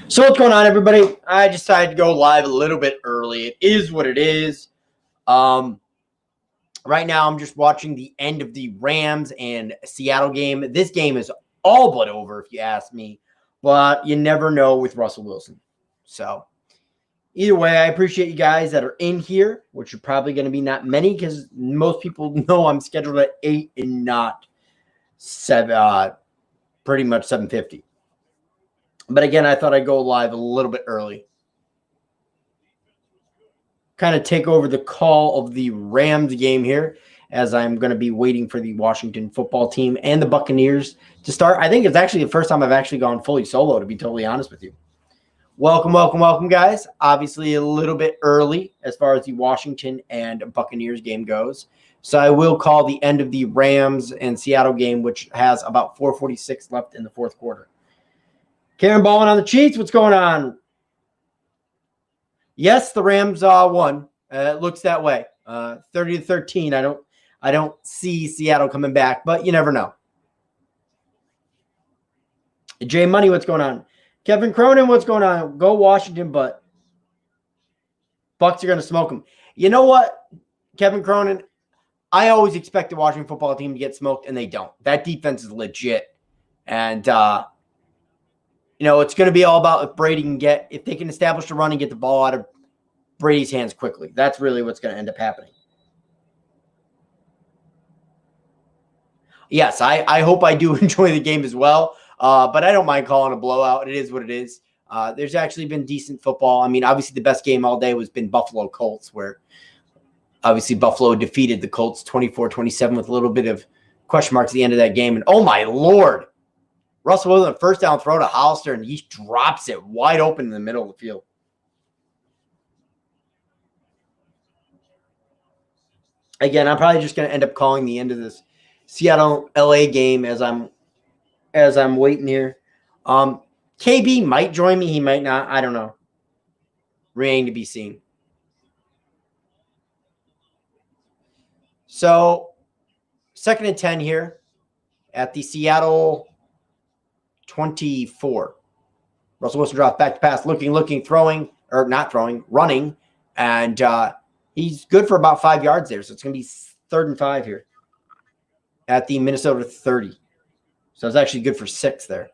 So what's going on, everybody? I decided to go live a little bit early. It is what it is. Right now, I'm just watching the end of the Rams and Seattle game. This game is all but over, if you ask me. But you never know with Russell Wilson. So either way, I appreciate you guys that are in here, which are probably going to be not many because most people know I'm scheduled at 8 and not 7, pretty much 7:50. But again, I thought I'd go live a little bit early. Kind of take over the call of the Rams game here as I'm going to be waiting for the Washington football team and the Buccaneers to start. I think it's actually the first time I've actually gone fully solo, to be totally honest with you. Welcome, guys. Obviously a little bit early as far as the Washington and Buccaneers game goes. So I will call the end of the Rams and Seattle game, which has about 4:46 left in the fourth quarter. Karen Ballin on the Chiefs. What's going on? Yes, the Rams won. It looks that way. 30-13. I don't see Seattle coming back, but you never know. Jay Money, what's going on? Kevin Cronin, what's going on? Go Washington, but Bucs are going to smoke them. You know what, Kevin Cronin? I always expect the Washington football team to get smoked, and they don't. That defense is legit. And, it's going to be all about if Brady if they can establish a run and get the ball out of Brady's hands quickly. That's really what's going to end up happening. Yes, I hope I do enjoy the game as well, but I don't mind calling a blowout. It is what it is. There's actually been decent football. I mean, obviously the best game all day was been Buffalo Colts, where obviously Buffalo defeated the Colts 24-27 with a little bit of question marks at the end of that game. And oh my Lord, Russell Wilson, first down throw to Hollister, and he drops it wide open in the middle of the field. Again, I'm probably just going to end up calling the end of this Seattle-LA game as I'm waiting here. KB might join me. He might not. I don't know. Remain to be seen. So, 2nd and 10 here at the Seattle 24. Russell Wilson drops back to pass, looking, throwing, or not throwing, running, and he's good for about 5 yards there. So it's going to be 3rd and 5 here at the Minnesota 30. So it's actually good for 6 there.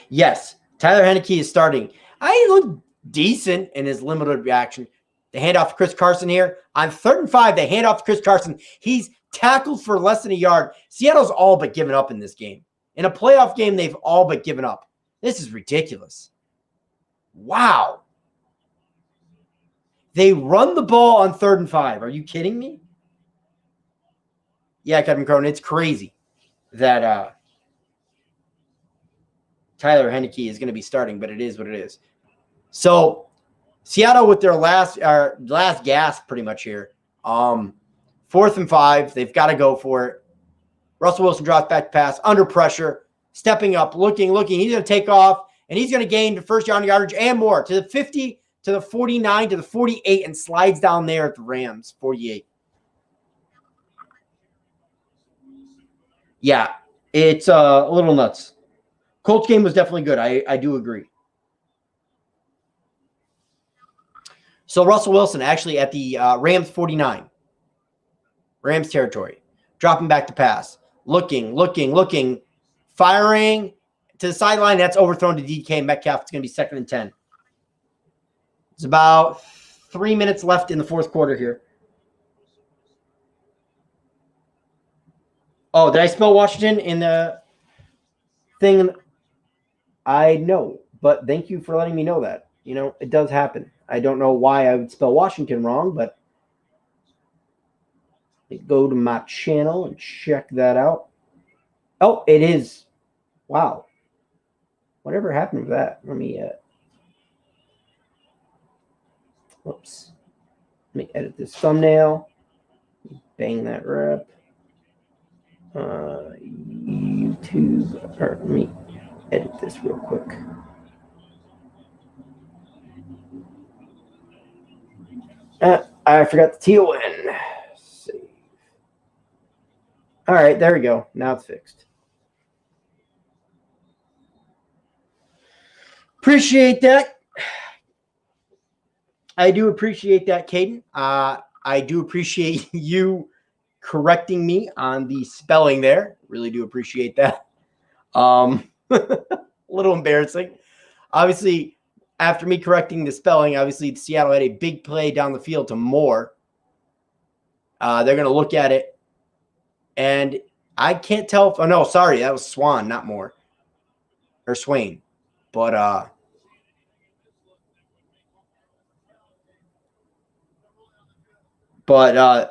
Yes, Tyler Heineke is starting. I look decent in his limited reaction. They hand off to Chris Carson here. On 3rd and 5, they hand off to Chris Carson. He's tackled for less than a yard. Seattle's all but given up in this game. In a playoff game, they've all but given up. This is ridiculous. Wow. They run the ball on 3rd and 5. Are you kidding me? Yeah, Kevin Cronin, it's crazy that Tyler Heineke is going to be starting, but it is what it is. So Seattle with their last gasp pretty much here. 4th and 5. They've got to go for it. Russell Wilson drops back to pass under pressure, stepping up, looking. He's going to take off, and he's going to gain the first yardage and more to the 50, to the 49, to the 48, and slides down there at the Rams, 48. Yeah, it's a little nuts. Colts game was definitely good. I do agree. So Russell Wilson actually at the Rams 49. Rams territory. Dropping back to pass. Looking. Firing to the sideline. That's overthrown to DK Metcalf. It's going to be 2nd and 10. It's about 3 minutes left in the fourth quarter here. Oh, did I spell Washington in the thing? I know, but thank you for letting me know that. It does happen. I don't know why I would spell Washington wrong, but go to my channel and check that out. Oh, it is. Wow. Whatever happened with that? Let me whoops. Let me edit this thumbnail. Bang that rep. YouTube. Or let me edit this real quick. I forgot the TON. Save. All right, there we go. Now it's fixed. Appreciate that. I do appreciate that, Caden. I do appreciate you correcting me on the spelling there. Really do appreciate that. A little embarrassing. Obviously, after me correcting the spelling, obviously Seattle had a big play down the field to Moore. They're going to look at it, and I can't tell if – oh, no, sorry. That was Swan, not Moore. Or Swain. But I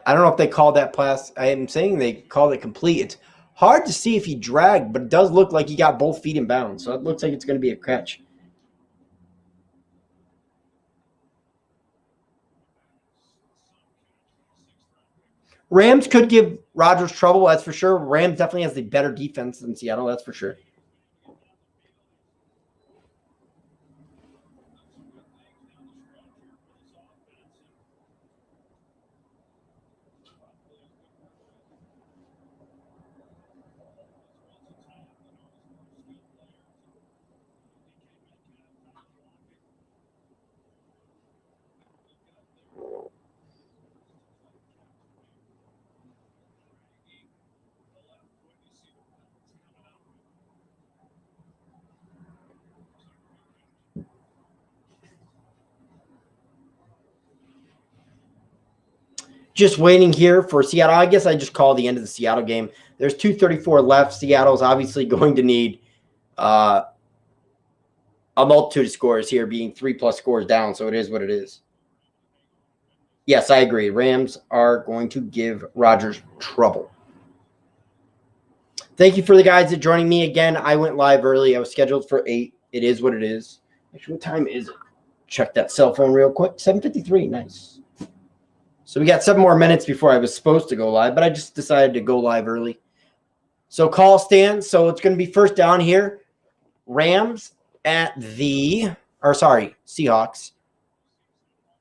don't know if they called that pass. I am saying they called it complete. It's hard to see if he dragged, but it does look like he got both feet in bounds. So it looks like it's going to be a catch. Rams could give Rodgers trouble, that's for sure. Rams definitely has the better defense than Seattle, that's for sure. Just waiting here for Seattle. I guess I just call the end of the Seattle game. There's 2:34 left. Seattle's obviously going to need a multitude of scores here, being 3+ scores down. So it is what it is. Yes, I agree. Rams are going to give Rodgers trouble. Thank you for the guys that joining me again. I went live early. I was scheduled for 8. It is what it is. Actually, what time is it? Check that cell phone real quick. 7:53. Nice. So we got 7 more minutes before I was supposed to go live, but I just decided to go live early. So call stands. So it's going to be first down here. Rams at the – or sorry, Seahawks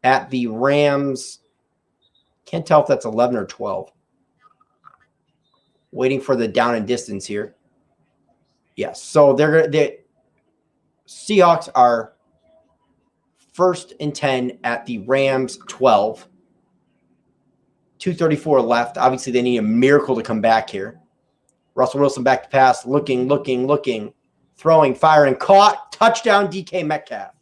at the Rams. Can't tell if that's 11 or 12. Waiting for the down and distance here. Yes. So the Seahawks are 1st and 10 at the Rams 12. 2:34 left. Obviously, they need a miracle to come back here. Russell Wilson back to pass. Looking. Throwing, firing, caught. Touchdown, DK Metcalf.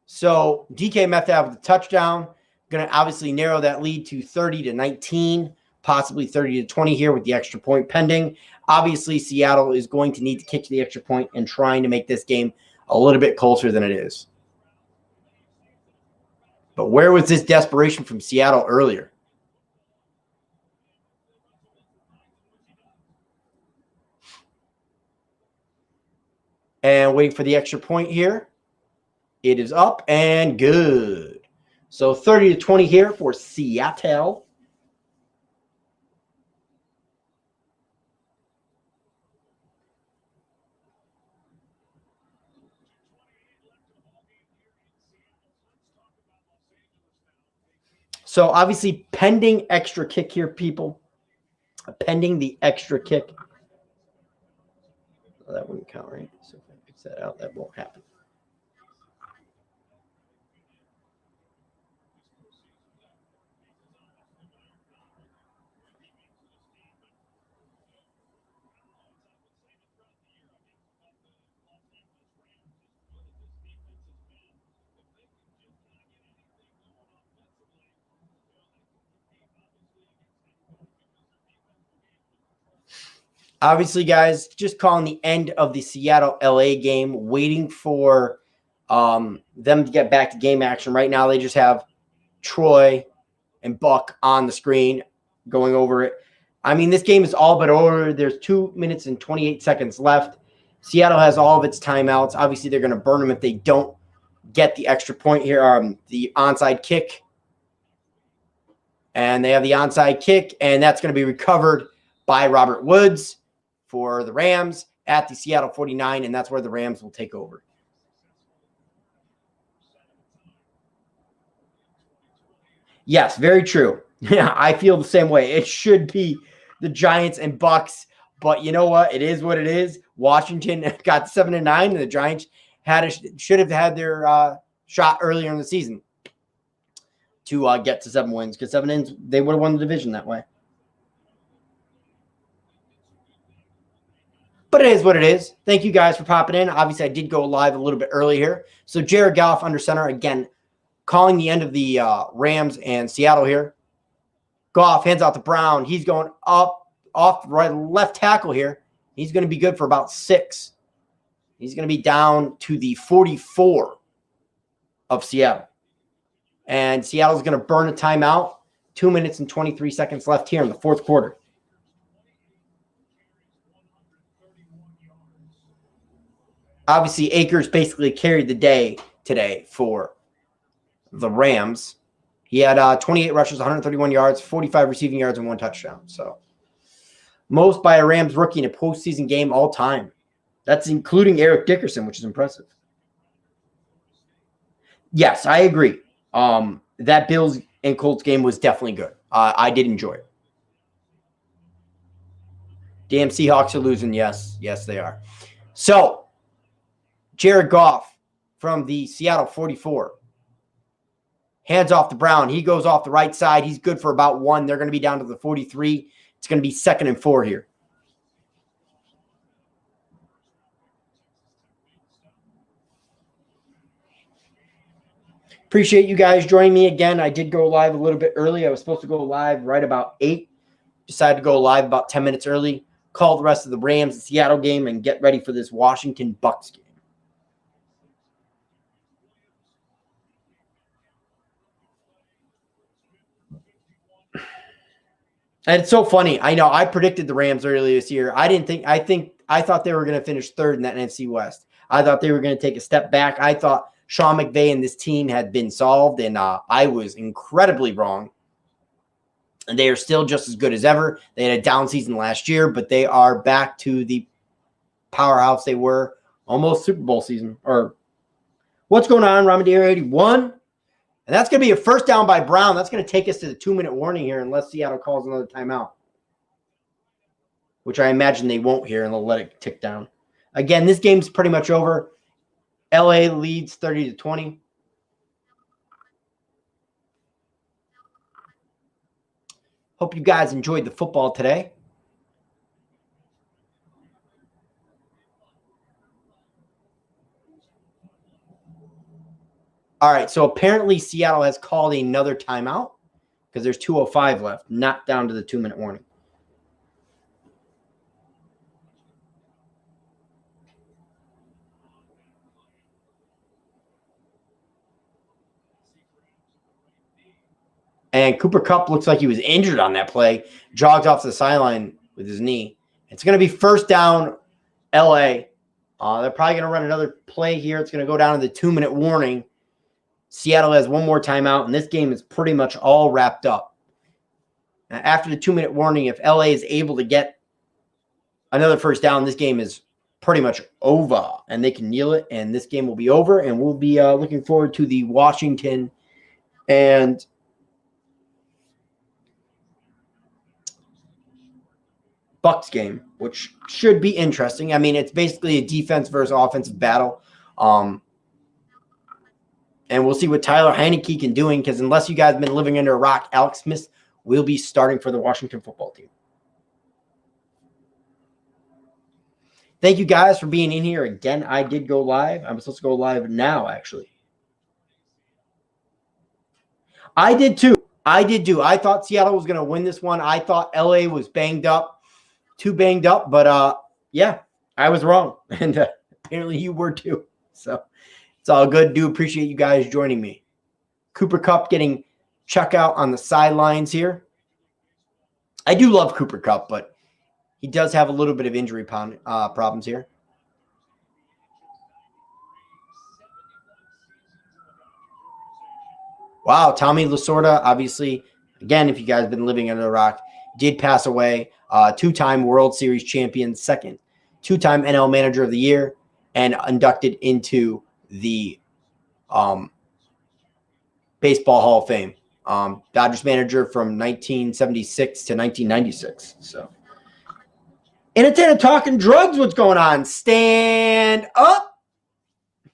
So DK Metcalf with the touchdown. Going to obviously narrow that lead to 30-19, possibly 30-20 here with the extra point pending. Obviously, Seattle is going to need to kick the extra point and trying to make this game a little bit closer than it is. But where was this desperation from Seattle earlier? And waiting for the extra point here. It is up and good. So 30-20 here for Seattle. So obviously pending extra kick here, people. Pending the extra kick. Oh, that wouldn't count, right? So if I fix that out, that won't happen. Obviously, guys, just calling the end of the Seattle-LA game, waiting for them to get back to game action. Right now, they just have Troy and Buck on the screen going over it. I mean, this game is all but over. There's 2 minutes and 28 seconds left. Seattle has all of its timeouts. Obviously, they're going to burn them if they don't get the extra point here, the onside kick. And they have the onside kick, and that's going to be recovered by Robert Woods for the Rams at the Seattle 49, and that's where the Rams will take over. Yes, very true. Yeah, I feel the same way. It should be the Giants and Bucks, But you know what? It is what it is. Washington got 7-9, and the Giants should have had their shot earlier in the season to get to 7 wins, because 7 wins, they would have won the division that way. But it is what it is. Thank you guys for popping in. Obviously, I did go live a little bit early here. So Jared Goff under center, again, calling the end of the Rams and Seattle here. Goff hands out to Brown. He's going up, off right left tackle here. He's going to be good for about 6. He's going to be down to the 44 of Seattle. And Seattle's going to burn a timeout. 2 minutes and 23 seconds left here in the fourth quarter. Obviously, Akers basically carried the day today for the Rams. He had 28 rushes, 131 yards, 45 receiving yards, and 1 touchdown. So, most by a Rams rookie in a postseason game all time. That's including Eric Dickerson, which is impressive. Yes, I agree. That Bills and Colts game was definitely good. I did enjoy it. Damn, Seahawks are losing. Yes, they are. So, Jared Goff from the Seattle 44. Hands off to Brown. He goes off the right side. He's good for about 1. They're going to be down to the 43. It's going to be 2nd and 4 here. Appreciate you guys joining me again. I did go live a little bit early. I was supposed to go live right about 8. Decided to go live about 10 minutes early. Call the rest of the Rams and Seattle game and get ready for this Washington Bucs game. And it's so funny. I know I predicted the Rams earlier this year. I thought they were going to finish 3rd in that NFC West. I thought they were going to take a step back. I thought Sean McVay and this team had been solved, and I was incredibly wrong. And they are still just as good as ever. They had a down season last year, but they are back to the powerhouse they were almost Super Bowl season. Or what's going on, Ramadeer 81? And that's going to be a first down by Brown. That's going to take us to the 2-minute warning here unless Seattle calls another timeout, which I imagine they won't here, and they'll let it tick down. Again, this game's pretty much over. LA leads 30-20. Hope you guys enjoyed the football today. All right, so apparently Seattle has called another timeout because there's 2:05 left, not down to the 2-minute warning. And Cooper Kupp looks like he was injured on that play, jogs off the sideline with his knee. It's going to be first down, LA. They're probably going to run another play here. It's going to go down to the 2-minute warning. Seattle has one more timeout, and this game is pretty much all wrapped up. Now, after the 2-minute warning, if LA is able to get another first down, this game is pretty much over, and they can kneel it, and this game will be over, and we'll be looking forward to the Washington and Bucs game, which should be interesting. I mean, it's basically a defense versus offensive battle. And we'll see what Tyler Heineke can do, because unless you guys have been living under a rock, Alex Smith will be starting for the Washington football team. Thank you guys for being in here. Again, I did go live. I'm supposed to go live now, actually. I did too. I thought Seattle was going to win this one. I thought LA was too banged up. But, yeah, I was wrong. And apparently you were too. So it's all good. Do appreciate you guys joining me. Cooper Kupp getting check out on the sidelines here. I do love Cooper Kupp, but he does have a little bit of injury problems here. Wow, Tommy Lasorda, obviously, again, if you guys have been living under a rock, did pass away. 2-time World Series champion, second 2-time NL Manager of the Year, and inducted into the Baseball Hall of Fame. Dodgers manager from 1976 to 1996. So Instead of talking drugs, what's going on? Stand up.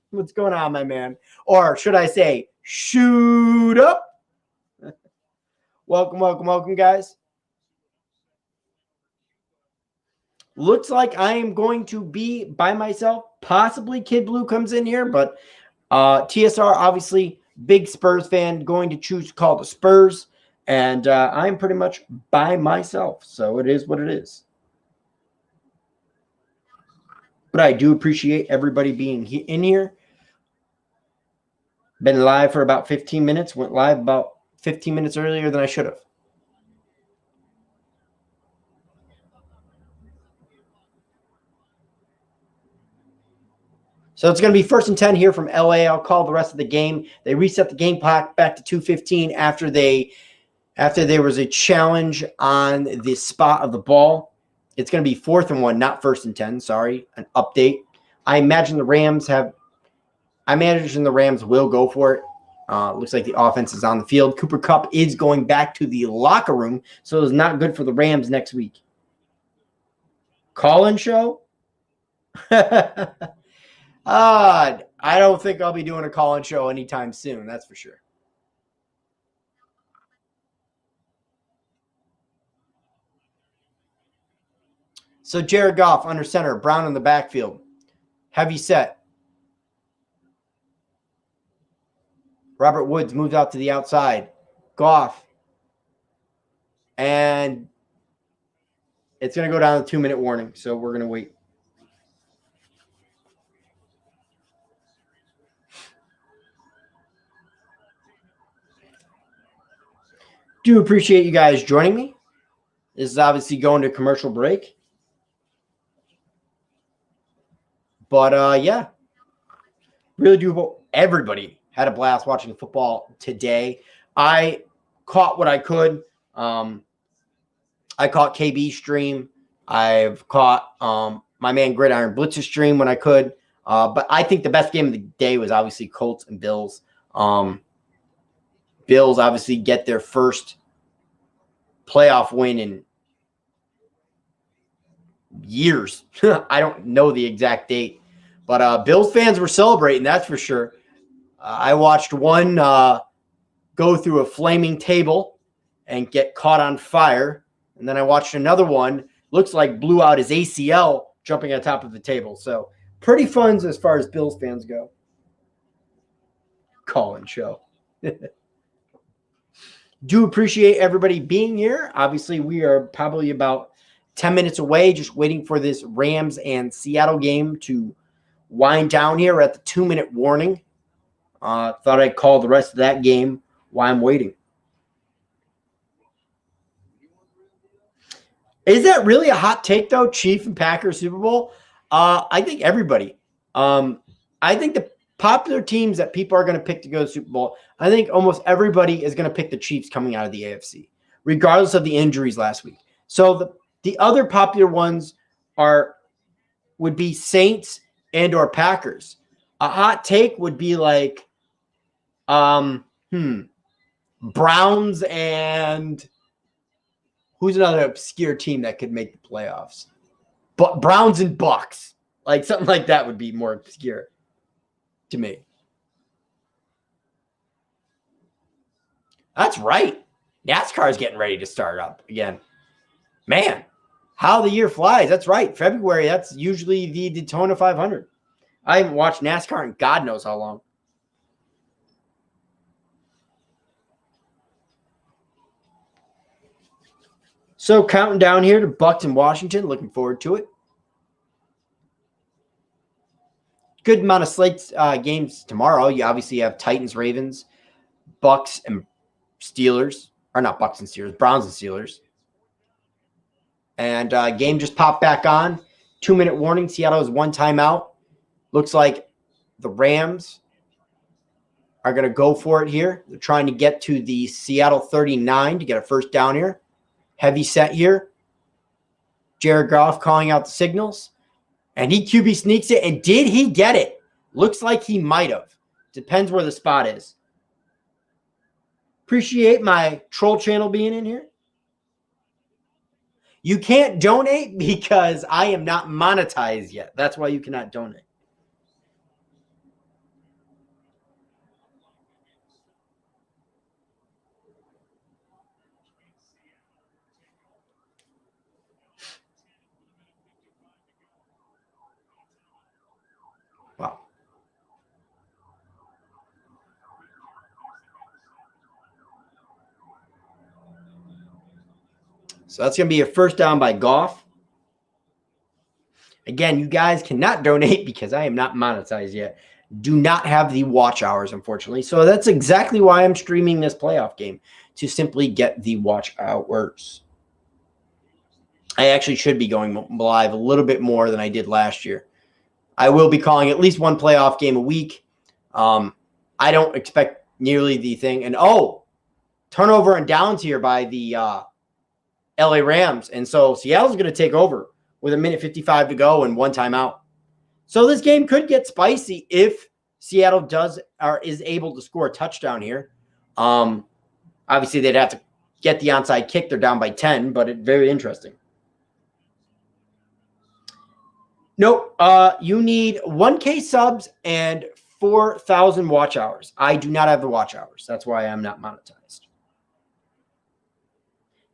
What's going on, my man? Or should I say, shoot up? Welcome, welcome, welcome, guys. Looks like I am going to be by myself. Possibly Kid Blue comes in here, but TSR, obviously, big Spurs fan, going to choose to call the Spurs. And I'm pretty much by myself. So it is what it is. But I do appreciate everybody being in here. Been live for about 15 minutes. Went live about 15 minutes earlier than I should have. So it's going to be 1st and 10 here from LA. I'll call the rest of the game. They reset the game clock back to 2:15 after there was a challenge on the spot of the ball. It's going to be 4th and 1, not 1st and 10. Sorry, an update. I imagine the Rams will go for it. Looks like the offense is on the field. Cooper Kupp is going back to the locker room, so it's not good for the Rams next week. Call-in show? I don't think I'll be doing a call-in show anytime soon. That's for sure. So Jared Goff under center, Brown in the backfield. Heavy set. Robert Woods moves out to the outside. Goff. And it's going to go down to 2-minute warning, so we're going to wait. Do appreciate you guys joining me. This is obviously going to commercial break. But, yeah, really do hope everybody had a blast watching football today. I caught what I could. I caught KB's stream. I've caught my man Gridiron Blitz's stream when I could. But I think the best game of the day was obviously Colts and Bills. Bills obviously get their first playoff win in years. I don't know the exact date, but Bills fans were celebrating, that's for sure. I watched one go through a flaming table and get caught on fire, and then I watched another one, looks like blew out his ACL jumping on top of the table. So pretty fun as far as Bills fans go. Call-in show. Do appreciate everybody being here. Obviously, we are probably about 10 minutes away, just waiting for this Rams and Seattle game to wind down here at the 2-minute warning. Thought I'd call the rest of that game while I'm waiting. Is that really a hot take, though? Chiefs and Packers Super Bowl? I think everybody. I think the popular teams that people are going to pick to go to the Super Bowl, I think almost everybody is going to pick the Chiefs coming out of the AFC, regardless of the injuries last week. So the other popular ones would be Saints and or Packers. A hot take would be like Browns and who's another obscure team that could make the playoffs? But Browns and Bucks. Like something like that would be more obscure to me. That's right. NASCAR is getting ready to start up again. Man, how the year flies. That's right. February, that's usually the Daytona 500. I haven't watched NASCAR in God knows how long. So counting down here to Bucks and Washington. Looking forward to it. Good amount of slate games tomorrow. You obviously have Titans, Ravens, Bucks, and Steelers. Or not Bucks and Steelers, Browns and Steelers. And game just popped back on. 2-minute warning. Seattle has 1 timeout. Looks like the Rams are going to go for it here. They're trying to get to the Seattle 39 to get a first down here. Heavy set here. Jared Goff calling out the signals. And he QB sneaks it. And did he get it? Looks like he might have. Depends where the spot is. Appreciate my troll channel being in here. You can't donate because I am not monetized yet. That's why you cannot donate. Wow. So that's going to be a first down by Goff. Again, you guys cannot donate because I am not monetized yet. Do not have the watch hours, unfortunately. So that's exactly why I'm streaming this playoff game, to simply get the watch hours. I actually should be going live a little bit more than I did last year. I will be calling at least one playoff game a week. I don't expect nearly the thing. And, turnover and downs here by the LA Rams. And so Seattle's going to take over with 1:55 to go and one timeout. So this game could get spicy if Seattle does or is able to score a touchdown here. Obviously, they'd have to get the onside kick. They're down by 10, but it's very interesting. Nope. You need 1K subs and 4,000 watch hours. I do not have the watch hours. That's why I'm not monetized.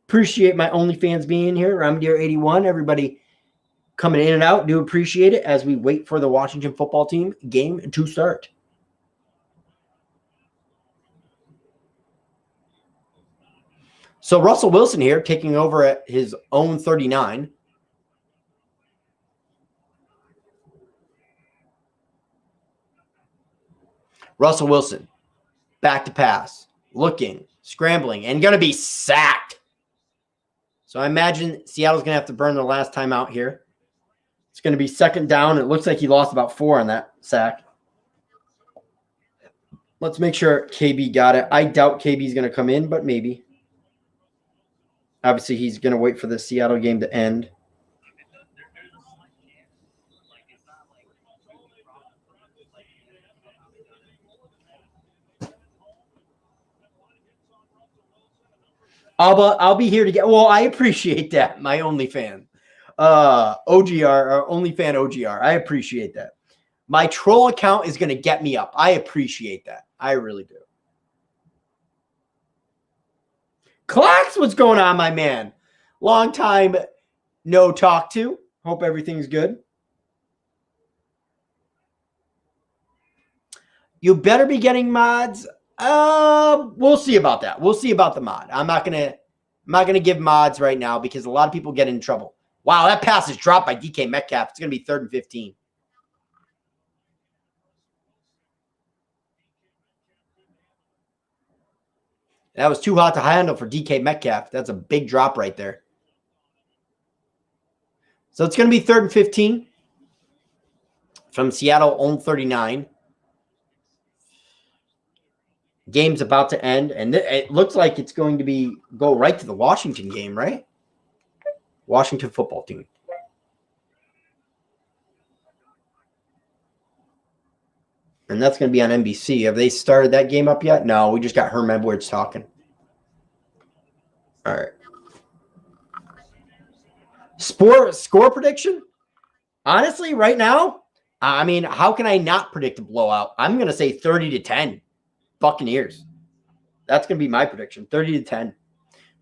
Appreciate my OnlyFans being here. Ramdeer81. Everybody coming in and out. Do appreciate it as we wait for the Washington football team game to start. So Russell Wilson here taking over at his own 39. Russell Wilson, back to pass, looking, scrambling, and going to be sacked. So I imagine Seattle's going to have to burn their last time out here. It's going to be second down. It looks like he lost about 4 on that sack. Let's make sure KB got it. I doubt KB's going to come in, but maybe. Obviously, he's going to wait for the Seattle game to end. I'll be here to get. Well, I appreciate that. My OnlyFan, OGR or OnlyFan OGR. I appreciate that. My troll account is going to get me up. I appreciate that. I really do. Clax, what's going on, my man? Long time no talk to. Hope everything's good. You better be getting mods. We'll see about that. We'll see about the mod. I'm not gonna give mods right now because a lot of people get in trouble. Wow, that pass is dropped by DK Metcalf. It's gonna be 3rd and 15. That was too hot to handle for DK Metcalf. That's a big drop right there. So it's gonna be 3rd and 15 from Seattle own 39. Game's about to end, and it looks like it's going to go right to the Washington game, right? Washington football team. And that's going to be on NBC. Have they started that game up yet? No, we just got Herm Edwards talking. All right. Score prediction? Honestly, right now, I mean, how can I not predict a blowout? I'm going to say 30-10. Buccaneers. That's going to be my prediction, 30-10.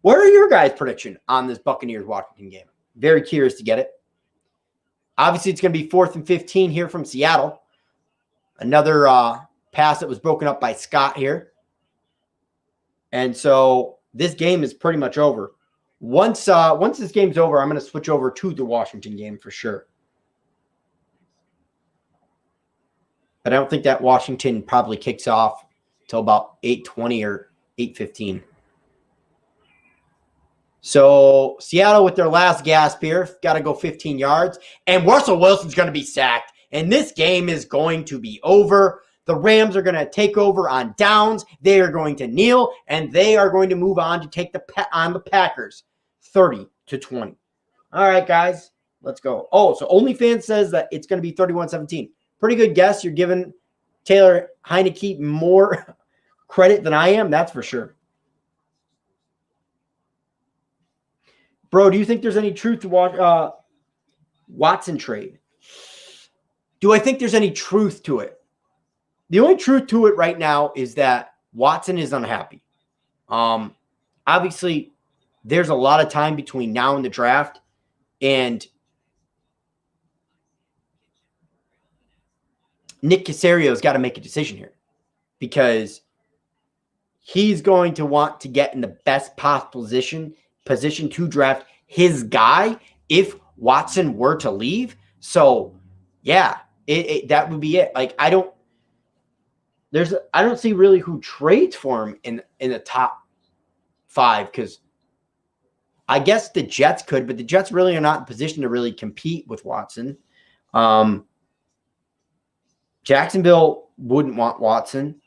What are your guys' prediction on this Buccaneers-Washington game? Very curious to get it. Obviously, it's going to be 4th and 15 here from Seattle. Another pass that was broken up by Scott here. And so this game is pretty much over. Once this game's over, I'm going to switch over to the Washington game for sure. But I don't think that Washington probably kicks off till about 8:20 or 8:15. So Seattle with their last gasp here, got to go 15 yards. And Russell Wilson's going to be sacked. And this game is going to be over. The Rams are going to take over on downs. They are going to kneel, and they are going to move on to take on the Packers, 30-20. All right, guys, let's go. Oh, so OnlyFans says that it's going to be 31-17. Pretty good guess. You're giving Taylor Heineke more credit than I am, that's for sure. Bro, do you think there's any truth to Watson trade? Do I think there's any truth to it? The only truth to it right now is that Watson is unhappy. Obviously, there's a lot of time between now and the draft, and Nick Caserio's got to make a decision here because he's going to want to get in the best possible position to draft his guy if Watson were to leave. So, yeah, that would be it. Like, I don't see really who trades for him in the top 5 because I guess the Jets could, but the Jets really are not in position to really compete with Watson. Jacksonville wouldn't want Watson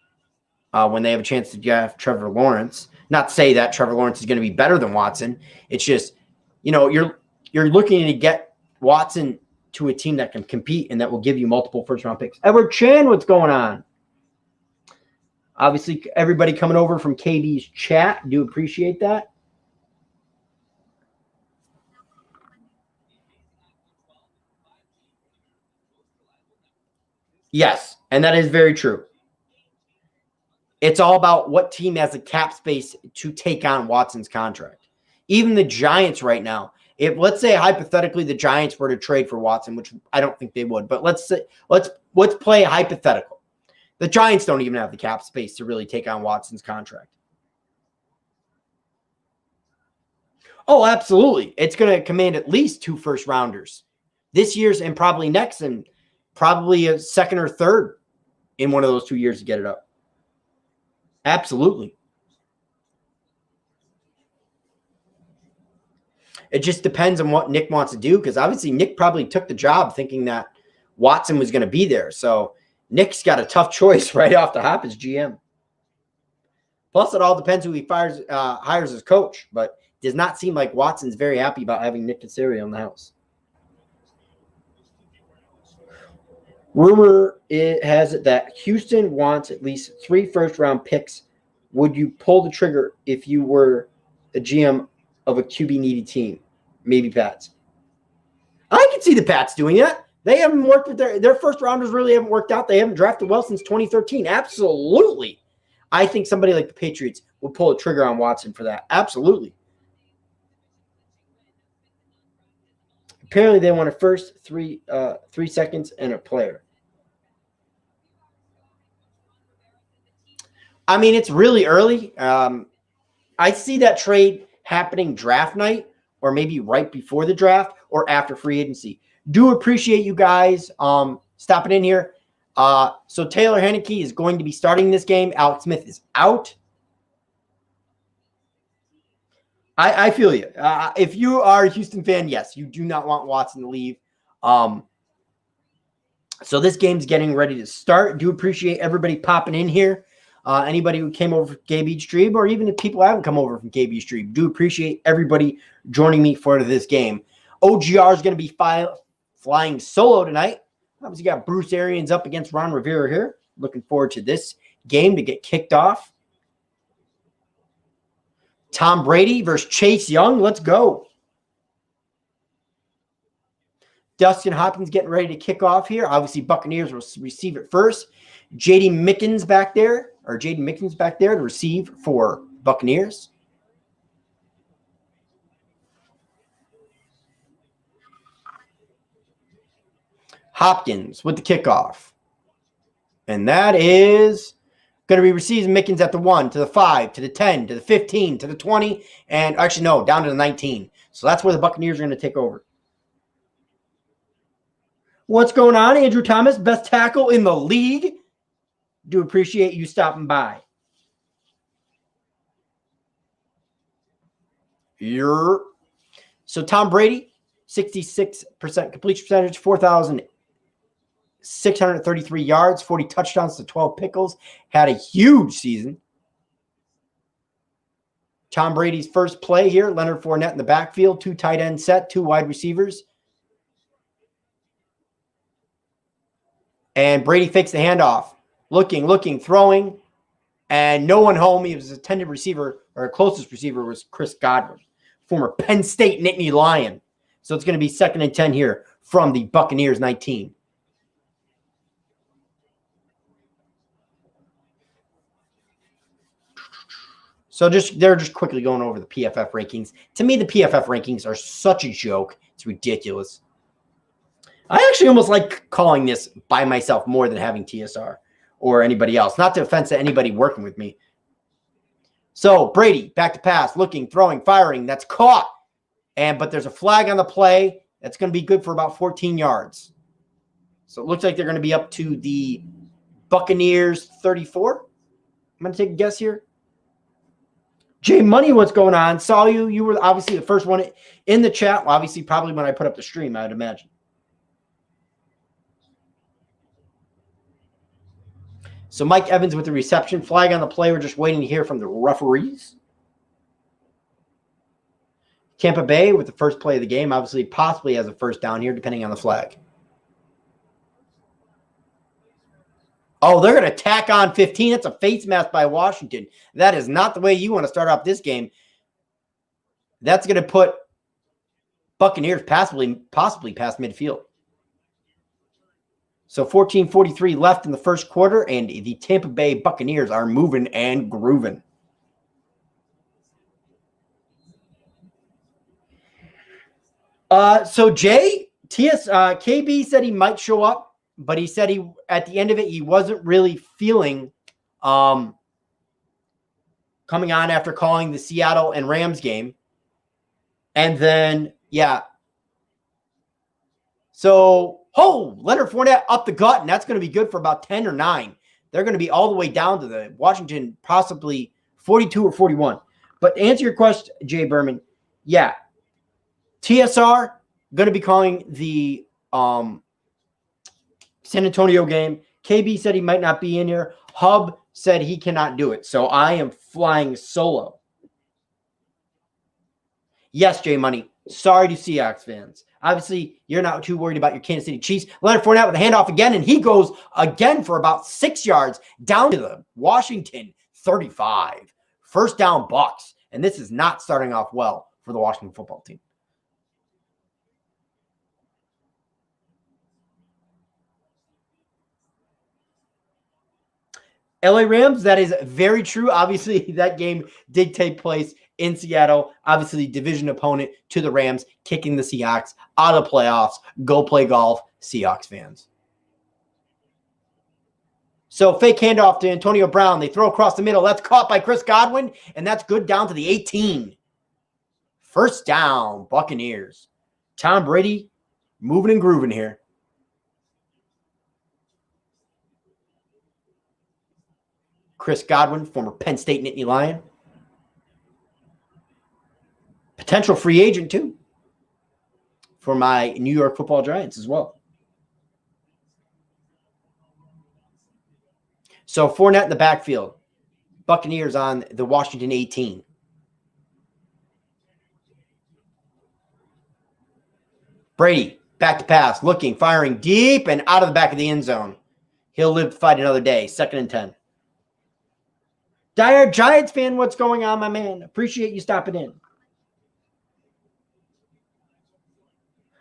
when they have a chance to draft Trevor Lawrence. Not to say that Trevor Lawrence is going to be better than Watson. It's just, you're looking to get Watson to a team that can compete and that will give you multiple first-round picks. Edward Chan, what's going on? Obviously, everybody coming over from KD's chat. Do appreciate that. Yes, and that is very true. It's all about what team has the cap space to take on Watson's contract. Even the Giants right now, if let's say hypothetically the Giants were to trade for Watson, which I don't think they would, but let's play hypothetical. The Giants don't even have the cap space to really take on Watson's contract. Oh, absolutely. It's going to command at least 2 first-rounders this year's and probably next, and probably a second or third in one of those 2 years to get it up. Absolutely. It just depends on what Nick wants to do because obviously Nick probably took the job thinking that Watson was going to be there. So Nick's got a tough choice right off the hop as GM. Plus, it all depends who he hires as coach, but it does not seem like Watson's very happy about having Nick Caserio in the house. Rumor has it that Houston wants at least 3 first-round picks. Would you pull the trigger if you were a GM of a QB-needy team? Maybe Pats. I can see the Pats doing that. They haven't worked with their first-rounders really haven't worked out. They haven't drafted well since 2013. Absolutely. I think somebody like the Patriots would pull a trigger on Watson for that. Absolutely. Apparently, they want a first, 3 seconds, and a player. I mean, it's really early. I see that trade happening draft night or maybe right before the draft or after free agency. Do appreciate you guys stopping in here. So Taylor Heineke is going to be starting this game. Alex Smith is out. I feel you. If you are a Houston fan, yes, you do not want Watson to leave. So this game's getting ready to start. Do appreciate everybody popping in here. Anybody who came over from KB Stream, or even if people haven't come over from KB Stream, do appreciate everybody joining me for this game. OGR is going to be flying solo tonight. Obviously, got Bruce Arians up against Ron Rivera here. Looking forward to this game to get kicked off. Tom Brady versus Chase Young. Let's go. Dustin Hopkins getting ready to kick off here. Obviously, Buccaneers will receive it first. Jaden Mickens back there to receive for Buccaneers. Hopkins with the kickoff. And that is going to be receiving Mickens at the 1, to the 5, to the 10, to the 15, to the 20, and actually, no, down to the 19. So that's where the Buccaneers are going to take over. What's going on, Andrew Thomas? Best tackle in the league. Do appreciate you stopping by. So Tom Brady, 66% completion percentage, 4,633 yards, 40 touchdowns to 12 pickles. Had a huge season. Tom Brady's first play here, Leonard Fournette in the backfield, 2 tight end set, 2 wide receivers. And Brady fakes the handoff. Looking, throwing, and no one home. He was a intended receiver, or closest receiver was Chris Godwin. former Penn State Nittany Lion. So it's going to be 2nd and 10 here from the Buccaneers 19. So they're just quickly going over the PFF rankings. To me, the PFF rankings are such a joke. It's ridiculous. I actually almost like calling this by myself more than having TSR or anybody else. Not to offense to anybody working with me. So Brady, back to pass, looking, throwing, firing. That's caught. But there's a flag on the play. That's going to be good for about 14 yards. So it looks like they're going to be up to the Buccaneers 34. I'm going to take a guess here. Jay Money, what's going on? Saw you. You were obviously the first one in the chat. Well, obviously, probably when I put up the stream, I would imagine. So Mike Evans with the reception. Flag on the play. We're just waiting to hear from the referees. Tampa Bay with the first play of the game. Obviously, possibly has a first down here, depending on the flag. Oh, they're going to tack on 15. That's a face mask by Washington. That is not the way you want to start off this game. That's going to put Buccaneers possibly past midfield. So 14:43 left in the first quarter, and the Tampa Bay Buccaneers are moving and grooving. So Jay, KB said he might show up. But he said at the end of it, he wasn't really feeling coming on after calling the Seattle and Rams game. And then, yeah. So, Leonard Fournette up the gut, and that's going to be good for about 10 or 9. They're going to be all the way down to the Washington, possibly 42 or 41. But to answer your question, Jay Berman, yeah. TSR going to be calling the San Antonio game. KB said he might not be in here. Hub said he cannot do it. So I am flying solo. Yes, Jay Money. Sorry to Seahawks fans. Obviously, you're not too worried about your Kansas City Chiefs. Leonard Fournette with a handoff again, and he goes again for about 6 yards down to the Washington 35. First down Bucs. And this is not starting off well for the Washington football team. LA Rams, that is very true. Obviously, that game did take place in Seattle. Obviously, division opponent to the Rams, kicking the Seahawks out of the playoffs. Go play golf, Seahawks fans. So fake handoff to Antonio Brown. They throw across the middle. That's caught by Chris Godwin, and that's good down to the 18. First down, Buccaneers. Tom Brady moving and grooving here. Chris Godwin, former Penn State Nittany Lion. Potential free agent, too, for my New York Football Giants as well. So Fournette in the backfield. Buccaneers on the Washington 18. Brady, back to pass, looking, firing deep and out of the back of the end zone. He'll live to fight another day. 2nd and 10. Dire Giants fan, what's going on, my man? Appreciate you stopping in.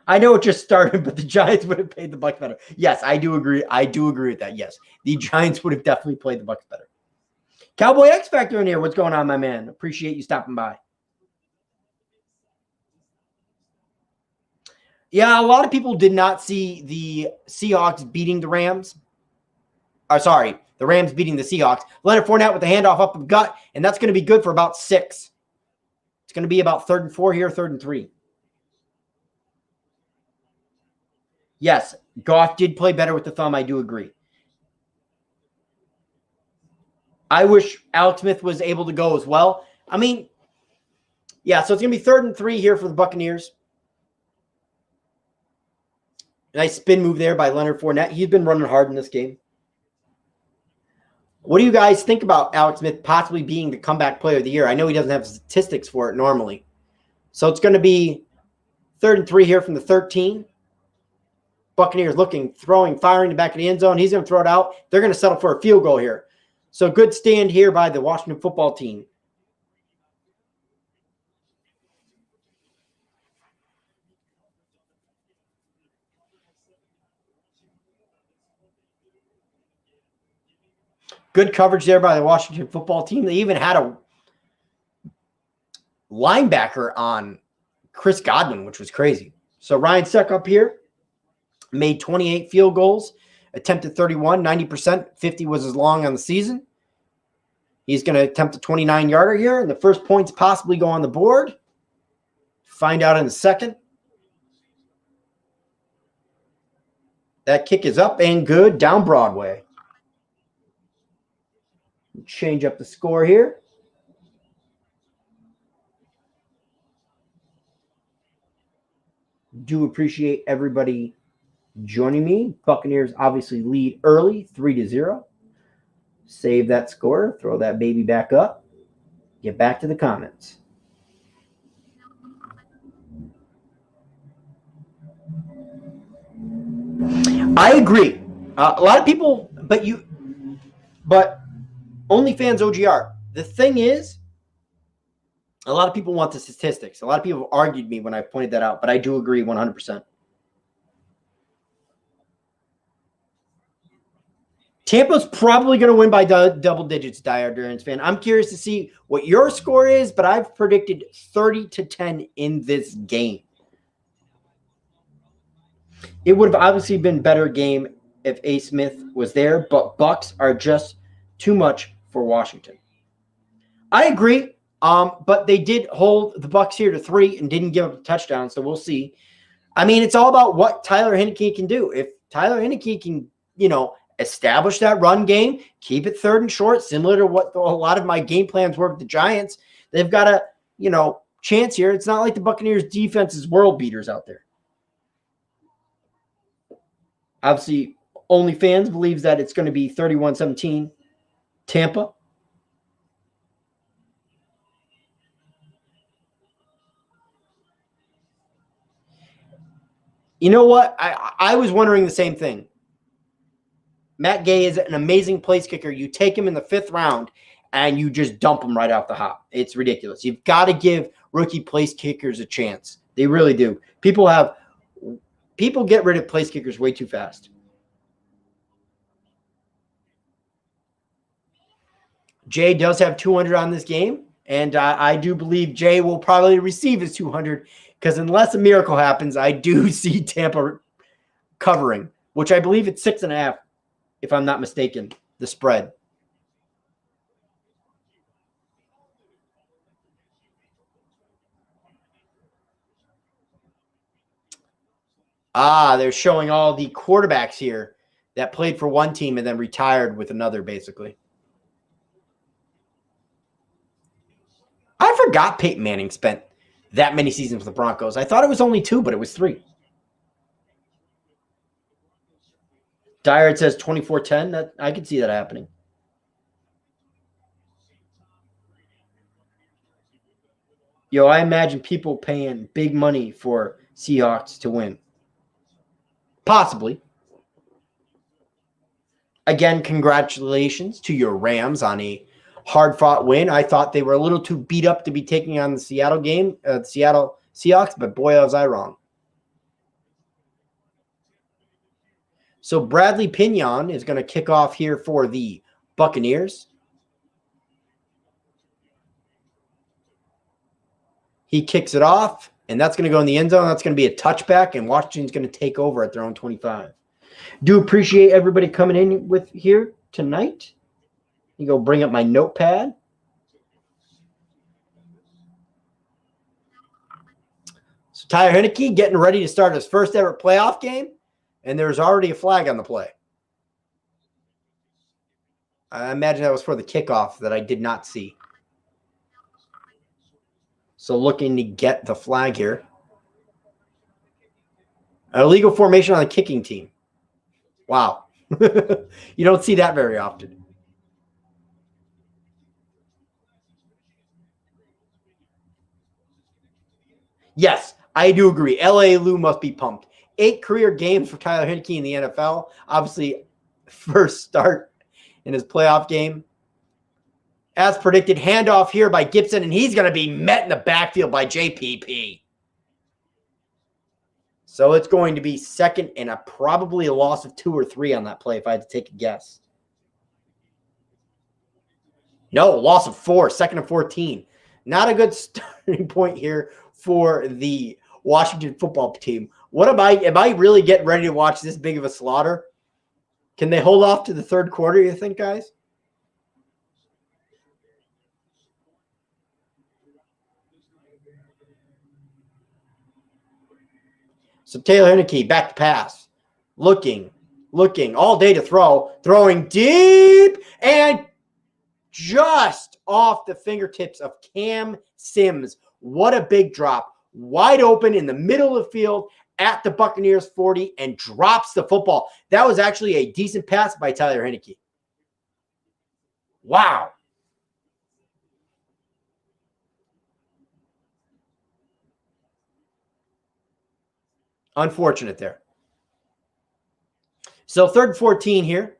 I know it just started, but the Giants would have paid the Bucs better. Yes, I do agree. I do agree with that. Yes, the Giants would have definitely played the Bucs better. Cowboy X Factor in here. What's going on, my man? Appreciate you stopping by. Yeah, a lot of people did not see the Seahawks beating the Rams. The Rams beating the Seahawks. Leonard Fournette with the handoff up the gut, and that's going to be good for about 6. It's going to be about 3rd and 4 here, 3rd and 3. Yes, Goff did play better with the thumb. I do agree. I wish Alex Smith was able to go as well. I mean, yeah, so it's going to be 3rd and 3 here for the Buccaneers. Nice spin move there by Leonard Fournette. He's been running hard in this game. What do you guys think about Alex Smith possibly being the comeback player of the year? I know he doesn't have statistics for it normally. So it's going to be 3rd and 3 here from the 13. Buccaneers looking, throwing, firing the back of the end zone. He's going to throw it out. They're going to settle for a field goal here. So good stand here by the Washington football team. Good coverage there by the Washington football team. They even had a linebacker on Chris Godwin, which was crazy. So Ryan Succop here made 28 field goals, attempted 31, 90%. 50 was his long on the season. He's going to attempt a 29-yarder here, and the first points possibly go on the board. Find out in a second. That kick is up and good down Broadway. Change up the score here. Do appreciate everybody joining me. Buccaneers obviously lead early, 3-0. Save that score. Throw that baby back up. Get back to the comments. I agree. A lot of people, but OnlyFans OGR. The thing is, a lot of people want the statistics. A lot of people have argued me when I pointed that out, but I do agree 100%. Tampa's probably going to win by double digits, Diehard Durance fan. I'm curious to see what your score is, but I've predicted 30-10 in this game. It would have obviously been a better game if A. Smith was there, but Bucks are just too much for Washington. I agree, but they did hold the Bucks here to 3 and didn't give up a touchdown, so we'll see. I mean, it's all about what Tyler Heinicke can do. If Tyler Heinicke can, establish that run game, keep it 3rd and short, similar to what a lot of my game plans were with the Giants, they've got a, chance here. It's not like the Buccaneers defense is world beaters out there. Obviously, OnlyFans believes that it's going to be 31-17 Tampa. You know what? I was wondering the same thing. Matt Gay is an amazing place kicker. You take him in the 5th round, and you just dump him right off the hop. It's ridiculous. You've got to give rookie place kickers a chance. They really do. People get rid of place kickers way too fast. Jay does have 200 on this game, and I do believe Jay will probably receive his 200 because unless a miracle happens, I do see Tampa covering, which I believe it's 6.5, if I'm not mistaken, the spread. They're showing all the quarterbacks here that played for one team and then retired with another, basically. I forgot Peyton Manning spent that many seasons with the Broncos. I thought it was only 2, but it was 3. Diehard says 24-10. That I could see that happening. I imagine people paying big money for Seahawks to win. Possibly. Again, congratulations to your Rams on a hard-fought win. I thought they were a little too beat up to be taking on the Seattle Seahawks, but boy, was I wrong. So Bradley Pinion is going to kick off here for the Buccaneers. He kicks it off, and that's going to go in the end zone. That's going to be a touchback, and Washington's going to take over at their own 25. Do appreciate everybody coming in with here tonight. You go bring up my notepad. So Tyler Heinicke getting ready to start his first ever playoff game, and there's already a flag on the play. I imagine that was for the kickoff that I did not see. So looking to get the flag here. An illegal formation on the kicking team. Wow. You don't see that very often. Yes, I do agree. L.A. Lou must be pumped. 8 career games for Tyler Heinicke in the NFL. Obviously, first start in his playoff game. As predicted, handoff here by Gibson, and he's going to be met in the backfield by JPP. So it's going to be second and probably a loss of 2 or 3 on that play if I had to take a guess. No, loss of 4, 2nd and 14. Not a good starting point here for the Washington football team. What am I really getting ready to watch this big of a slaughter? Can they hold off to the third quarter, you think, guys? So Taylor Heinicke back to pass. Looking all day to throw. Throwing deep and just off the fingertips of Cam Sims. What a big drop. Wide open in the middle of the field at the Buccaneers 40 and drops the football. That was actually a decent pass by Tyler Heinicke. Wow. Unfortunate there. So 3rd and 14 here.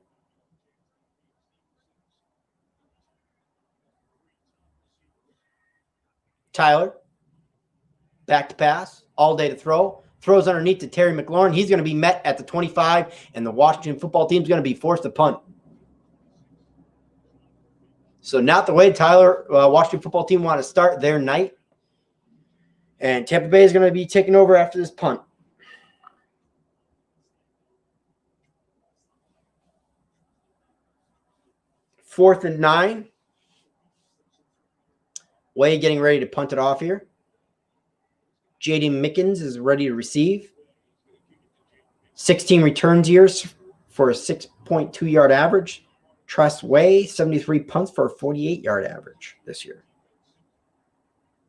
Tyler, back to pass, all day to throw. Throws underneath to Terry McLaurin. He's going to be met at the 25, and the Washington football team is going to be forced to punt. So not the way Washington football team want to start their night. And Tampa Bay is going to be taking over after this punt. 4th and 9. Way getting ready to punt it off here. J.D. Mickens is ready to receive. 16 returns years for a 6.2-yard average. Trust Way, 73 punts for a 48-yard average this year.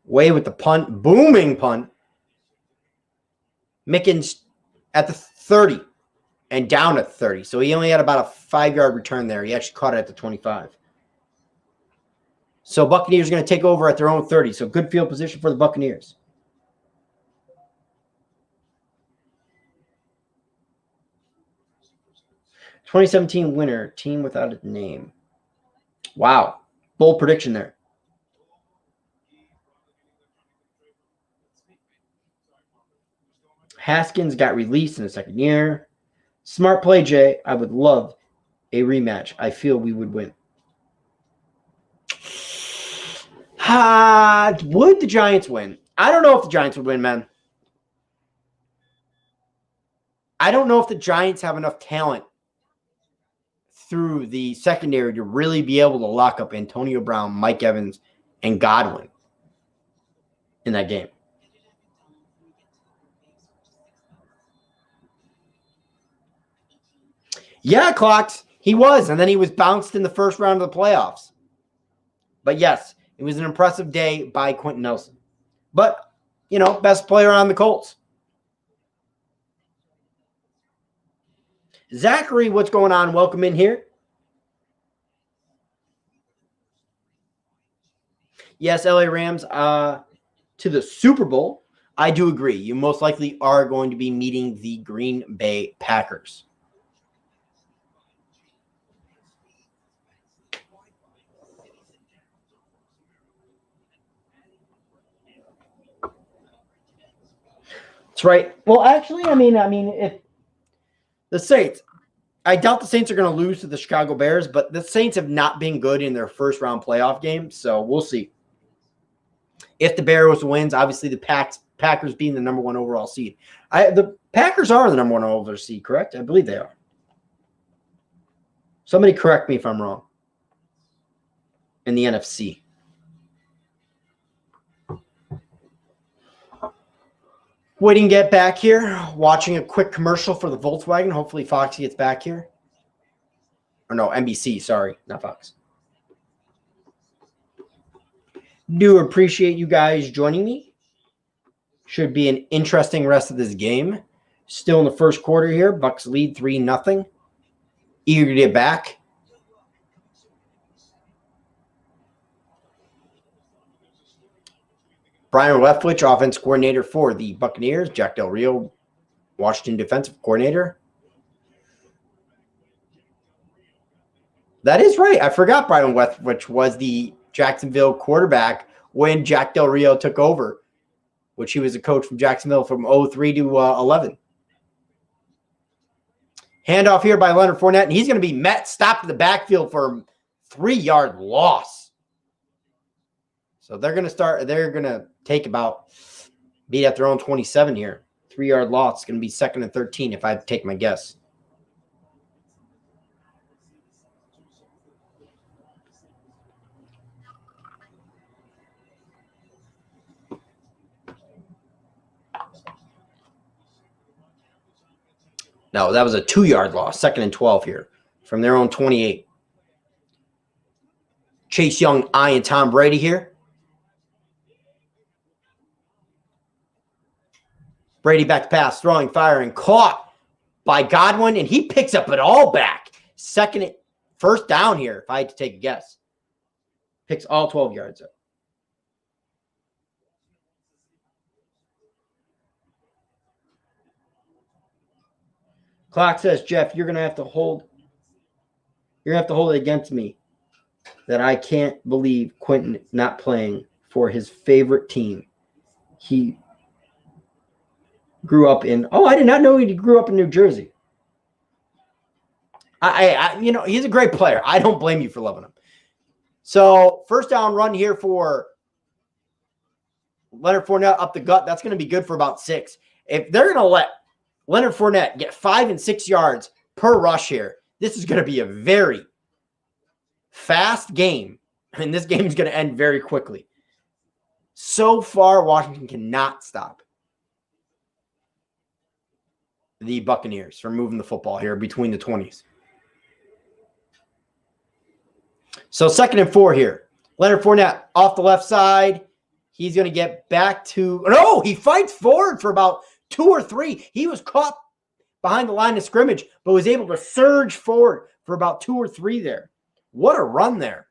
Way with the punt. Booming punt. Mickens at the 30 and down at 30. So he only had about a 5-yard return there. He actually caught it at the 25. So Buccaneers are going to take over at their own 30. So good field position for the Buccaneers. '17 winner, team without a name. Wow. Bold prediction there. Haskins got released in the 2nd year. Smart play, Jay. I would love a rematch. I feel we would win. Would the Giants win? I don't know if the Giants would win, man. I don't know if the Giants have enough talent through the secondary to really be able to lock up Antonio Brown, Mike Evans, and Godwin in that game. Yeah, clocked. He was, and then he was bounced in the first round of the playoffs. But yes, it was an impressive day by Quentin Nelson. But, best player on the Colts. Zachary, what's going on? Welcome in here. Yes, LA Rams to the Super Bowl. I do agree. You most likely are going to be meeting the Green Bay Packers. That's right. Well, actually, I mean, if the Saints, I doubt the Saints are going to lose to the Chicago Bears, but the Saints have not been good in their first round playoff game, so we'll see. If the Bears wins, obviously the Packers being the number 1 overall seed. The Packers are the number 1 overall seed, correct? I believe they are. Somebody correct me if I'm wrong. In the NFC. Waiting to get back here. Watching a quick commercial for the Volkswagen. Hopefully Fox gets back here. Or no, NBC. Sorry, not Fox. Do appreciate you guys joining me. Should be an interesting rest of this game. Still in the first quarter here. Bucks lead 3-0. Eager to get back. Brian Leftwich, offense coordinator for the Buccaneers. Jack Del Rio, Washington defensive coordinator. That is right. I forgot Brian Leftwich was the Jacksonville quarterback when Jack Del Rio took over, which he was a coach from Jacksonville from 03 to 11. Handoff here by Leonard Fournette, and he's going to be stopped in the backfield for a 3-yard loss. So they're going to take about, beat at their own 27 here. 3-yard loss. It's going to be 2nd and 13 if I take my guess. No, that was a 2-yard loss. 2nd and 12 here from their own 28. Chase Young eyeing Tom Brady here. Brady back to pass, throwing, firing, caught by Godwin, and he picks up it all back. First down here, if I had to take a guess. Picks all 12 yards up. Clock says, Jeff, you're going to have to hold it against me that I can't believe Quentin not playing for his favorite team. He grew up in, I did not know he grew up in New Jersey. He's a great player. I don't blame you for loving him. So first down run here for Leonard Fournette up the gut. That's going to be good for about 6. If they're going to let Leonard Fournette get 5 and 6 yards per rush here, this is going to be a very fast game, and this game is going to end very quickly. So far, Washington cannot stop the Buccaneers from moving the football here between the 20s. So 2nd and 4 here. Leonard Fournette off the left side. He's going to get back to – no, he fights forward for about 2 or 3. He was caught behind the line of scrimmage, but was able to surge forward for about 2 or 3 there. What a run there.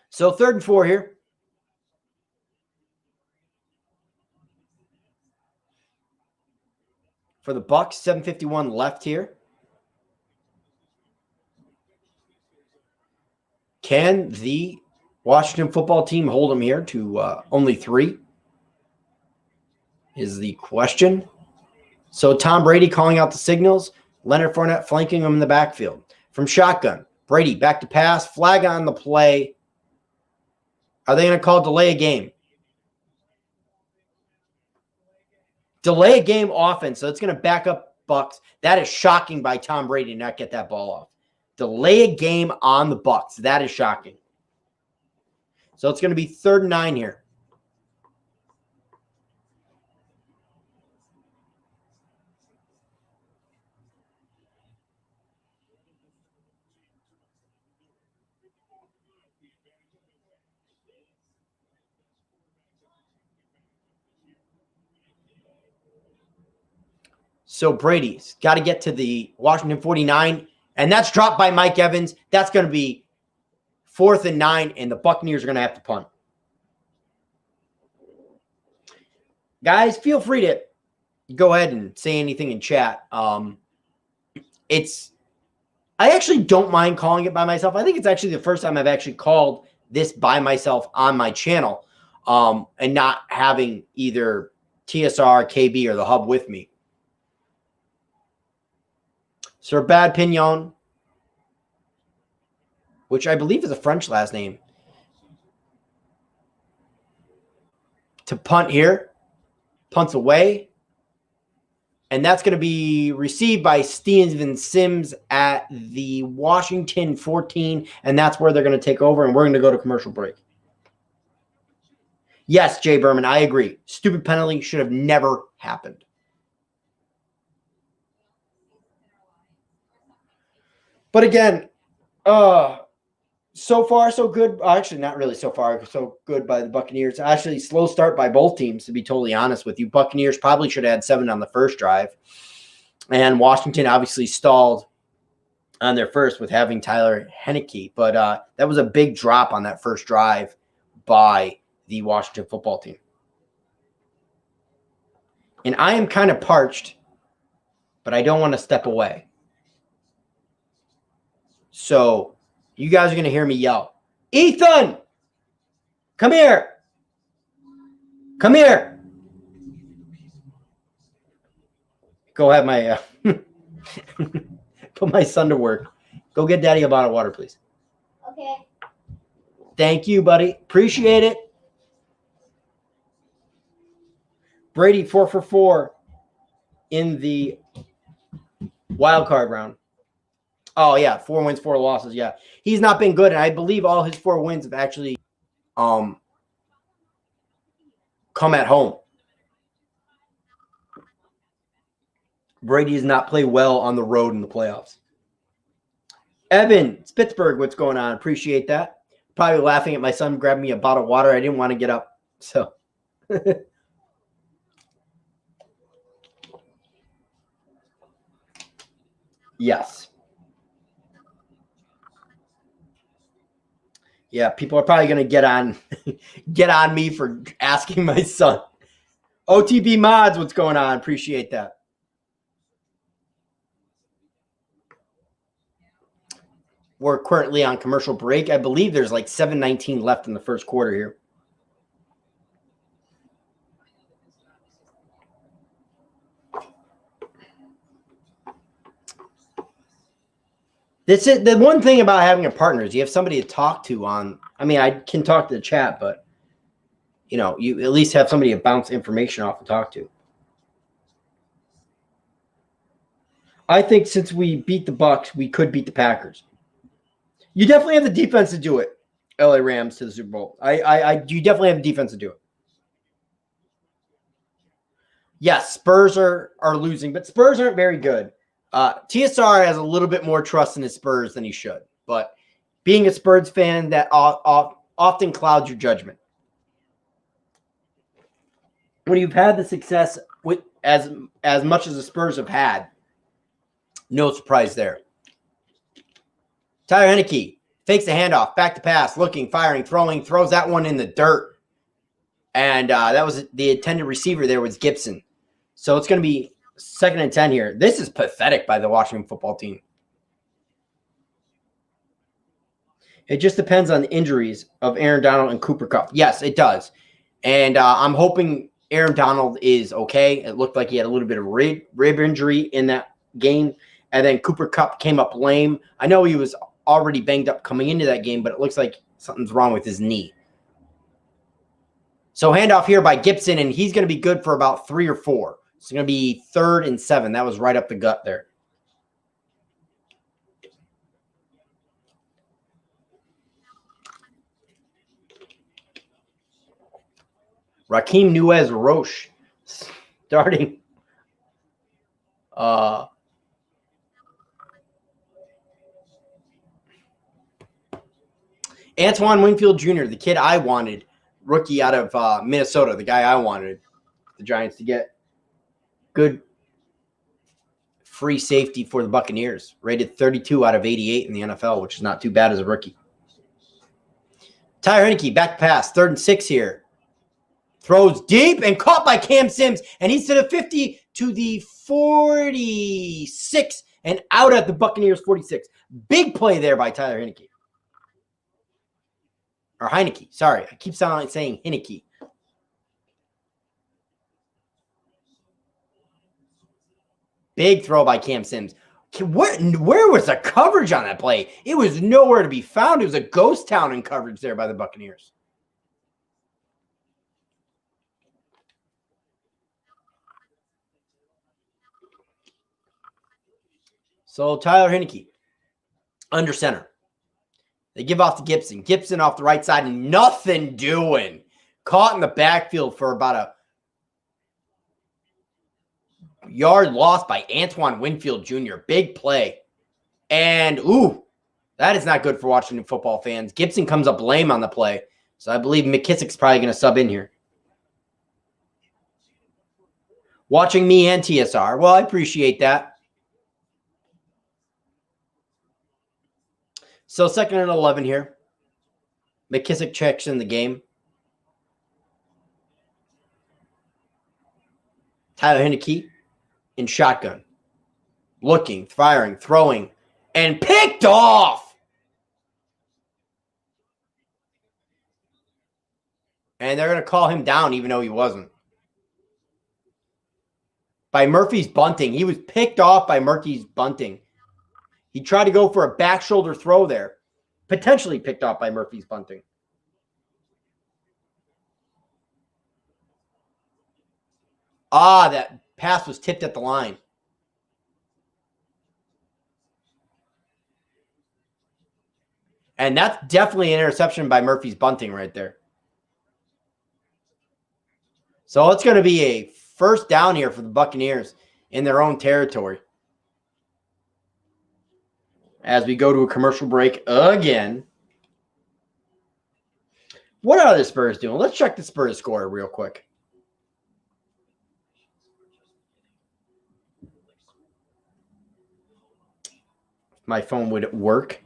So 3rd and 4 here. For the Bucs, 7:51 left here. Can the Washington football team hold them here to only 3? Is the question. So Tom Brady calling out the signals. Leonard Fournette flanking him in the backfield. From shotgun, Brady back to pass. Flag on the play. Are they going to call delay a game? Delay a game offense, so it's going to back up Bucs. That is shocking by Tom Brady to not get that ball off. Delay a game on the Bucs. That is shocking. So it's going to be 3rd and 9 here. So Brady's got to get to the Washington 49, and that's dropped by Mike Evans. That's going to be 4th and 9, and the Buccaneers are going to have to punt. Guys, feel free to go ahead and say anything in chat. I actually don't mind calling it by myself. I think it's actually the first time I've actually called this by myself on my channel, and not having either TSR, KB, or the Hub with me. Sir Bad Pignon, which I believe is a French last name, to punt here. Punts away. And that's going to be received by Steven Sims at the Washington 14. And that's where they're going to take over. And we're going to go to commercial break. Yes, Jay Berman, I agree. Stupid penalty should have never happened. But again, so far, so good. Actually, not really so far, so good by the Buccaneers. Actually, slow start by both teams, to be totally honest with you. Buccaneers probably should have had 7 on the first drive. And Washington obviously stalled on their first with having Tyler Heineke. But that was a big drop on that first drive by the Washington football team. And I am kind of parched, but I don't want to step away. So you guys are going to hear me yell, Ethan, come here. Come here. Go have my put my son to work. Go get Daddy a bottle of water, please. Okay. Thank you, buddy. Appreciate it. Brady 4 for 4 in the wild card round. Oh, yeah. 4 wins, 4 losses. Yeah. He's not been good. And I believe all his 4 wins have actually come at home. Brady does not play well on the road in the playoffs. Evan, Pittsburgh, what's going on? Appreciate that. Probably laughing at my son grabbing me a bottle of water. I didn't want to get up. So. Yes. Yeah, people are probably going to get on me for asking my son. OTB Mods, what's going on? Appreciate that. We're currently on commercial break. I believe there's like 7:19 left in the first quarter here. This is the one thing about having a partner is you have somebody to talk to on. I mean, I can talk to the chat, but you know, you at least have somebody to bounce information off and talk to. I think since we beat the Bucs, we could beat the Packers. You definitely have the defense to do it. LA Rams to the Super Bowl. You definitely have the defense to do it. Yes, Spurs are losing, but Spurs aren't very good. TSR has a little bit more trust in his Spurs than he should, but being a Spurs fan, that often clouds your judgment. When you've had the success with as much as the Spurs have had, no surprise there. Tyler Heineke fakes the handoff, back to pass, looking, firing, throwing, throws that one in the dirt. And that was the intended receiver there was Gibson. So it's going to be 2nd and 10 here. This is pathetic by the Washington football team. It just depends on the injuries of Aaron Donald and Cooper Kupp. Yes, it does. And I'm hoping Aaron Donald is okay. It looked like he had a little bit of rib injury in that game. And then Cooper Kupp came up lame. I know he was already banged up coming into that game, but it looks like something's wrong with his knee. So handoff here by Gibson, and he's going to be good for about 3 or 4. It's going to be 3rd and 7. That was right up the gut there. Raheem Nunez-Roche starting. Antoine Winfield Jr., the kid I wanted, rookie out of Minnesota, the guy I wanted the Giants to get. Good free safety for the Buccaneers. Rated 32 out of 88 in the NFL, which is not too bad as a rookie. Tyler Heineke, back pass, 3rd and 6 here. Throws deep and caught by Cam Sims, and he's to the 50 to the 46 and out at the Buccaneers 46. Big play there by Tyler Heineke. Or Heineke, sorry. I keep saying Heineke. Big throw by Cam Sims. Where was the coverage on that play? It was nowhere to be found. It was a ghost town in coverage there by the Buccaneers. So Tyler Heineke, under center. They give off to Gibson. Gibson off the right side, and nothing doing. Caught in the backfield for about a yard lost by Antoine Winfield Jr. Big play. And, that is not good for Washington football fans. Gibson comes up lame on the play. So I believe McKissick's probably going to sub in here. Watching me and TSR. Well, I appreciate that. So 2nd and 11 here. McKissick checks in the game. Tyler Heineke in shotgun. Looking, firing, throwing, and picked off. And they're going to call him down even though he wasn't. By Murphy's bunting. He was picked off by Murphy's bunting. He tried to go for a back shoulder throw there, potentially picked off by Murphy's bunting. That pass was tipped at the line. And that's definitely an interception by Murphy's bunting right there. So it's going to be a first down here for the Buccaneers in their own territory. As we go to a commercial break again. What are the Spurs doing? Let's check the Spurs score real quick. My phone would work.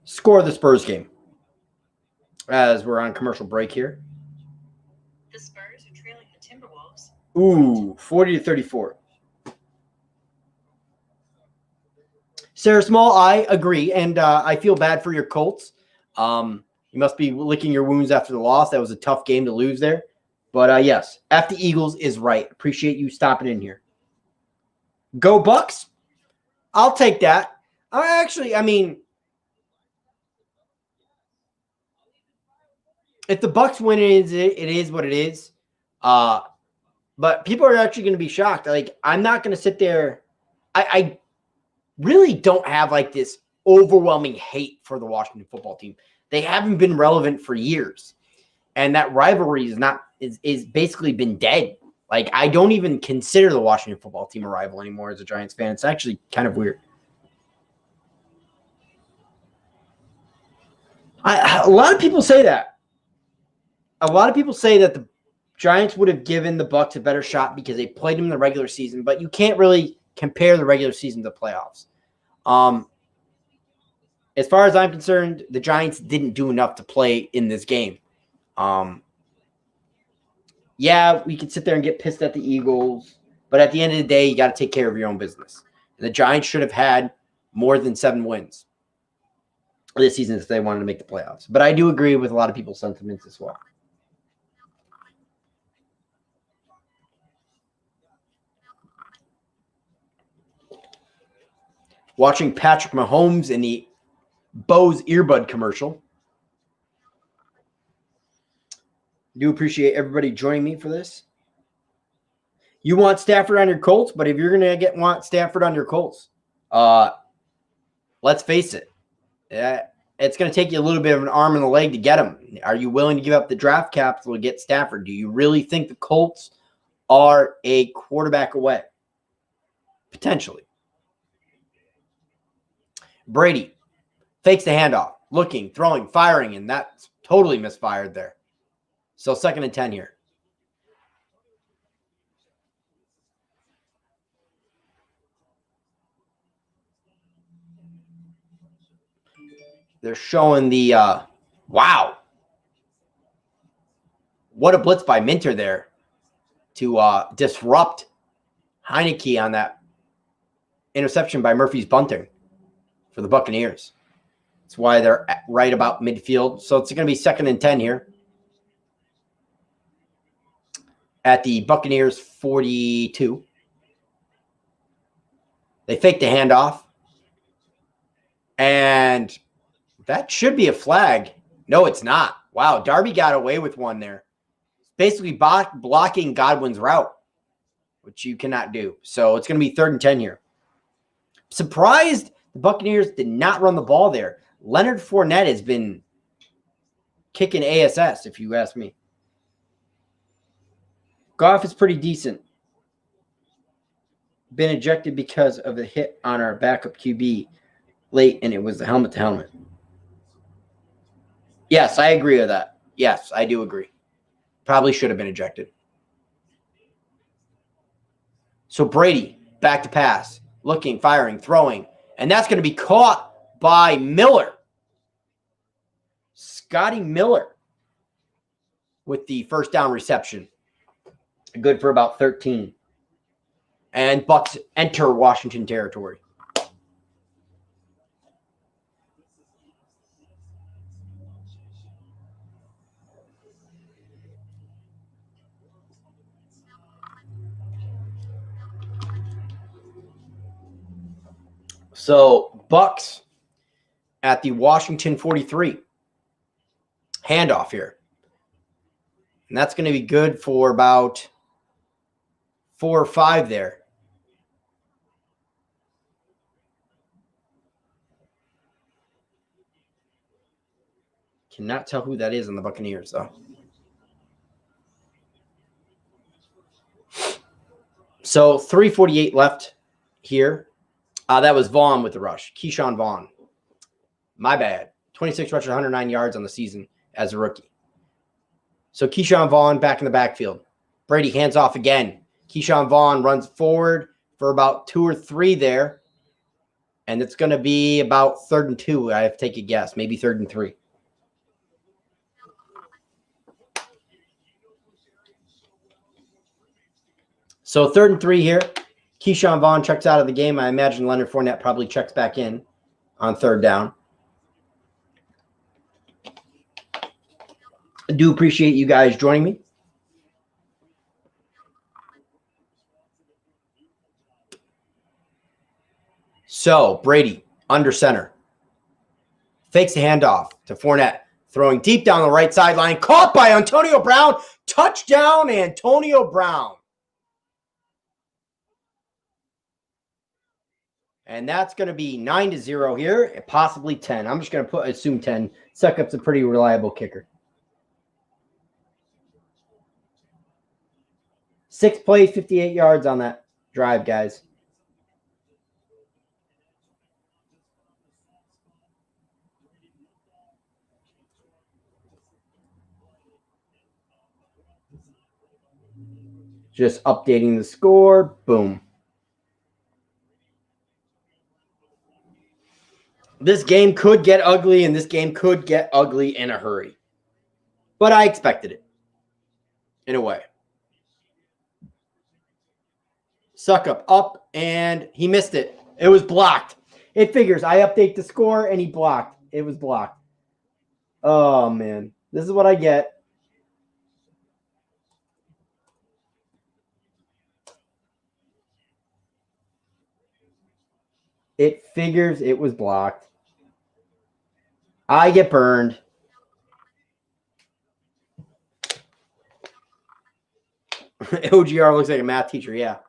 Score of the Spurs game. As we're on commercial break here. The Spurs are trailing the Timberwolves. Ooh, 40-34. Sarah Small, I agree, and I feel bad for your Colts. You must be licking your wounds after the loss. That was a tough game to lose there. But yes, F the Eagles is right. Appreciate you stopping in here. Go Bucks. I'll take that. I mean, if the Bucks win, it is what it is. But people are actually going to be shocked. Like, I'm not going to sit there. I really don't have like this overwhelming hate for the Washington football team. They haven't been relevant for years. And that rivalry is basically been dead. Like, I don't even consider the Washington football team a rival anymore as a Giants fan. It's actually kind of weird. A lot of people say that. A lot of people say that the Giants would have given the Bucs a better shot because they played them in the regular season, but you can't really compare the regular season to playoffs. As far as I'm concerned, the Giants didn't do enough to play in this game. Yeah, we could sit there and get pissed at the Eagles, but at the end of the day, you got to take care of your own business. And the Giants should have had more than 7 wins this season if they wanted to make the playoffs. But I do agree with a lot of people's sentiments as well. Watching Patrick Mahomes in the Bose earbud commercial. Do appreciate everybody joining me for this. You want Stafford on your Colts, but if you're going to want Stafford on your Colts, let's face it. It's going to take you a little bit of an arm and a leg to get him. Are you willing to give up the draft capital to get Stafford? Do you really think the Colts are a quarterback away? Potentially. Brady fakes the handoff, looking, throwing, firing, and that's totally misfired there. So 2nd and 10 here. They're showing the, wow. What a blitz by Minter there to disrupt Heineke on that interception by Murphy's bunting for the Buccaneers. That's why they're right about midfield. So it's going to be 2nd and 10 here at the Buccaneers 42. They fake the handoff. And that should be a flag. No, it's not. Wow, Darby got away with one there. Basically blocking Godwin's route, which you cannot do. So it's going to be 3rd and 10 here. Surprised the Buccaneers did not run the ball there. Leonard Fournette has been kicking ASS, if you ask me. Goff is pretty decent. Been ejected because of a hit on our backup QB late, and it was the helmet to helmet. Yes, I agree with that. Yes, I do agree. Probably should have been ejected. So Brady, back to pass. Looking, firing, throwing. And that's going to be caught by Miller. Scotty Miller with the first down reception. Good for about 13. And Bucs enter Washington territory. So Bucks at the Washington 43. Handoff here. And that's going to be good for about 4 or 5 there. Cannot tell who that is on the Buccaneers, though. So 3:48 left here. That was Vaughn with the rush. Keyshawn Vaughn. My bad. 26 rushes, 109 yards on the season as a rookie. So Keyshawn Vaughn back in the backfield. Brady hands off again. Keyshawn Vaughn runs forward for about 2 or 3 there. And it's going to be about 3rd and 2. I have to take a guess. Maybe 3rd and 3. So 3rd and 3 here. Keyshawn Vaughn checks out of the game. I imagine Leonard Fournette probably checks back in on 3rd down. I do appreciate you guys joining me. So Brady under center. Fakes the handoff to Fournette. Throwing deep down the right sideline. Caught by Antonio Brown. Touchdown, Antonio Brown. And that's going to be 9-0 here, possibly 10. I'm just going to assume 10. Suckup's a pretty reliable kicker. 6 plays, 58 yards on that drive, guys. Just updating the score. Boom. This game could get ugly, and this game could get ugly in a hurry. But I expected it. In a way. Suckup up, and he missed it. It was blocked. It figures. I update the score, and he blocked. It was blocked. Oh, man. This is what I get. It figures it was blocked. I get burned. OGR looks like a math teacher, yeah.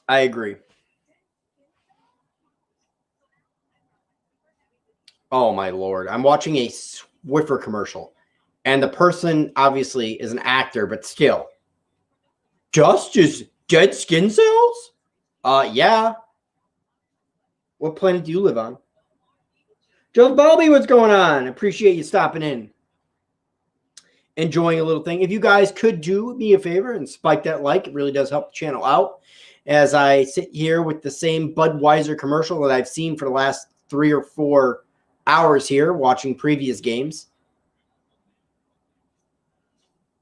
I agree. Oh, my Lord. I'm watching a Swiffer commercial, and the person obviously is an actor, but still. Just dead skin cells? Yeah. What planet do you live on? Joe Bobby, what's going on? Appreciate you stopping in. Enjoying a little thing. If you guys could do me a favor and spike that like, it really does help the channel out. As I sit here with the same Budweiser commercial that I've seen for the last 3 or 4 hours here watching previous games.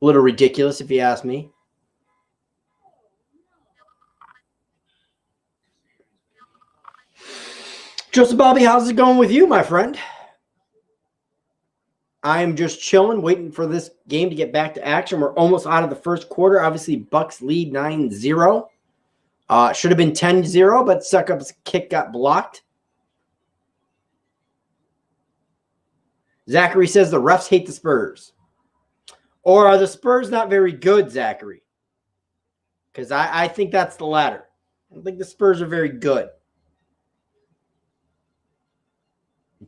A little ridiculous if you ask me. Joseph Bobby, how's it going with you, my friend? I'm just chilling, waiting for this game to get back to action. We're almost out of the first quarter. Obviously, Bucks lead 9-0. Should have been 10-0, but Suckup's kick got blocked. Zachary says the refs hate the Spurs. Or are the Spurs not very good, Zachary? Because I think that's the latter. I don't think the Spurs are very good.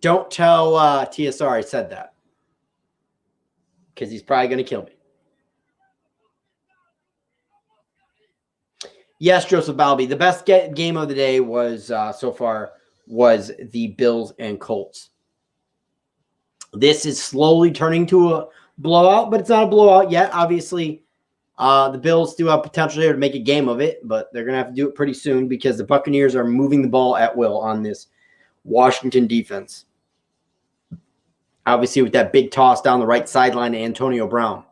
Don't tell TSR I said that. Because he's probably going to kill me. Yes, Joseph Balby. The best game of the day was so far was the Bills and Colts. This is slowly turning to a blowout, but it's not a blowout yet. Obviously, the Bills do have potential here to make a game of it, but they're going to have to do it pretty soon because the Buccaneers are moving the ball at will on this Washington defense. Obviously, with that big toss down the right sideline to Antonio Brown.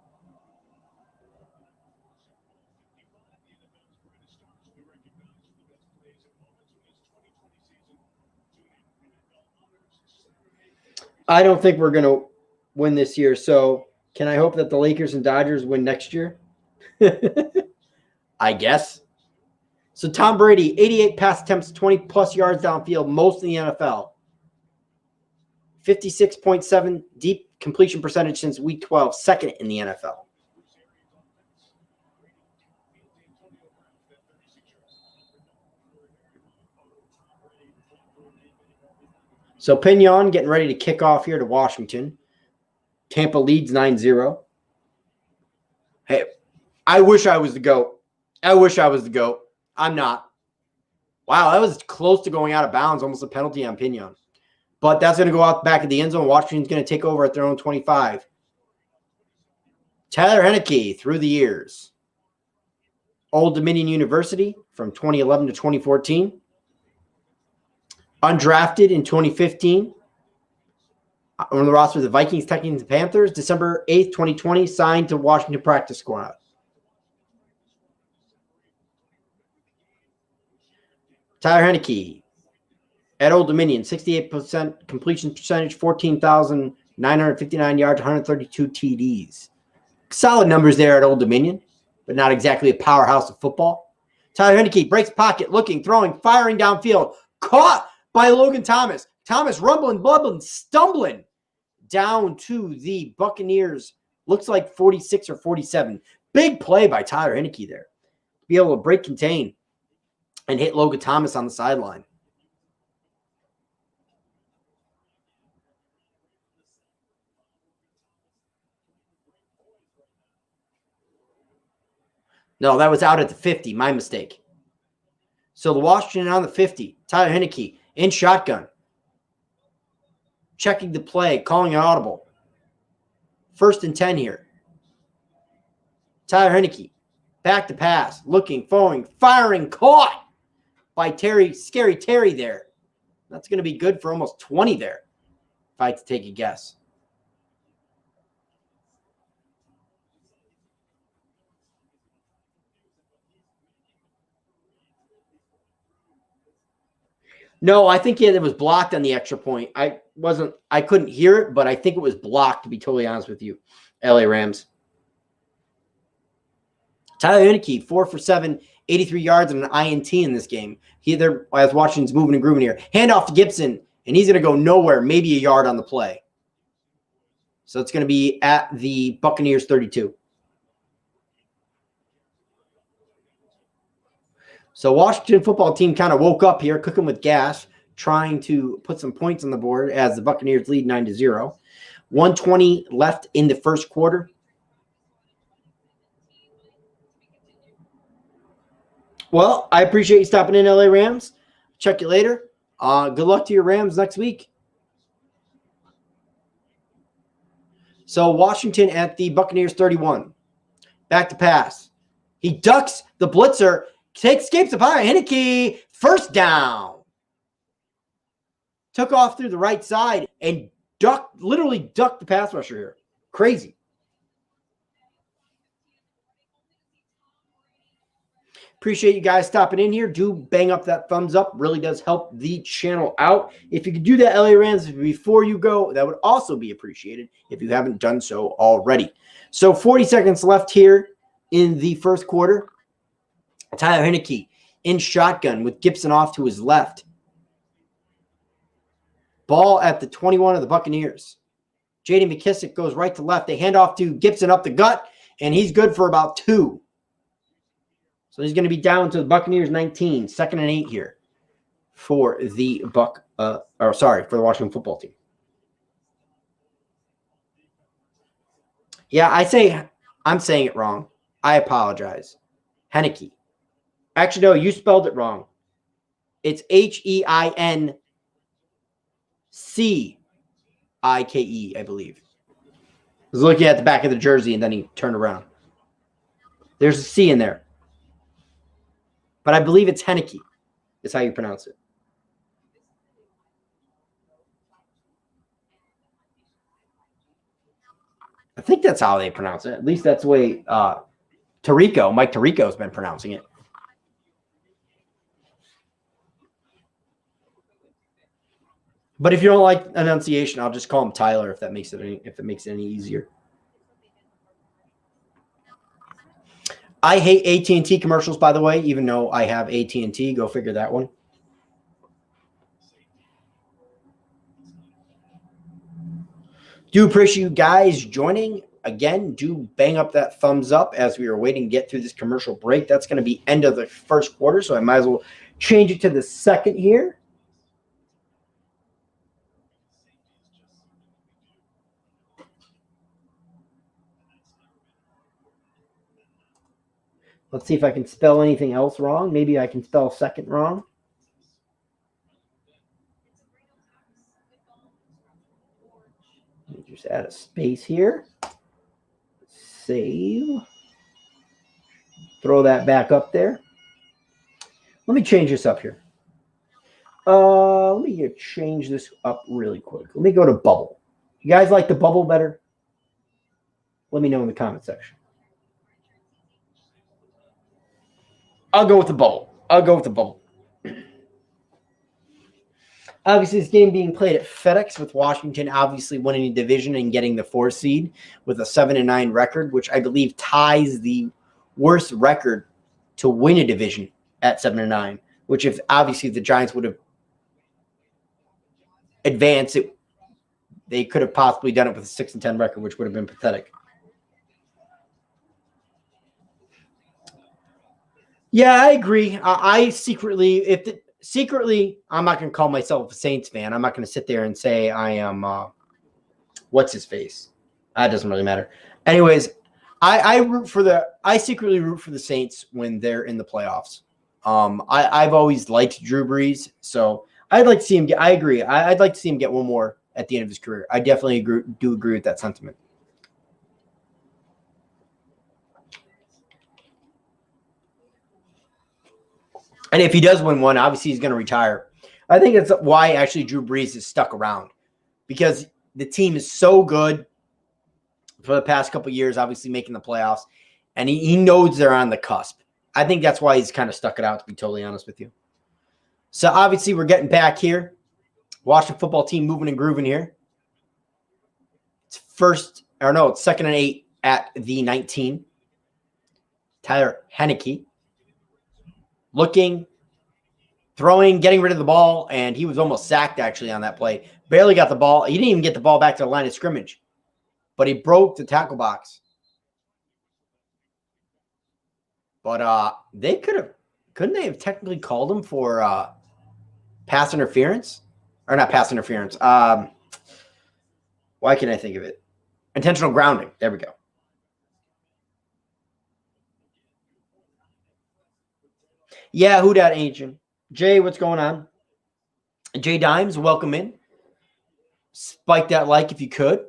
I don't think we're going to win this year. So can I hope that the Lakers and Dodgers win next year? I guess. So Tom Brady, 88 pass attempts, 20-plus yards downfield, most in the NFL. 56.7 deep completion percentage since week 12, second in the NFL. So Pinion getting ready to kick off here to Washington. Tampa leads 9-0. Hey, I wish I was the GOAT. I'm not. Wow, that was close to going out of bounds, almost a penalty on Pinion. But that's going to go out back of the end zone. Washington's going to take over at their own 25. Tyler Heineke through the years. Old Dominion University from 2011 to 2014. Undrafted in 2015. On the roster of the Vikings, Texans, and Panthers. December 8th, 2020, signed to Washington practice squad. Tyler Heineke at Old Dominion, 68% completion percentage, 14,959 yards, 132 TDs. Solid numbers there at Old Dominion, but not exactly a powerhouse of football. Tyler Heineke breaks pocket, looking, throwing, firing downfield. Caught by Logan Thomas. Thomas rumbling, bubbling, stumbling down to the Buccaneers. Looks like 46 or 47. Big play by Tyler Heineke there. To be able to break contain and hit Logan Thomas on the sideline. No, that was out at the 50. My mistake. So the Washington on the 50. Tyler Heineke in shotgun. Checking the play, calling an audible. 1st and 10 here. Tyler Heineke. Back to pass. Looking, throwing, firing. Caught by Scary Terry there. That's going to be good for almost 20 there, if I had to take a guess. No, I think it was blocked on the extra point. I couldn't hear it, but I think it was blocked, to be totally honest with you. LA Rams. Tyler Heineke, 4 for 7, 83 yards and an INT in this game. As Washington's moving and grooving here. Handoff to Gibson, and he's going to go nowhere, maybe a yard on the play. So it's going to be at the Buccaneers 32. So Washington football team kind of woke up here, cooking with gas, trying to put some points on the board as the Buccaneers lead 9-0. 1:20 left in the first quarter. Well, I appreciate you stopping in, LA Rams. Check you later. Good luck to your Rams next week. So Washington at the Buccaneers 31. Back to pass. He ducks the blitzer. Escapes up high. Heineke, first down. Took off through the right side and literally ducked the pass rusher here. Crazy. Appreciate you guys stopping in here. Do bang up that thumbs up. Really does help the channel out. If you could do that, LA Rams, before you go, that would also be appreciated if you haven't done so already. So 40 seconds left here in the first quarter. Tyler Heineke in shotgun with Gibson off to his left. Ball at the 21 of the Buccaneers. J.D. McKissick goes right to left. They hand off to Gibson up the gut, and he's good for about 2. So he's going to be down to the Buccaneers 19, 2nd and 8 here for the for the Washington football team. Yeah, I'm saying it wrong. I apologize. Heineke. Actually, no, you spelled it wrong. It's Heinckike, I believe. I was looking at the back of the jersey, and then he turned around. There's a C in there. But I believe it's Heineke is how you pronounce it. I think that's how they pronounce it. At least that's the way Mike Tirico has been pronouncing it. But if you don't like enunciation, I'll just call him Tyler if that makes it any easier. I hate AT&T commercials, by the way, even though I have AT&T. Go figure that one. Do appreciate you guys joining. Again, do bang up that thumbs up as we are waiting to get through this commercial break. That's going to be end of the first quarter, so I might as well change it to the second here. Let's see if I can spell anything else wrong. Maybe I can spell second wrong. Let me just add a space here. Save. Throw that back up there. Let me change this up here. Let me change this up really quick. Let me go to bubble. You guys like the bubble better? Let me know in the comment section. I'll go with the bubble. Obviously, this game being played at FedEx with Washington obviously winning the division and getting the 4 seed with a 7-9 record, which I believe ties the worst record to win a division at 7-9, which if obviously the Giants would have advanced, they could have possibly done it with a 6-10 record, which would have been pathetic. Yeah, I agree. I secretly, I'm not going to call myself a Saints fan. I'm not going to sit there and say I am, what's his face? That doesn't really matter. Anyways, I secretly root for the Saints when they're in the playoffs. I've always liked Drew Brees, so I'd like to see him get, I agree. I'd like to see him get one more at the end of his career. I definitely do agree with that sentiment. And if he does win one, obviously he's going to retire. I think that's why actually Drew Brees is stuck around, because the team is so good for the past couple of years, obviously making the playoffs, and he knows they're on the cusp. I think that's why he's kind of stuck it out, to be totally honest with you. So obviously we're getting back here. Washington football team moving and grooving here. It's second and 8 at the 19. Tyler Heineke. Looking, throwing, getting rid of the ball, and he was almost sacked actually on that play. Barely got the ball. He didn't even get the ball back to the line of scrimmage, but he broke the tackle box. But couldn't they have technically called him for pass interference? Or not pass interference. Why can't I think of it? Intentional grounding. There we go. Yeah, who dat ancient? Jay, what's going on? Jay Dimes, welcome in. Spike that like if you could.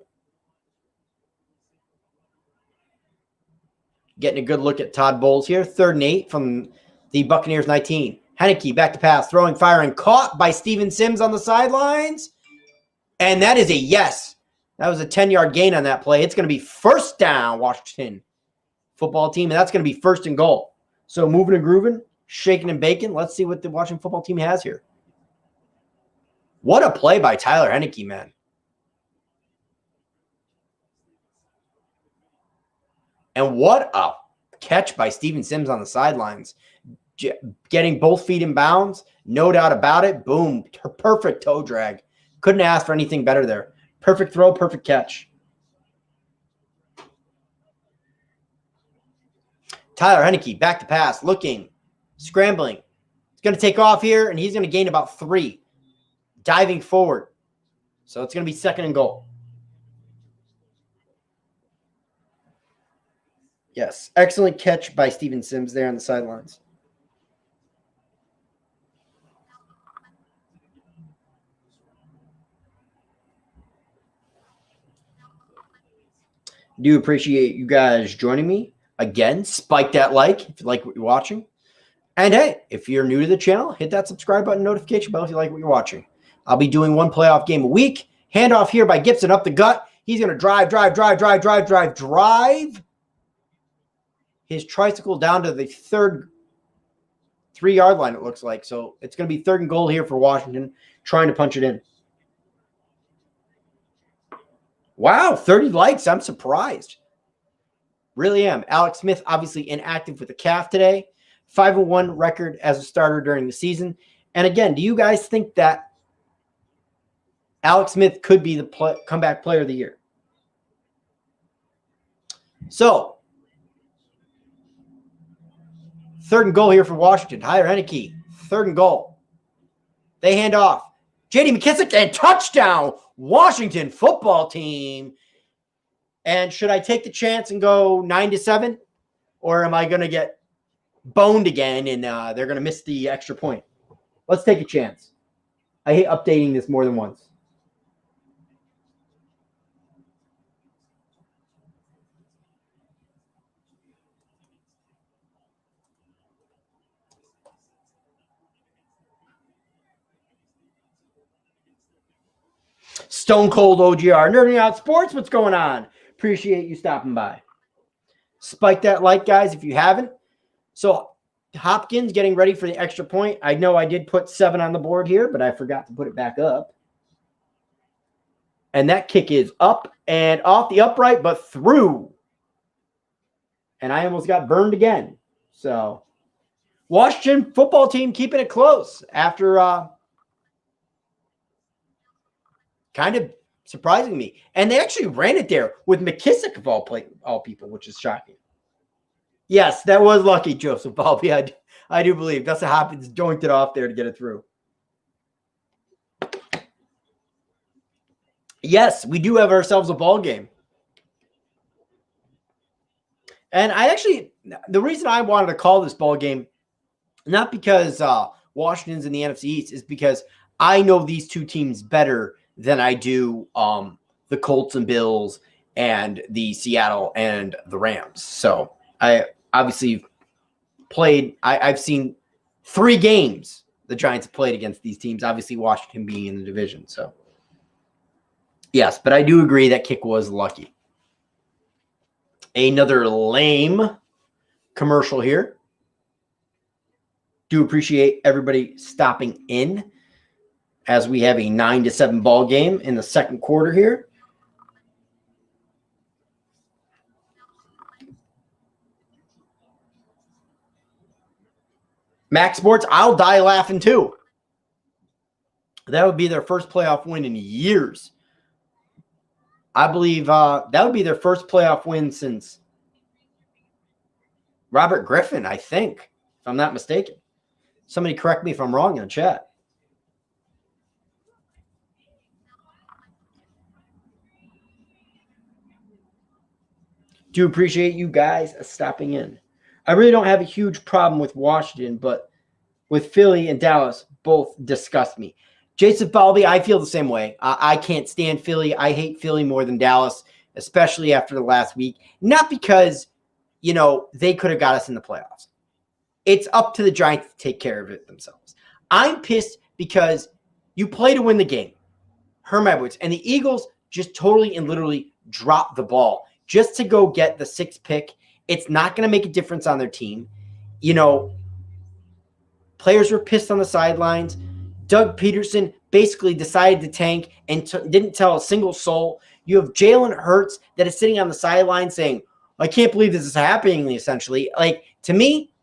Getting a good look at Todd Bowles here. 3rd and 8 from the Buccaneers 19. Heineke back to pass, throwing, firing, caught by Steven Sims on the sidelines. And that is a yes. That was a 10-yard gain on that play. It's going to be first down, Washington football team, and that's going to be 1st and goal. So moving and grooving. Shaking and baking. Let's see what the Washington football team has here. What a play by Tyler Heineke, man. And what a catch by Steven Sims on the sidelines. Getting both feet in bounds. No doubt about it. Boom. Perfect toe drag. Couldn't ask for anything better there. Perfect throw, perfect catch. Tyler Heineke back to pass. Looking. Scrambling. He's going to take off here, and he's going to gain about 3. Diving forward. So it's going to be 2nd and goal. Yes. Excellent catch by Steven Sims there on the sidelines. Do appreciate you guys joining me. Again, spike that like if you like what you're watching. And hey, if you're new to the channel, hit that subscribe button, notification bell if you like what you're watching. I'll be doing one playoff game a week. Handoff here by Gibson up the gut. He's going to drive his tricycle down to the 3-yard line, it looks like. So it's going to be 3rd and goal here for Washington, trying to punch it in. Wow, 30 likes. I'm surprised. Really am. Alex Smith, obviously inactive with the calf today. 5-1 record as a starter during the season. And again, do you guys think that Alex Smith could be the comeback player of the year? So, 3rd and goal here for Washington. Tyler Heineke, 3rd and goal. They hand off. J.D. McKissic and touchdown, Washington football team. And should I take the chance and go 9-7? Or am I going to get boned again and they're going to miss the extra point? Let's take a chance. I hate updating this more than once. Stone Cold OGR, Nerding Out Sports, what's going on? Appreciate you stopping by. Spike that like, guys, if you haven't. So, Hopkins getting ready for the extra point. I know I did put 7 on the board here, but I forgot to put it back up. And that kick is up and off the upright, but through. And I almost got burned again. So, Washington football team keeping it close after kind of surprising me. And they actually ran it there with McKissic of all people, which is shocking. Yes, that was lucky, Joseph Balby. I do believe. Dustin Hopkins jointed off there to get it through. Yes, we do have ourselves a ball game. And the reason I wanted to call this ball game, not because Washington's in the NFC East, is because I know these two teams better than I do the Colts and Bills and the Seattle and the Rams. So I obviously I've seen 3 games the Giants have played against these teams, obviously Washington being in the division. So yes, but I do agree that kick was lucky. Another lame commercial here. Do appreciate everybody stopping in as we have a 9-7 ball game in the second quarter here. Max Sports, I'll die laughing too. That would be their first playoff win in years. I believe that would be their first playoff win since Robert Griffin, I think, if I'm not mistaken. Somebody correct me if I'm wrong in the chat. Do appreciate you guys stopping in. I really don't have a huge problem with Washington, but with Philly and Dallas, both disgust me. Jason Balby, I feel the same way. I can't stand Philly. I hate Philly more than Dallas, especially after the last week. Not because, they could have got us in the playoffs. It's up to the Giants to take care of it themselves. I'm pissed because you play to win the game. Herm Edwards and the Eagles just totally and literally dropped the ball just to go get the 6th pick. It's not going to make a difference on their team. Players were pissed on the sidelines. Doug Peterson basically decided to tank and didn't tell a single soul. You have Jalen Hurts that is sitting on the sideline saying, I can't believe this is happening, essentially. To me,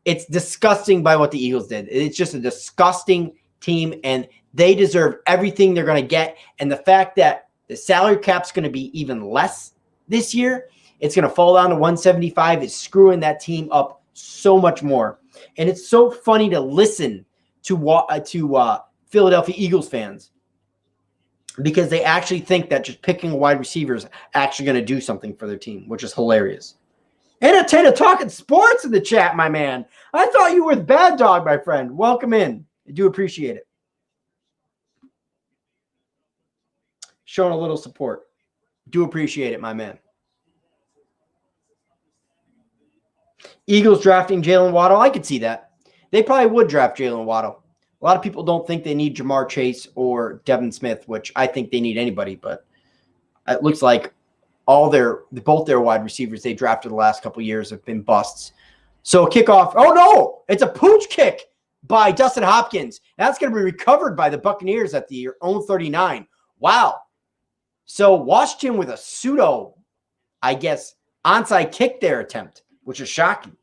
it's disgusting by what the Eagles did. It's just a disgusting team, and they deserve everything they're going to get. And the fact that the salary cap's going to be even less this year, it's going to fall down to 175, is screwing that team up so much more. And it's so funny to listen to Philadelphia Eagles fans because they actually think that just picking a wide receiver is actually going to do something for their team, which is hilarious. Entertainer talking sports in the chat, my man. I thought you were with Bad Dog, my friend. Welcome in. I do appreciate it. Showing a little support. Do appreciate it, my man. Eagles drafting Jalen Waddle. I could see that. They probably would draft Jalen Waddle. A lot of people don't think they need Jamar Chase or Devin Smith, which I think they need anybody, but it looks like both their wide receivers they drafted the last couple of years have been busts. So kickoff. Oh, no. It's a pooch kick by Dustin Hopkins. That's going to be recovered by the Buccaneers at the own 39. Wow. So Washington with a pseudo, I guess, onside kick there attempt, which is shocking.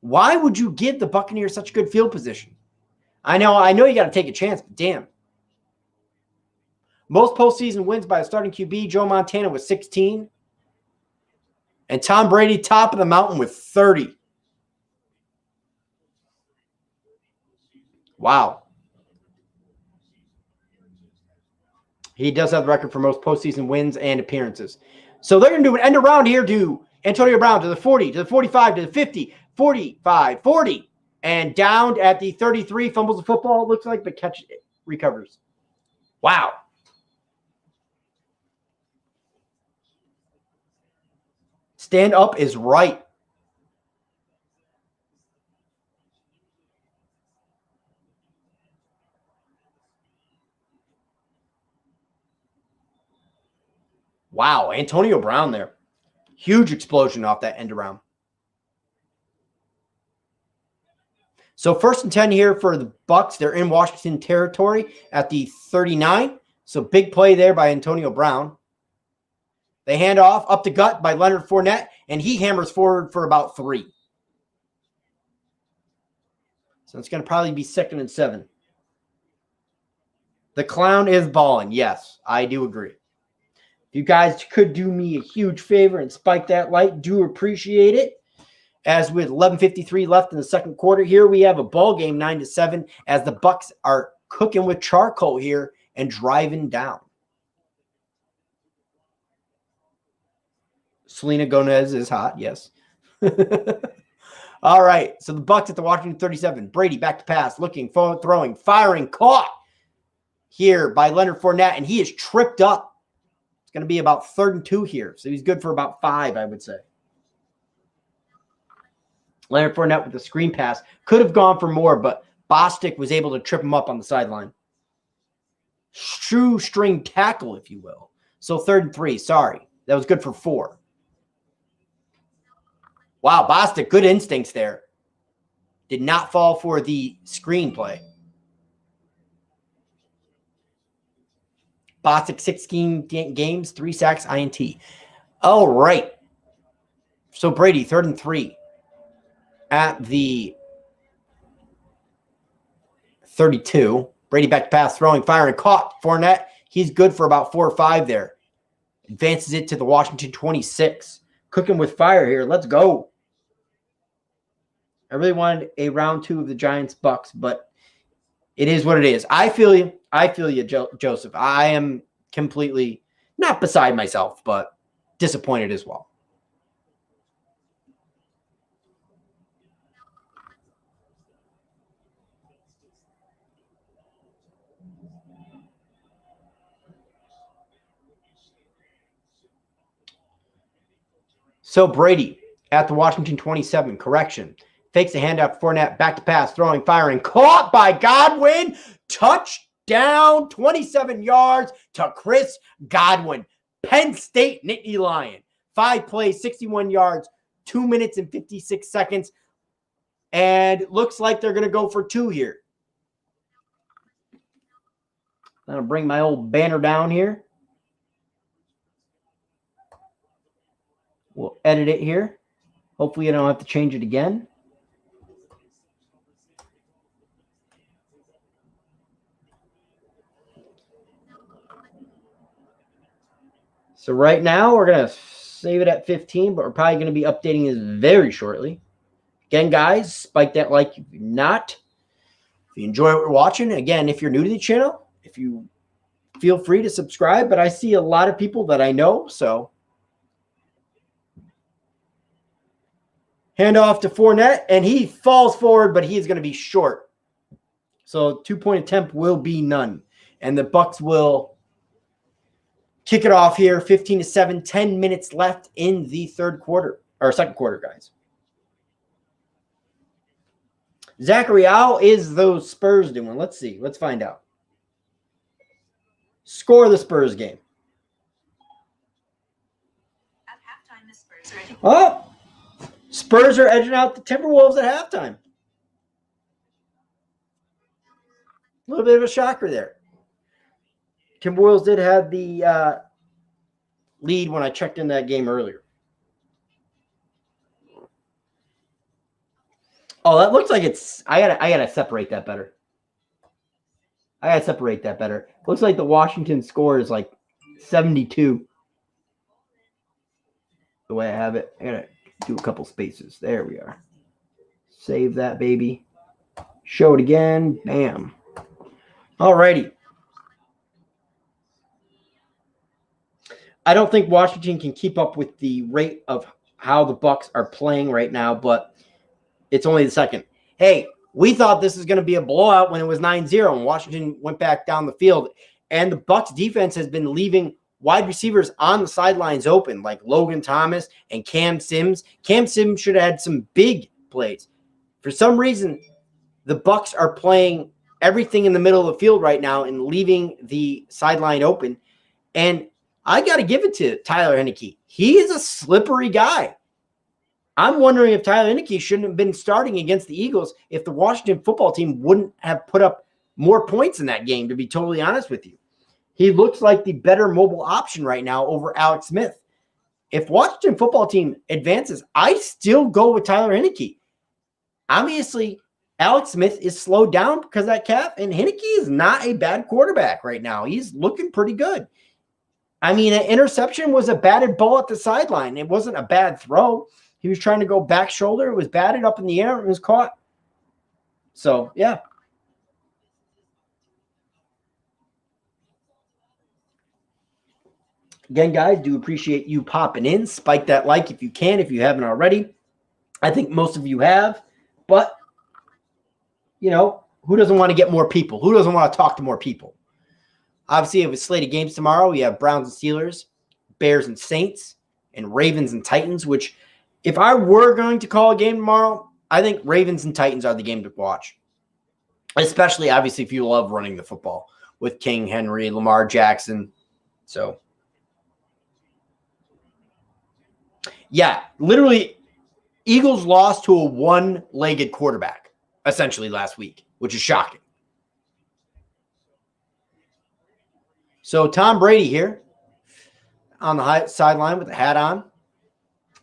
Why would you give the Buccaneers such good field position? I know you got to take a chance, but damn. Most postseason wins by a starting QB, Joe Montana with 16. And Tom Brady top of the mountain with 30. Wow. He does have the record for most postseason wins and appearances. So they're going to do an end around here to Antonio Brown to the 40, to the 45, to the 50, 45, 40. And down at the 33, fumbles the football, it looks like, but catch it, recovers. Wow. Stand up is right. Wow, Antonio Brown there. Huge explosion off that end around. So 1st and 10 here for the Bucs. They're in Washington territory at the 39. So big play there by Antonio Brown. They hand off up the gut by Leonard Fournette, and he hammers forward for about 3. So it's going to probably be 2nd and 7. The clown is balling. Yes, I do agree. If you guys could do me a huge favor and spike that light, do appreciate it. As with 11:53 left in the second quarter here, we have a ball game 9-7 as the Bucs are cooking with charcoal here and driving down. Selena Gomez is hot, yes. All right, so the Bucs at the Washington 37. Brady back to pass, looking, forward, throwing, firing, caught here by Leonard Fournette, and he is tripped up. It's going to be about 3rd and 2 here, so he's good for about 5, I would say. Leonard Fournette with the screen pass. Could have gone for more, but Bostic was able to trip him up on the sideline. Shoestring tackle, if you will. So 3rd and 3, sorry. That was good for 4. Wow, Bostic, good instincts there. Did not fall for the screenplay. Bostic, 16 games, 3 sacks, INT. All right. So Brady, 3rd and 3 at the 32. Brady back to pass, throwing, firing, caught. Fournette, he's good for about 4 or 5 there. Advances it to the Washington 26. Cooking with fire here. Let's go. I really wanted a round 2 of the Giants-Bucks, but it is what it is. I feel you. I feel you, Joseph. I am completely not beside myself, but disappointed as well. So Brady at the Washington 27. Correction. Fakes a handoff. Fournette back to pass. Throwing, firing. Caught by Godwin. Touchdown. 27 yards to Chris Godwin. Penn State Nittany Lion. 5 plays, 61 yards, 2 minutes and 56 seconds. And it looks like they're going to go for 2 here. I'm going to bring my old banner down here. We'll edit it here. Hopefully I don't have to change it again. So right now we're going to save it at 15, but we're probably going to be updating this very shortly. Again, guys, spike that like if you're not. If you enjoy what we're watching, again, if you're new to the channel, if you feel free to subscribe, but I see a lot of people that I know, so hand off to Fournette, and he falls forward, but he is going to be short. So 2-point attempt will be none. And the Bucs will kick it off here, 15-7, 10 minutes left in the third quarter, or second quarter, guys. Zachary, how is those Spurs doing? Let's see. Let's find out. Score of the Spurs game. At halftime, the Spurs are Oh! Spurs are edging out the Timberwolves at halftime. A little bit of a shocker there. Timberwolves did have the lead when I checked in that game earlier. Oh, that looks like it's. I gotta separate that better. Looks like the Washington score is like 72. The way I have it, I gotta do a couple spaces. There we are. Save that baby. Show it again. Bam. Alrighty. I don't think Washington can keep up with the rate of how the Bucs are playing right now, but it's only the second. Hey, we thought this was going to be a blowout when it was 9-0 and Washington went back down the field. And the Bucs defense has been leaving wide receivers on the sidelines open, like Logan Thomas and Cam Sims. Cam Sims should have had some big plays. For some reason, the Bucs are playing everything in the middle of the field right now and leaving the sideline open. And I got to give it to Tyler Heineke. He is a slippery guy. I'm wondering if Tyler Heineke shouldn't have been starting against the Eagles if the Washington football team wouldn't have put up more points in that game, to be totally honest with you. He looks like the better mobile option right now over Alex Smith. If Washington football team advances, I still go with Tyler Heineke. Obviously, Alex Smith is slowed down because of that calf, and Heineke is not a bad quarterback right now. He's looking pretty good. I mean, an interception was a batted ball at the sideline. It wasn't a bad throw. He was trying to go back shoulder. It was batted up in the air and was caught. So, yeah. Again, guys, do appreciate you popping in. Spike that like if you can, if you haven't already. I think most of you have. But, you know, who doesn't want to get more people? Who doesn't want to talk to more people? Obviously, we have a slate of games tomorrow. We have Browns and Steelers, Bears and Saints, and Ravens and Titans, which if I were going to call a game tomorrow, I think Ravens and Titans are the game to watch. Especially, obviously, if you love running the football with King Henry, Lamar Jackson. So, yeah, literally, Eagles lost to a one-legged quarterback, essentially, last week, which is shocking. So Tom Brady here on the sideline with the hat on.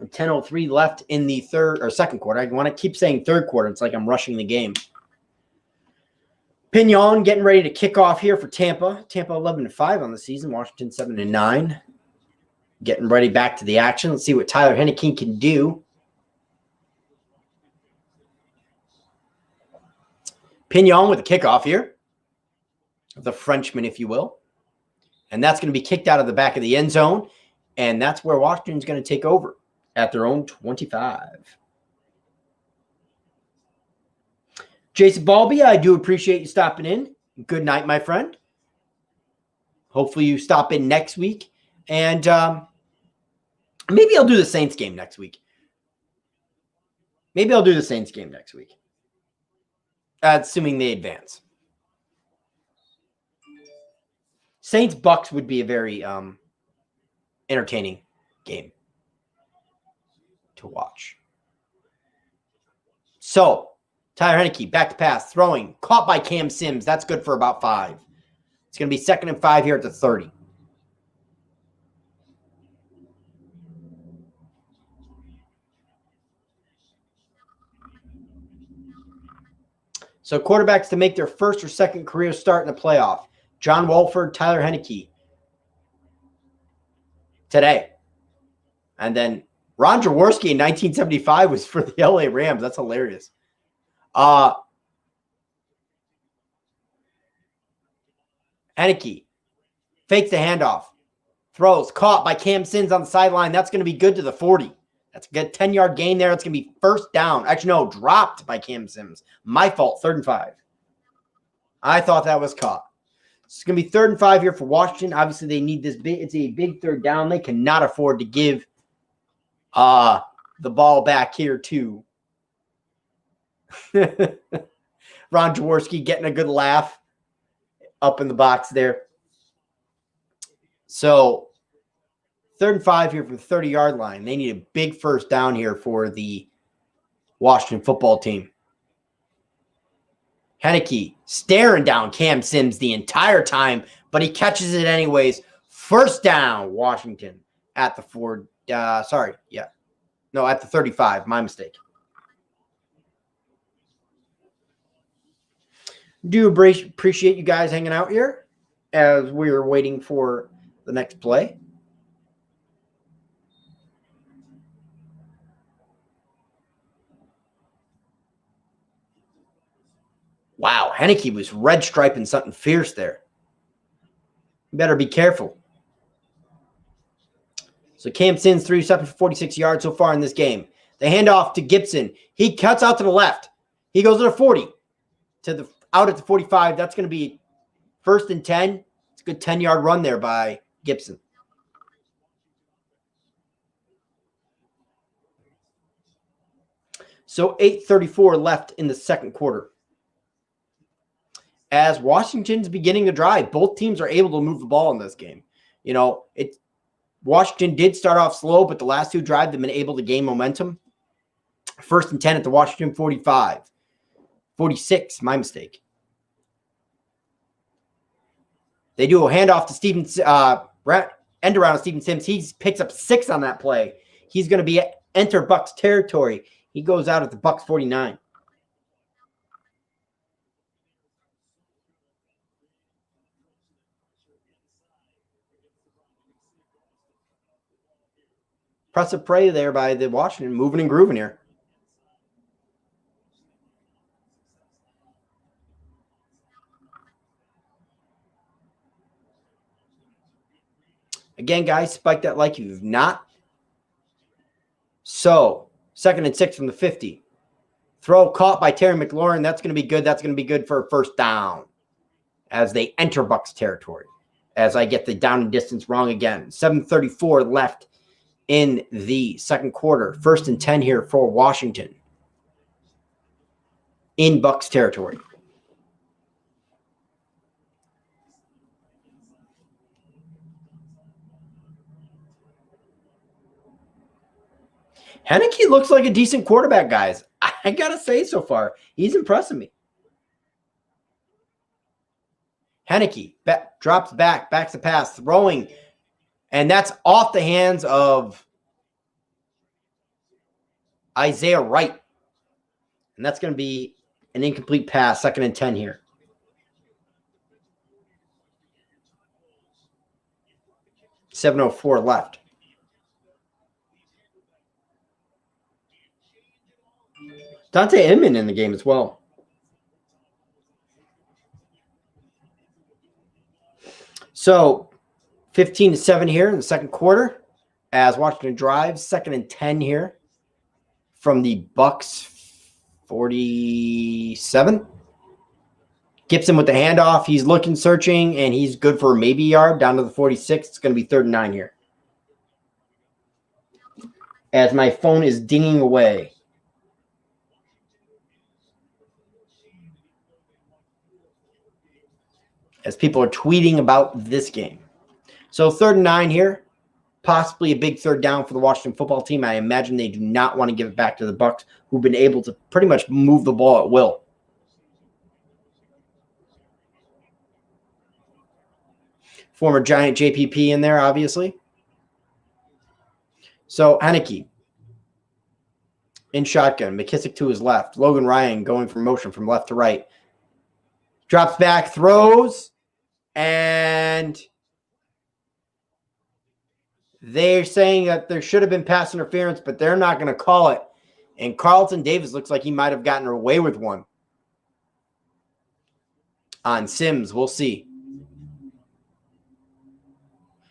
10:03 left in the second quarter. I want to keep saying third quarter. It's like I'm rushing the game. Pignon getting ready to kick off here for Tampa. Tampa 11-5 on the season. Washington 7-9. Getting ready back to the action. Let's see what Tyler Heineke can do. Pignon with a kickoff here. The Frenchman, if you will. And that's going to be kicked out of the back of the end zone. And that's where Washington's going to take over at their own 25. Jason Balby, I do appreciate you stopping in. Good night, my friend. Hopefully you stop in next week. And maybe I'll do the Saints game next week. Assuming they advance. Saints Bucks would be a very entertaining game to watch. So, Tyler Heineke, back to pass, throwing, caught by Cam Sims. That's good for about 5. It's going to be 2nd and 5 here at the 30. So, quarterbacks to make their first or second career start in the playoff. John Wolford, Tyler Heineke today. And then Ron Jaworski in 1975 was for the LA Rams. That's hilarious. Heineke fakes the handoff. Throws, caught by Cam Sims on the sideline. That's going to be good to the 40. That's a good 10-yard gain there. It's going to be first down. Actually, no, dropped by Cam Sims. My fault, 3rd and 5. I thought that was caught. It's going to be 3rd and 5 here for Washington. Obviously, they need this big. It's a big 3rd down. They cannot afford to give the ball back here to Ron Jaworski getting a good laugh up in the box there. So 3rd and 5 here from the 30-yard line. They need a big first down here for the Washington football team. Heineke staring down Cam Sims the entire time, but he catches it anyways. First down, Washington at the at the 35. My mistake. Do appreciate you guys hanging out here as we're waiting for the next play. Wow, Henneke was red striping something fierce there. You better be careful. So Cam Sims, 3 receptions for 46 yards so far in this game. The handoff to Gibson. He cuts out to the left. He goes to the 40. Out at the 45. That's going to be 1st and 10. It's a good 10-yard run there by Gibson. So 8:34 left in the second quarter. As Washington's beginning to drive, both teams are able to move the ball in this game. You know, Washington did start off slow, but the last 2 drives they've been able to gain momentum. 1st and 10 at the Washington 45. 46, my mistake. They do a handoff to Steven, end around to Steven Sims. He picks up 6 on that play. He's going to be enter Bucs territory. He goes out at the Bucs 49. Impressive play there by the Washington, moving and grooving here. Again, guys, spike that like you've not. So, 2nd and 6 from the 50. Throw caught by Terry McLaurin. That's going to be good. That's going to be good for a 1st down as they enter Bucs territory. As I get the down and distance wrong again. 7:34 left in the second quarter. 1st and 10 here for Washington in Bucs territory. Henneke looks like a decent quarterback, guys. I got to say so far. He's impressing me. Henneke drops back, backs the pass, throwing. And that's off the hands of Isaiah Wright. And that's going to be an incomplete pass, 2nd and 10 here. $7:04 left. Dante Inman in the game as well. So 15-7 here in the second quarter as Washington drives. 2nd and 10 here from the Bucs 47. Gibson with the handoff. He's looking, searching, and he's good for maybe a yard down to the 46. It's going to be 3rd and 9 here. As my phone is dinging away. As people are tweeting about this game. So 3rd and 9 here. Possibly a big 3rd down for the Washington football team. I imagine they do not want to give it back to the Bucs, who've been able to pretty much move the ball at will. Former Giant JPP in there, obviously. So Henneke in shotgun. McKissick to his left. Logan Ryan going from motion from left to right. Drops back, throws. And they're saying that there should have been pass interference, but they're not going to call it. And Carlton Davis looks like he might have gotten away with one on Sims. We'll see.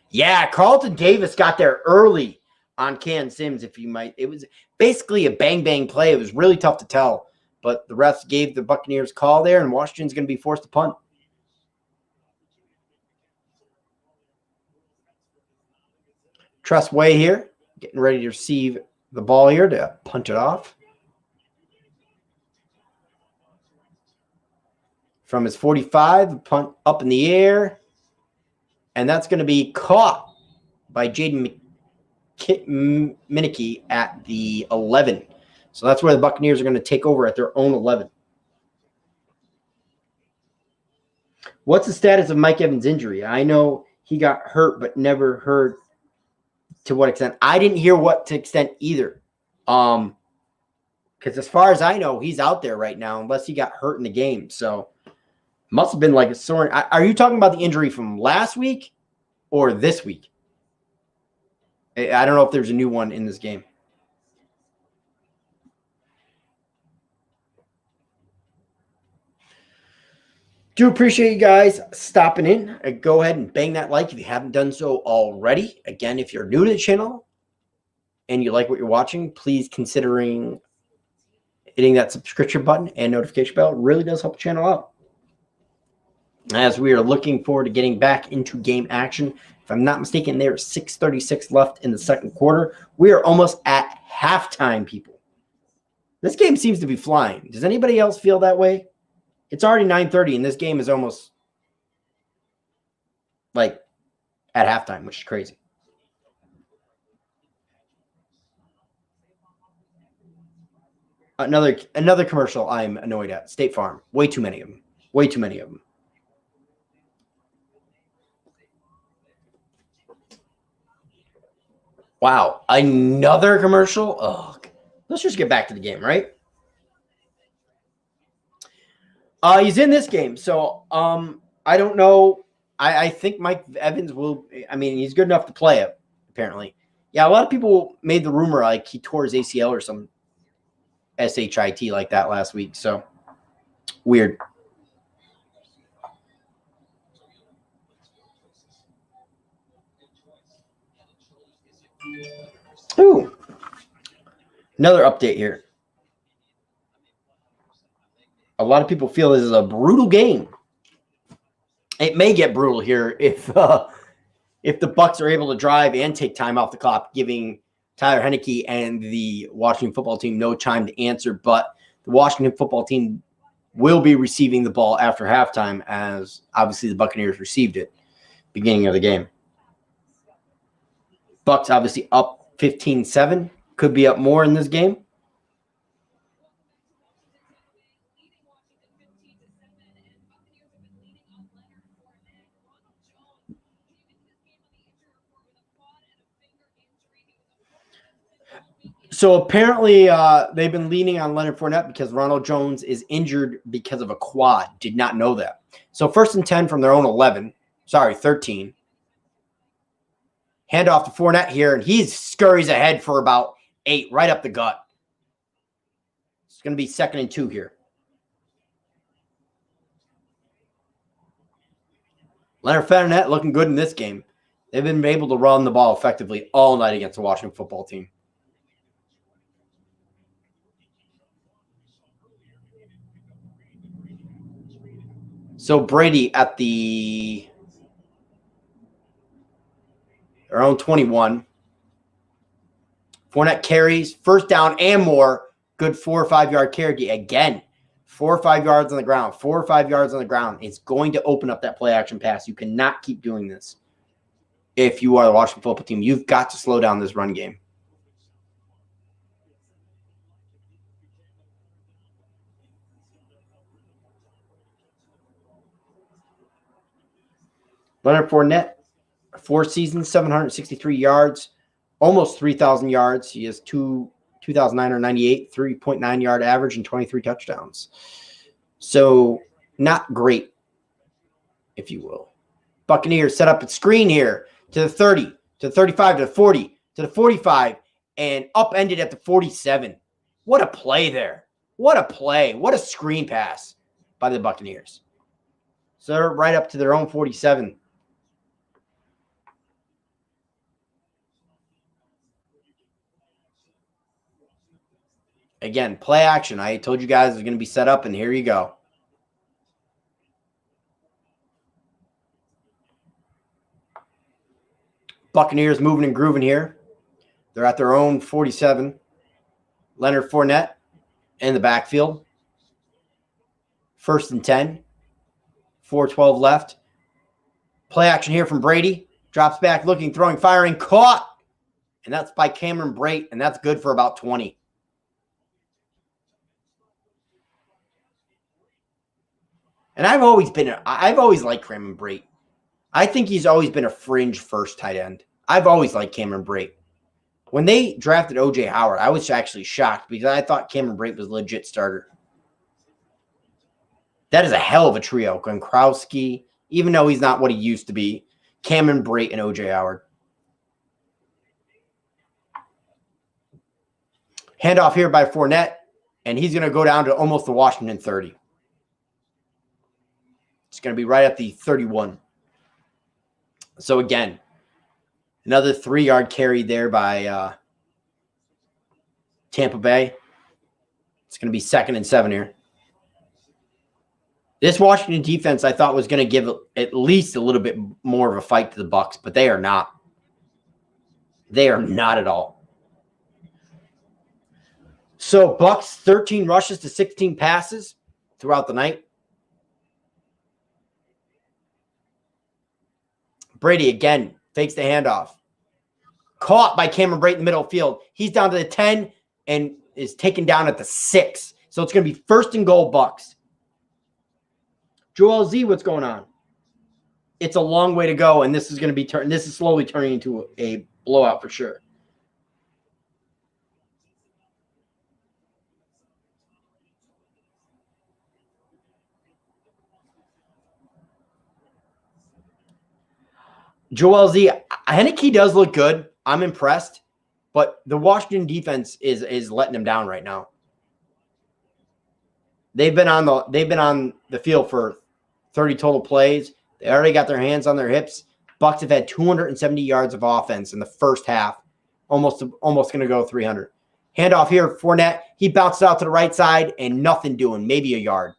Yeah, Carlton Davis got there early on Cam Sims, if you might. It was basically a bang-bang play. It was really tough to tell. But the refs gave the Buccaneers call there, and Washington's going to be forced to punt. Trust Way here, getting ready to receive the ball here to punt it off. From his 45, the punt up in the air. And that's going to be caught by Jaden Minicke at the 11. So that's where the Buccaneers are going to take over at their own 11. What's the status of Mike Evans' injury? I know he got hurt, but never heard to what extent. I didn't hear what to extent either. Because as far as I know, he's out there right now unless he got hurt in the game. So Must have been like a sore. Are you talking about the injury from last week or this week? I don't know if there's a new one in this game. Do appreciate you guys stopping in. Go ahead and bang that like if you haven't done so already. Again, if you're new to the channel and you like what you're watching, please considering hitting that subscription button and notification bell. It really does help the channel out. As we are looking forward to getting back into game action. If I'm not mistaken, there's 6:36 left in the second quarter. We are almost at halftime, people. This game seems to be flying. Does anybody else feel that way? It's already 9:30, and this game is almost like at halftime, which is crazy. Another commercial I'm annoyed at. State Farm. Way too many of them. Way too many of them. Wow, another commercial? Oh, let's just get back to the game, right? He's in this game, so I don't know. I think Mike Evans will. I mean, he's good enough to play it, apparently. Yeah, a lot of people made the rumor like he tore his ACL or some SHIT like that last week, so weird. Ooh, another update here. A lot of people feel this is a brutal game. It may get brutal here if the Bucs are able to drive and take time off the clock, giving Tyler Heineke and the Washington football team no time to answer. But the Washington football team will be receiving the ball after halftime, as obviously the Buccaneers received it beginning of the game. Bucs obviously up 15-7. Could be up more in this game. So apparently they've been leaning on Leonard Fournette because Ronald Jones is injured because of a quad. Did not know that. So 1st and 10 from their own 11. Sorry, 13. Hand off to Fournette here, and he scurries ahead for about 8, right up the gut. It's going to be 2nd and 2 here. Leonard Fournette looking good in this game. They've been able to run the ball effectively all night against the Washington football team. So Brady at their own 21. Fournette carries, 1st down and more. Good 4 or 5 yard carry again. 4 or 5 yards on the ground. 4 or 5 yards on the ground. It's going to open up that play action pass. You cannot keep doing this. If you are the Washington football team, you've got to slow down this run game. Leonard Fournette, 4 seasons, 763 yards, almost 3,000 yards. He has 2,998, 3.9 yard average, and 23 touchdowns. So not great, if you will. Buccaneers set up a screen here to the 30, to the 35, to the 40, to the 45, and upended at the 47. What a play there. What a play. What a screen pass by the Buccaneers. So they're right up to their own 47. Again, play action. I told you guys it was going to be set up, and here you go. Buccaneers moving and grooving here. They're at their own 47. Leonard Fournette in the backfield. 1st and 10. 4:12 left. Play action here from Brady. Drops back, looking, throwing, firing, caught. And that's by Cameron Brate, and that's good for about 20. And I've always liked Cameron Brate. I think he's always been a fringe first tight end. I've always liked Cameron Brate. When they drafted O.J. Howard, I was actually shocked because I thought Cameron Brate was a legit starter. That is a hell of a trio. Gronkowski, even though he's not what he used to be. Cameron Brate and O.J. Howard. Handoff here by Fournette, and he's going to go down to almost the Washington 30. It's going to be right at the 31. So again, another 3-yard carry there by Tampa Bay. It's going to be 2nd and 7 here. This Washington defense I thought was going to give at least a little bit more of a fight to the Bucs, but they are not. They are not at all. So Bucs 13 rushes to 16 passes throughout the night. Brady again fakes the handoff. Caught by Cameron Brate in the middle of the field. He's down to the 10 and is taken down at the 6. So it's going to be 1st and goal Bucs. Joel Z, what's going on? It's a long way to go, and this is going to be this is slowly turning into a blowout for sure. Joel Z, Heineke does look good. I'm impressed, but the Washington defense is letting them down right now. They've been on the field for 30 total plays. They already got their hands on their hips. Bucs have had 270 yards of offense in the first half. Almost going to go 300. Handoff here, Fournette. He bounced out to the right side and nothing doing, maybe a yard.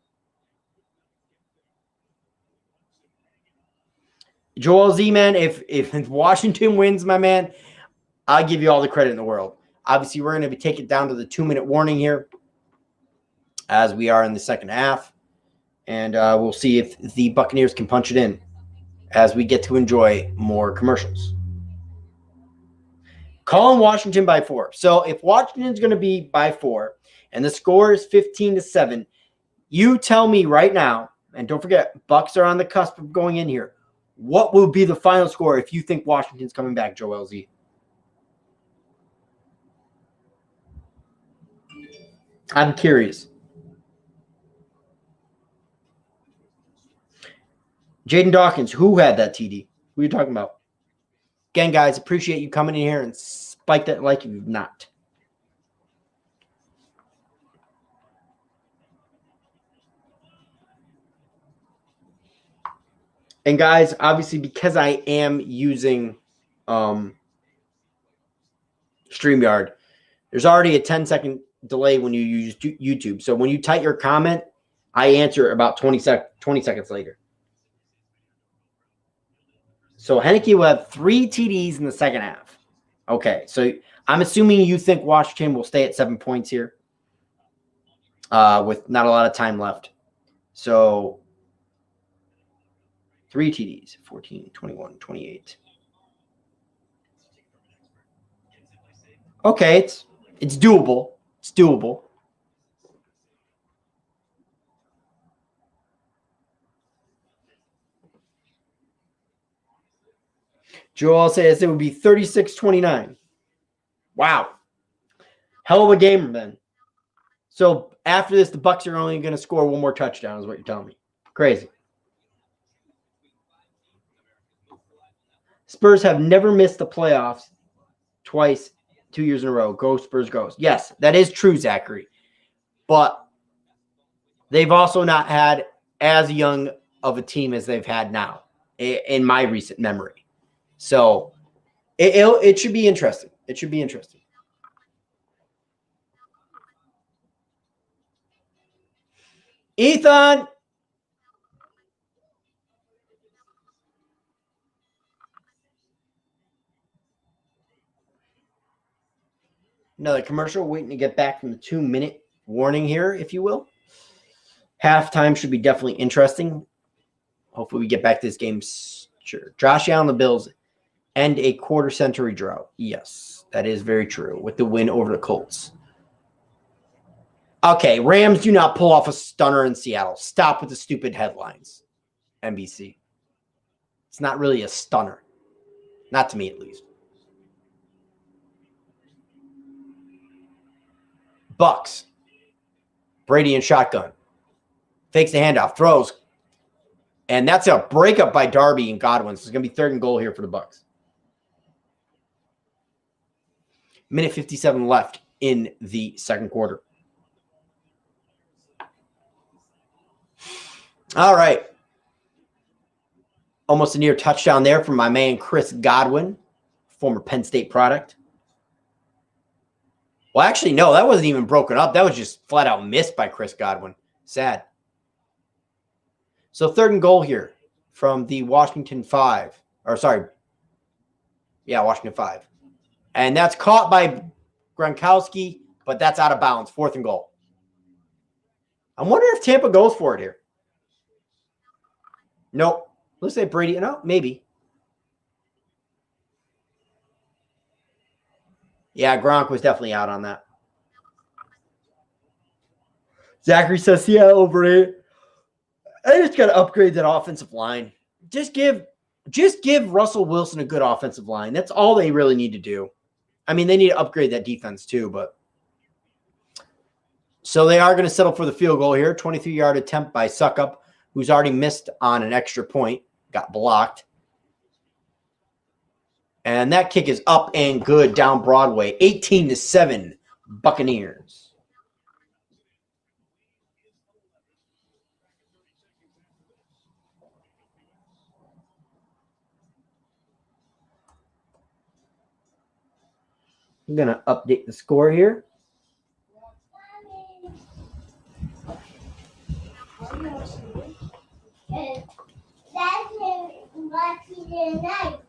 Joel Z, man, if Washington wins, my man, I'll give you all the credit in the world. Obviously, we're going to be taking it down to the 2-minute warning here as we are in the second half. And we'll see if the Buccaneers can punch it in as we get to enjoy more commercials. Calling Washington by 4. So if Washington's going to be by 4 and the score is 15-7, you tell me right now, and don't forget, Bucs are on the cusp of going in here. What will be the final score if you think Washington's coming back, Joel Z? I'm curious. Jaden Dawkins, who had that TD? Who are you talking about? Again, guys, appreciate you coming in here and spike that like if you've not. And guys, obviously, because I am using StreamYard, there's already a 10-second delay when you use YouTube. So when you type your comment, I answer about 20 seconds later. So Heineke will have 3 TDs in the second half. Okay, so I'm assuming you think Washington will stay at 7 points here with not a lot of time left. So 3 TDs, 14, 21, 28. Okay, it's doable. It's doable. Joel says it would be 36-29. Wow. Hell of a game then. So after this, the Bucs are only going to score 1 more touchdown is what you're telling me. Crazy. Spurs have never missed the playoffs twice, 2 years in a row. Go Spurs, goes. Yes, that is true, Zachary. But they've also not had as young of a team as they've had now in my recent memory. So it should be interesting. It should be interesting. Ethan. Another commercial waiting to get back from the 2-minute warning here, if you will. Halftime should be definitely interesting. Hopefully we get back to this game. Sure. Josh Allen, the Bills, end a quarter-century drought. Yes, that is very true with the win over the Colts. Okay, Rams do not pull off a stunner in Seattle. Stop with the stupid headlines, NBC. It's not really a stunner. Not to me, at least. Bucs. Brady and shotgun. Fakes the handoff, throws. And that's a breakup by Darby and Godwin. So it's going to be 3rd and goal here for the Bucs. Minute 57 left in the second quarter. All right. Almost a near touchdown there from my man Chris Godwin, former Penn State product. Well, actually, no, that wasn't even broken up. That was just flat out missed by Chris Godwin. Sad. So 3rd and goal here from the Washington 5. Or sorry. Yeah, Washington 5. And that's caught by Gronkowski, but that's out of bounds. 4th and goal. I wonder if Tampa goes for it here. Nope. Let's say Brady. No, maybe. Yeah, Gronk was definitely out on that. Zachary says, yeah, over it. I just got to upgrade that offensive line. Just give Russell Wilson a good offensive line. That's all they really need to do. I mean, they need to upgrade that defense too, but. So they are going to settle for the field goal here. 23-yard attempt by Suckup, who's already missed on an extra point. Got blocked. And that kick is up and good down Broadway. 18-7, Buccaneers. I'm going to update the score here. That's what he did tonight.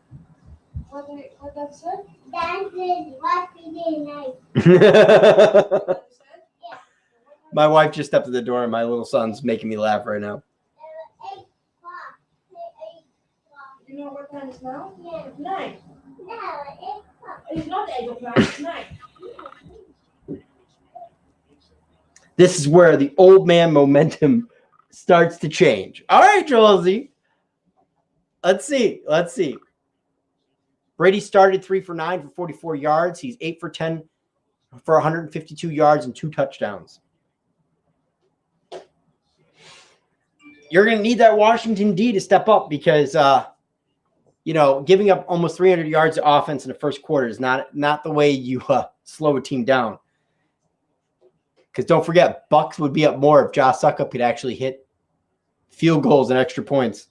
What that said? That's what he did tonight. My wife just stepped to the door and my little son's making me laugh right now. 8 o'clock. 8 o'clock. You know what time it is now? Yeah. 9. No, 8 o'clock. It's not 8 o'clock, it's 9. This is where the old man momentum starts to change. All right, Joel Z. Let's see. Brady started 3 for 9 for 44 yards. He's 8 for 10 for 152 yards and 2 touchdowns. You're going to need that Washington D to step up because, giving up almost 300 yards of offense in the first quarter is not the way you slow a team down. Because don't forget, Bucs would be up more if Josh Suckup could actually hit field goals and extra points.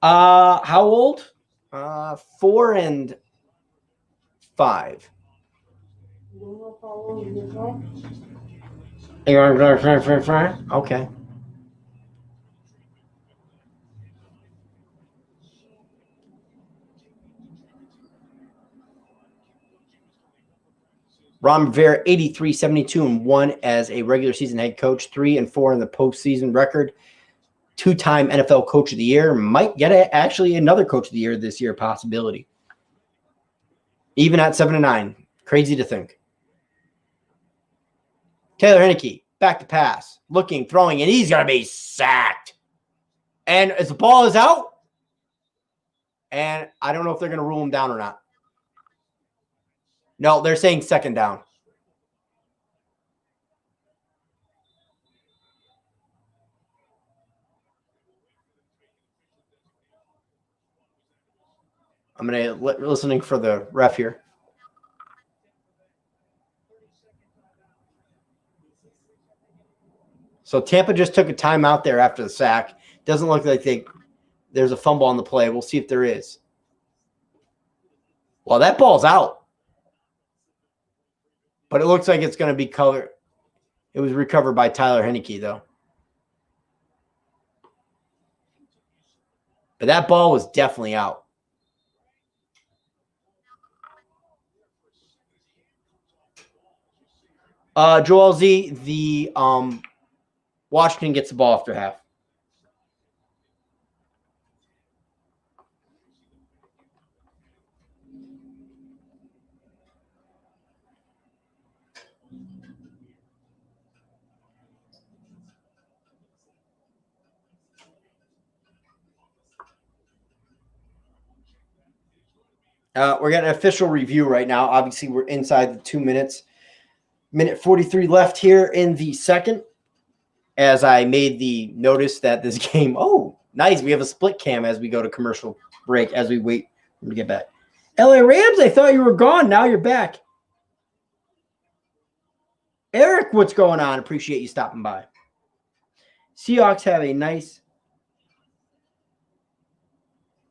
How old? 4 and 5. Okay. Ron Rivera, 83, 72, and 1 as a regular season head coach, 3 and 4 in the postseason record. 2-time NFL Coach of the Year. Might get actually another Coach of the Year this year, possibility. Even at 7 and 9. Crazy to think. Taylor Heinicke, back to pass. Looking, throwing, and he's going to be sacked. And as the ball is out, and I don't know if they're going to rule him down or not. No, they're saying 2nd down. I'm going to listening for the ref here. So Tampa just took a timeout there after the sack. Doesn't look like there's a fumble on the play. We'll see if there is. Well, that ball's out. But it looks like it's going to be color. It was recovered by Tyler Heinicke, though. But that ball was definitely out. Joel Z, the Washington gets the ball after half. We're getting an official review right now. Obviously, we're inside the 2 minutes. Minute 43 left here in the second. As I made the notice that this game, oh, nice. We have a split cam as we go to commercial break as we wait for him to get back. LA Rams, I thought you were gone. Now you're back. Eric, what's going on? Appreciate you stopping by. Seahawks have a nice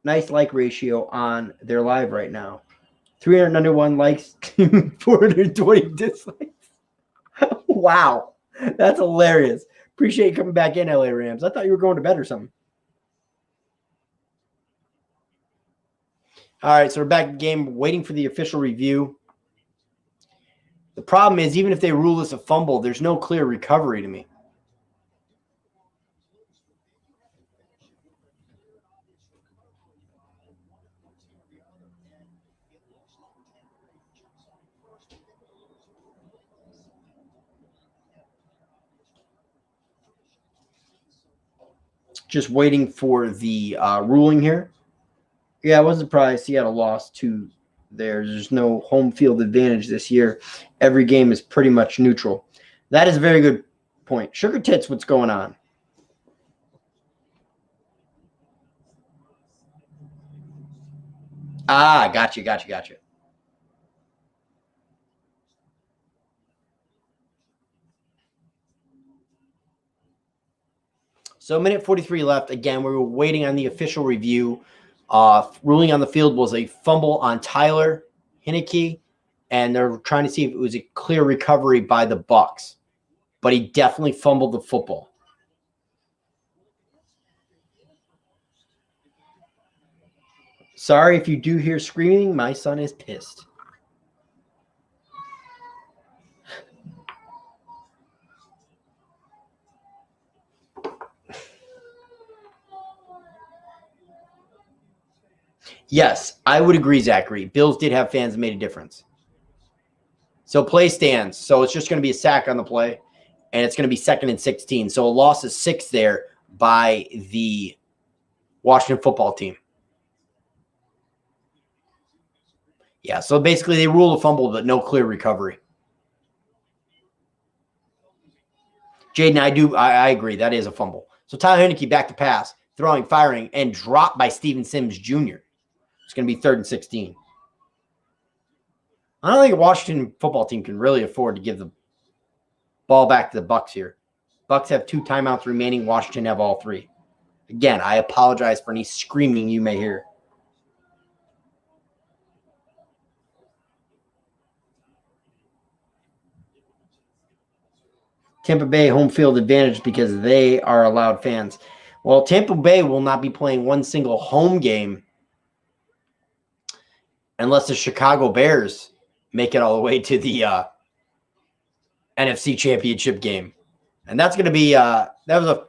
like ratio on their live right now. 391 likes to 420 dislikes. Wow. That's hilarious. Appreciate you coming back in, LA Rams. I thought you were going to bed or something. All right, so we're back in the game, waiting for the official review. The problem is, even if they rule this a fumble, there's no clear recovery to me. Just waiting for the ruling here. Yeah, I wasn't surprised Seattle lost to theirs. There's no home field advantage this year. Every game is pretty much neutral. That is a very good point. Sugar Tits, what's going on? Ah, gotcha. So minute 43 left. Again, we were waiting on the official review. Ruling on the field was a fumble on Tyler Heineke, and they're trying to see if it was a clear recovery by the Bucs. But he definitely fumbled the football. Sorry if you do hear screaming. My son is pissed. Yes, I would agree, Zachary. Bills did have fans that made a difference. So play stands. So it's just going to be a sack on the play, and it's going to be 2nd and 16. So a loss of 6 there by the Washington football team. Yeah, so basically they rule a fumble, but no clear recovery. Jaden, I agree. That is a fumble. So Tyler Heineke back to pass, throwing, firing, and dropped by Steven Sims Jr. It's going to be 3rd and 16. I don't think the Washington football team can really afford to give the ball back to the Bucs here. Bucs have 2 timeouts remaining. Washington have all 3. Again, I apologize for any screaming you may hear. Tampa Bay home field advantage because they are allowed fans. Well, Tampa Bay will not be playing one single home game unless the Chicago Bears make it all the way to the NFC Championship game. And that's going to be that was a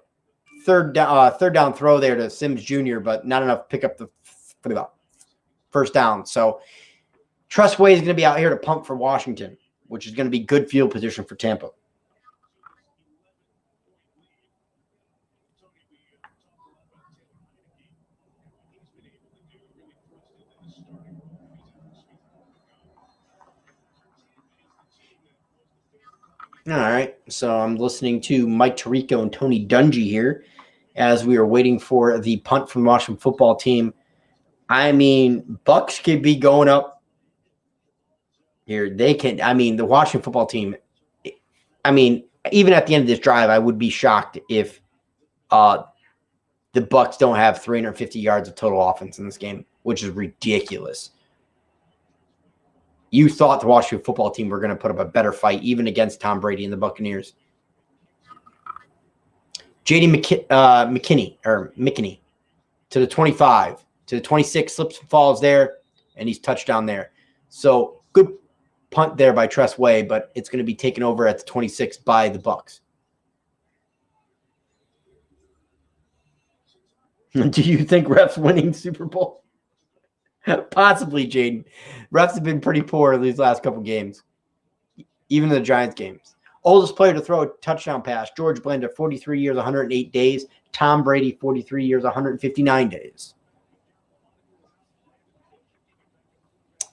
third down throw there to Sims Jr., but not enough to pick up the first down. So Trustway is going to be out here to pump for Washington, which is going to be good field position for Tampa. All right, so I'm listening to Mike Tirico and Tony Dungy here as we are waiting for the punt from the Washington football team. I mean, Bucs could be going up here. They can. I mean, the Washington football team. I mean, even at the end of this drive, I would be shocked if the Bucs don't have 350 yards of total offense in this game, which is ridiculous. You thought the Washington football team were going to put up a better fight, even against Tom Brady and the Buccaneers. J.D. McKinney to the 25, to the 26, slips and falls there, and he's touchdown there. So good punt there by Trustway, but it's going to be taken over at the 26 by the Bucs. Do you think refs winning Super Bowl? Possibly, Jaden. Refs have been pretty poor these last couple games, even the Giants games. Oldest player to throw a touchdown pass, George Blanda, 43 years, 108 days. Tom Brady, 43 years, 159 days.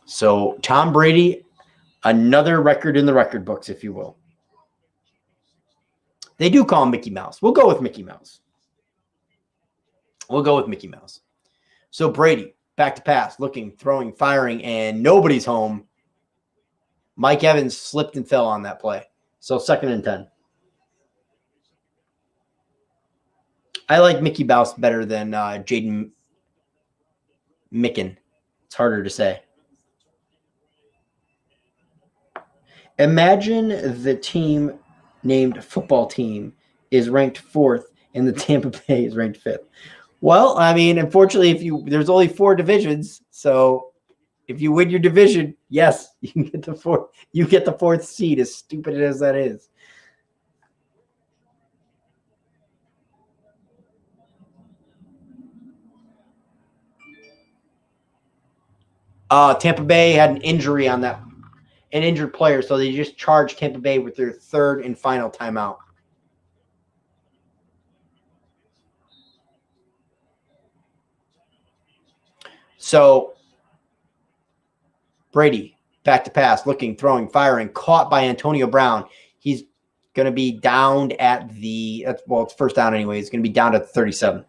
So Tom Brady, Another record in the record books, if you will. They do call him Mickey Mouse. We'll go with Mickey Mouse. We'll go with Mickey Mouse. So Brady, back to pass, looking, throwing, firing, and nobody's home. Mike Evans slipped and fell on that play. So 2nd and 10. I like Mickey Mouse better than Jaden Micken. It's harder to say. Imagine the team named football team is ranked 4th and the Tampa Bay is ranked 5th. Well, I mean, unfortunately, there's only 4 divisions, so if you win your division, yes, you can get the 4th. You get the 4th seed, as stupid as that is. Tampa Bay had an injury on that, an injured player, so they just charged Tampa Bay with their 3rd and final timeout. So Brady, back to pass, looking, throwing, firing, caught by Antonio Brown. He's going to be downed at the, it's 1st down anyway. He's going to be down at 37.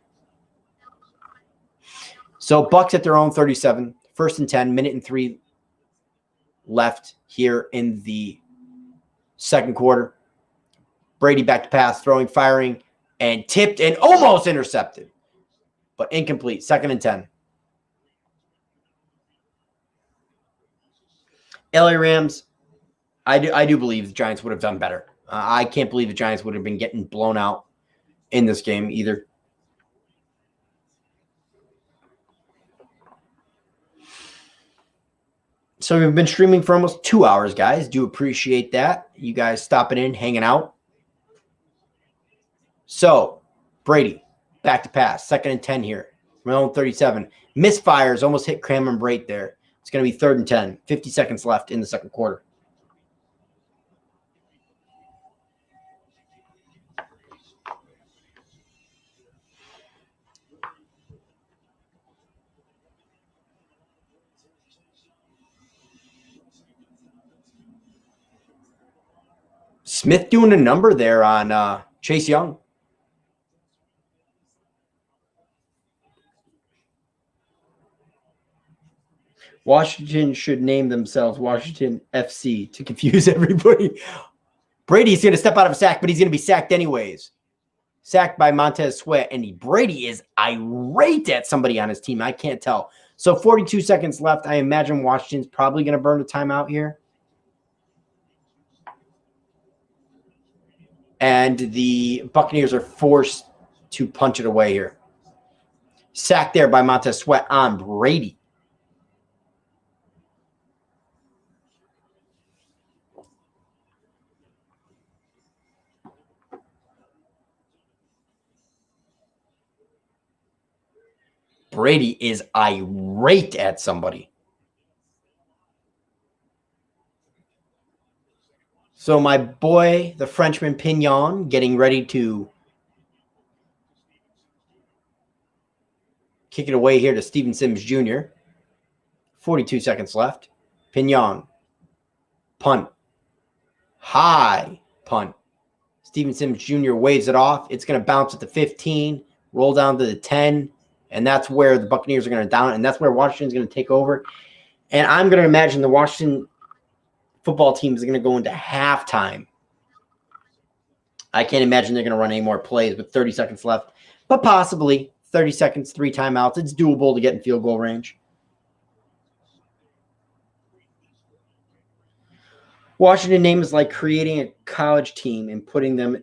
So Bucs at their own 37, 1st and 10, minute and 3 left here in the 2nd quarter. Brady back to pass, throwing, firing, and tipped and almost intercepted, but incomplete. 2nd and 10. LA Rams, I do believe the Giants would have done better. I can't believe the Giants would have been getting blown out in this game either. So we've been streaming for almost 2 hours, guys. Do appreciate that. You guys stopping in, hanging out. So Brady, back to pass, 2nd and 10 here. From own 37. Misfires, almost hit Cameron Brate there. It's going to be 3rd and 10. 50 seconds left in the 2nd quarter. Smith doing a number there on Chase Young. Washington should name themselves Washington FC to confuse everybody. Brady's going to step out of a sack, but he's going to be sacked anyways. Sacked by Montez Sweat, and Brady is irate at somebody on his team. I can't tell. So 42 seconds left. I imagine Washington's probably going to burn a timeout here. And the Buccaneers are forced to punch it away here. Sacked there by Montez Sweat on Brady. Brady is irate at somebody. So my boy, the Frenchman Pignon, getting ready to kick it away here to Steven Sims Jr. 42 seconds left. Pignon. Punt. High punt. Steven Sims Jr. waves it off. It's going to bounce at the 15, roll down to the 10, and that's where the Buccaneers are going to down it, and that's where Washington's going to take over. And I'm going to imagine the Washington football team is going to go into halftime. I can't imagine they're going to run any more plays with 30 seconds left, but possibly 30 seconds, 3 timeouts. It's doable to get in field goal range. Washington name is like creating a college team and putting them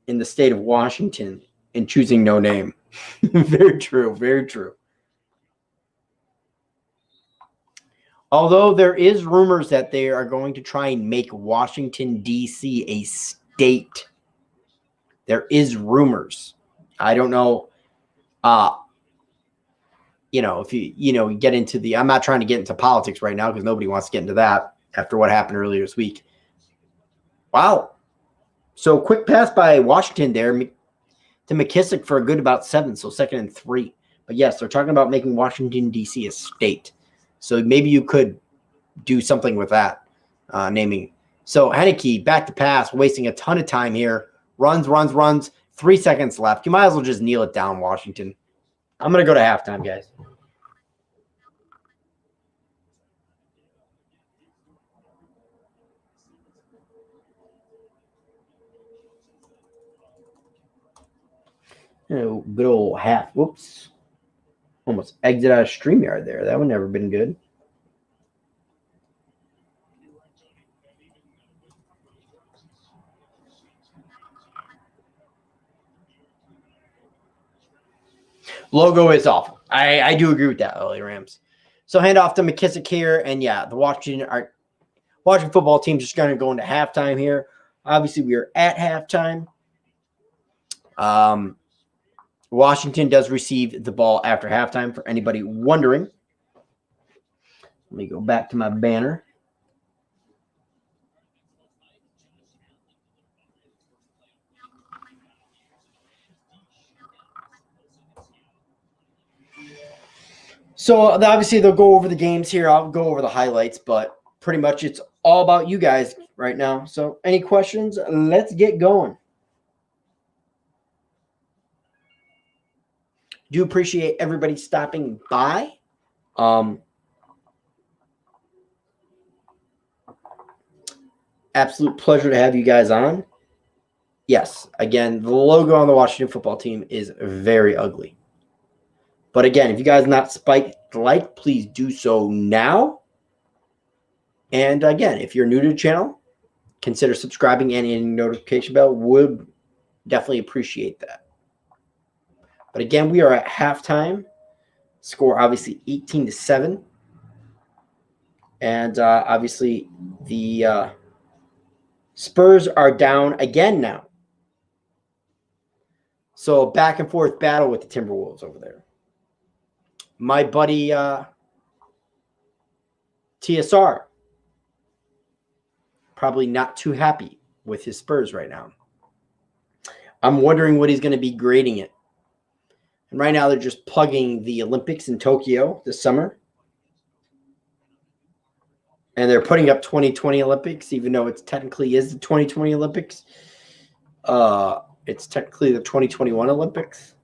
in the state of Washington and choosing no name. Very true. Very true. Although there is rumors that they are going to try and make Washington, D.C. a state. There is rumors. I don't know. If you get into the, I'm not trying to get into politics right now because nobody wants to get into that after what happened earlier this week. Wow. So quick pass by Washington there to McKissick for a good about 7. So 2nd and 3. But yes, they're talking about making Washington, D.C. a state. So maybe you could do something with that. naming. So Heineke back to pass, wasting a ton of time here. Runs. 3 seconds left. You might as well just kneel it down, Washington. I'm going to go to halftime, guys. Good old half. Whoops. Almost exit out of StreamYard there. That would never been good. Logo is awful. I do agree with that, LA Rams. So hand off to McKissick here. And yeah, the Washington football team just going to go into halftime here. Obviously, we are at halftime. Washington does receive the ball after halftime for anybody wondering. Let me go back to my banner. So obviously they'll go over the games here. I'll go over the highlights, but pretty much it's all about you guys right now. So any questions? Let's get going. Do appreciate everybody stopping by. Absolute pleasure to have you guys on. Yes, again, the logo on the Washington football team is very ugly. But again, if you guys not spiked like, please do so now. And again, if you're new to the channel, consider subscribing and hitting the notification bell. Would definitely appreciate that. But again, we are at halftime. Score obviously 18-7. And obviously the Spurs are down again now. So back and forth battle with the Timberwolves over there. My buddy TSR, probably not too happy with his Spurs right now. I'm wondering what he's going to be grading it. And right now they're just plugging the Olympics in Tokyo this summer. And they're putting up 2020 Olympics, even though it technically is the 2020 Olympics. It's technically the 2021 Olympics.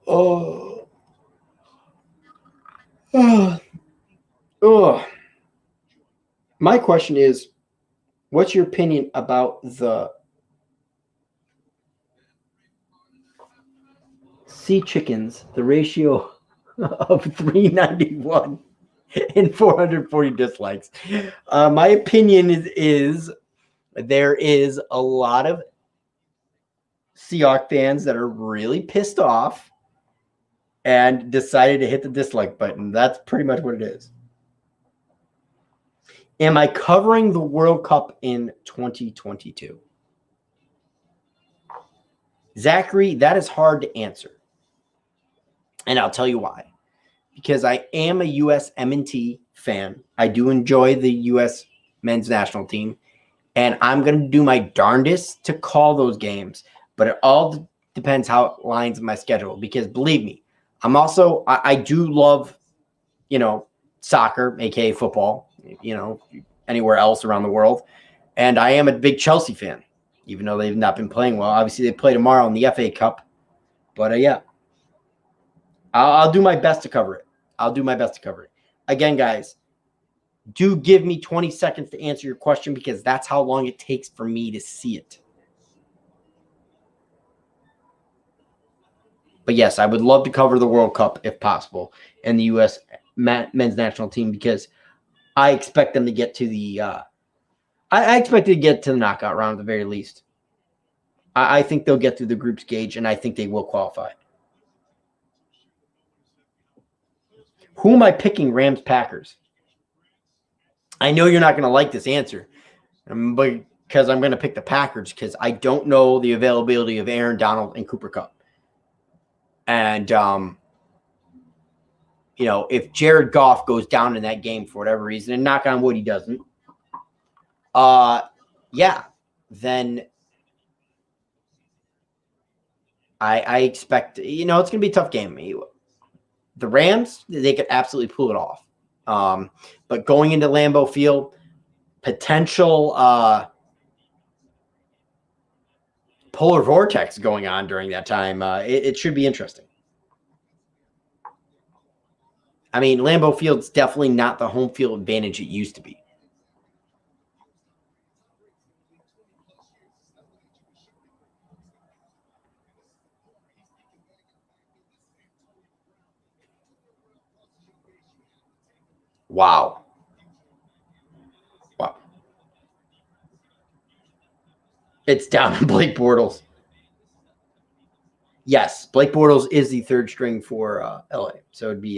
Oh. My question is, what's your opinion about the sea chickens, the ratio of 391 and 440 dislikes? My opinion is there is a lot of Seahawks fans that are really pissed off and decided to hit the dislike button. That's pretty much what it is. Am I covering the World Cup in 2022? Zachary, that is hard to answer. And I'll tell you why. Because I am a U.S. M&T fan. I do enjoy the U.S. men's national team. And I'm going to do my darndest to call those games. But it all depends how it lines my schedule. Because believe me, I do love, soccer, a.k.a. football, anywhere else around the world. And I am a big Chelsea fan, even though they've not been playing well. Obviously, they play tomorrow in the FA Cup. But, yeah, I'll do my best to cover it. Again, guys, do give me 20 seconds to answer your question because that's how long it takes for me to see it. But yes, I would love to cover the World Cup if possible and the U.S. men's national team because I expect them to get to the I expect to get to the knockout round at the very least. I think they'll get through the group stage, and I think they will qualify. Who am I picking? Rams, Packers. I know you're not going to like this answer, because I'm going to pick the Packers because I don't know the availability of Aaron Donald and Cooper Kupp. And, if Jared Goff goes down in that game for whatever reason, and knock on wood, he doesn't, then I expect, it's going to be a tough game. The Rams, they could absolutely pull it off. But going into Lambeau Field, potential polar vortex going on during that time. It should be interesting. I mean, Lambeau Field's definitely not the home field advantage it used to be. Wow. Wow. It's down to Blake Bortles. Yes, Blake Bortles is the third string for LA. So it'd be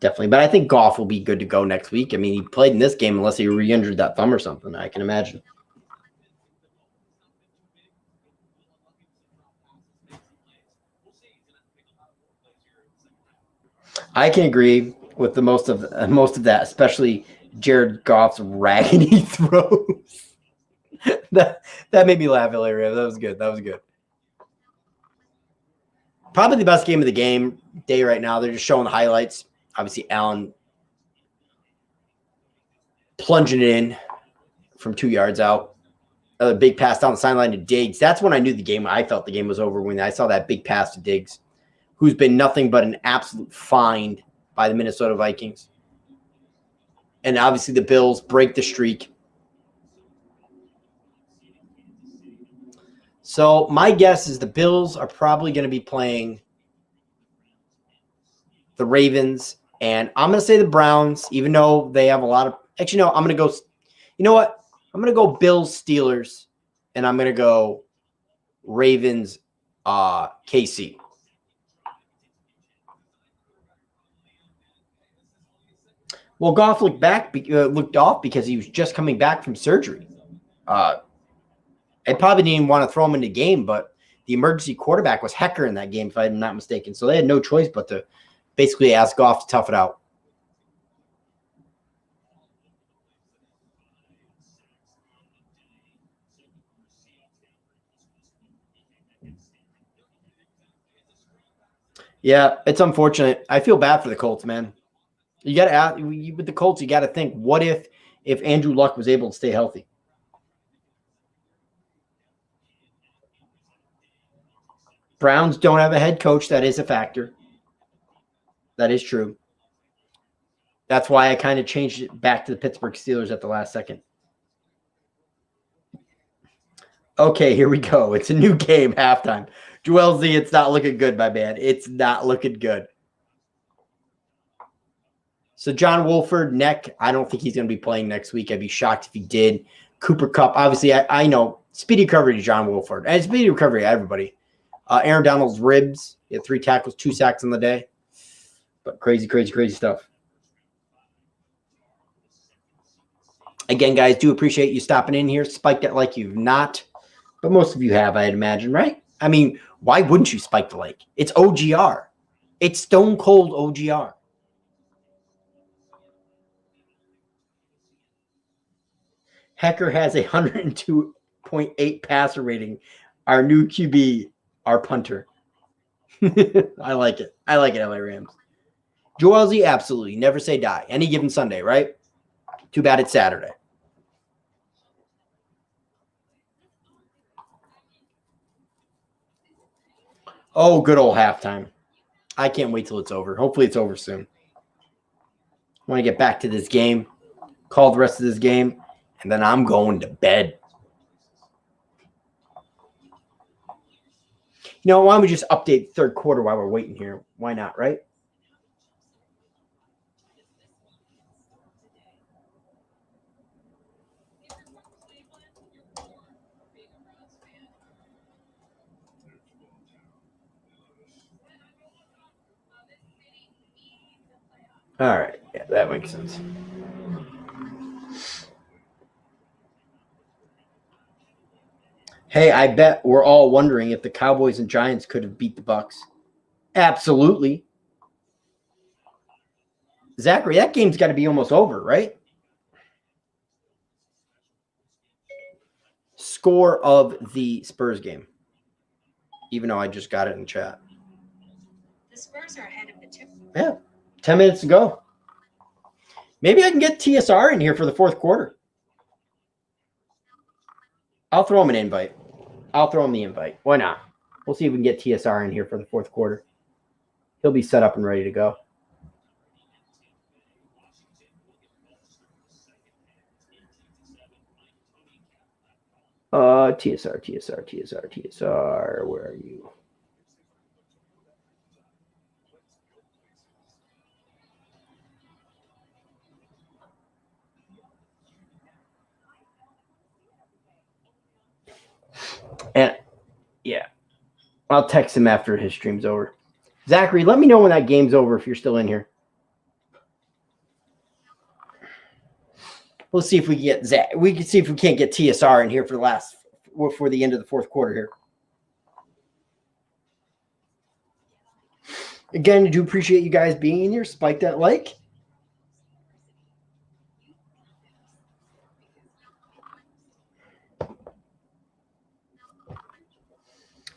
definitely. But I think Goff will be good to go next week. I mean, he played in this game unless he re-injured that thumb or something, I can imagine. I can agree with the most of that, especially Jared Goff's raggedy throws. that made me laugh, Hilaria. That was good. That was good. Probably the best game of the game day right now. They're just showing the highlights. Obviously, Allen plunging it in from 2 yards out. A big pass down the sideline to Diggs. That's when I knew the game. I felt the game was over when I saw that big pass to Diggs, who's been nothing but an absolute find by the Minnesota Vikings. And obviously the Bills break the streak. So my guess is the Bills are probably going to be playing the Ravens. And I'm going to say the Browns, even though they have a lot of – actually, no, I'm going to go – you know what? I'm going to go Bills, Steelers, and I'm going to go Ravens, KC. Well, Goff looked off because he was just coming back from surgery. I probably didn't even want to throw him in the game, but the emergency quarterback was Hecker in that game, if I'm not mistaken. So they had no choice but to basically ask Goff to tough it out. Yeah, it's unfortunate. I feel bad for the Colts, man. You got to ask with the Colts. You got to think, what if Andrew Luck was able to stay healthy? Browns don't have a head coach. That is a factor. That is true. That's why I kind of changed it back to the Pittsburgh Steelers at the last second. Okay, here we go. It's a new game, halftime. Joel Z, it's not looking good, my man. It's not looking good. So John Wolford, neck. I don't think he's going to be playing next week. I'd be shocked if he did. Cooper Kupp, obviously, I know. Speedy recovery to John Wolford. And speedy recovery to everybody. Aaron Donald's ribs. He had 3 tackles, 2 sacks on the day. But crazy, crazy, crazy stuff. Again, guys, do appreciate you stopping in here. Spike that like you've not. But most of you have, I'd imagine, right? I mean, why wouldn't you spike the like? It's OGR. It's stone cold OGR. Hecker has a 102.8 passer rating. Our new QB, our punter. I like it. I like it, LA Rams. Joel Z, absolutely. Never say die. Any given Sunday, right? Too bad it's Saturday. Oh, good old halftime. I can't wait till it's over. Hopefully it's over soon. I want to get back to this game, call the rest of this game, and then I'm going to bed. You know, why don't we just update third quarter while we're waiting here? Why not, right? All right. Yeah, that makes sense. Hey, I bet we're all wondering if the Cowboys and Giants could have beat the Bucs. Absolutely. Zachary, that game's got to be almost over, right? Score of the Spurs game. Even though I just got it in chat. The Spurs are ahead of the Timberwolves. Yeah, 10 minutes to go. Maybe I can get TSR in here for the fourth quarter. I'll throw him an invite. I'll throw him the invite. Why not? We'll see if we can get TSR in here for the fourth quarter. He'll be set up and ready to go. TSR. Where are you? And yeah, I'll text him after his stream's over. Zachary, let me know when that game's over if you're still in here. We'll see if we can get Zach. We can see if we can't get TSR in here for the end of the fourth quarter here. Again, I do appreciate you guys being in here. Spike that like.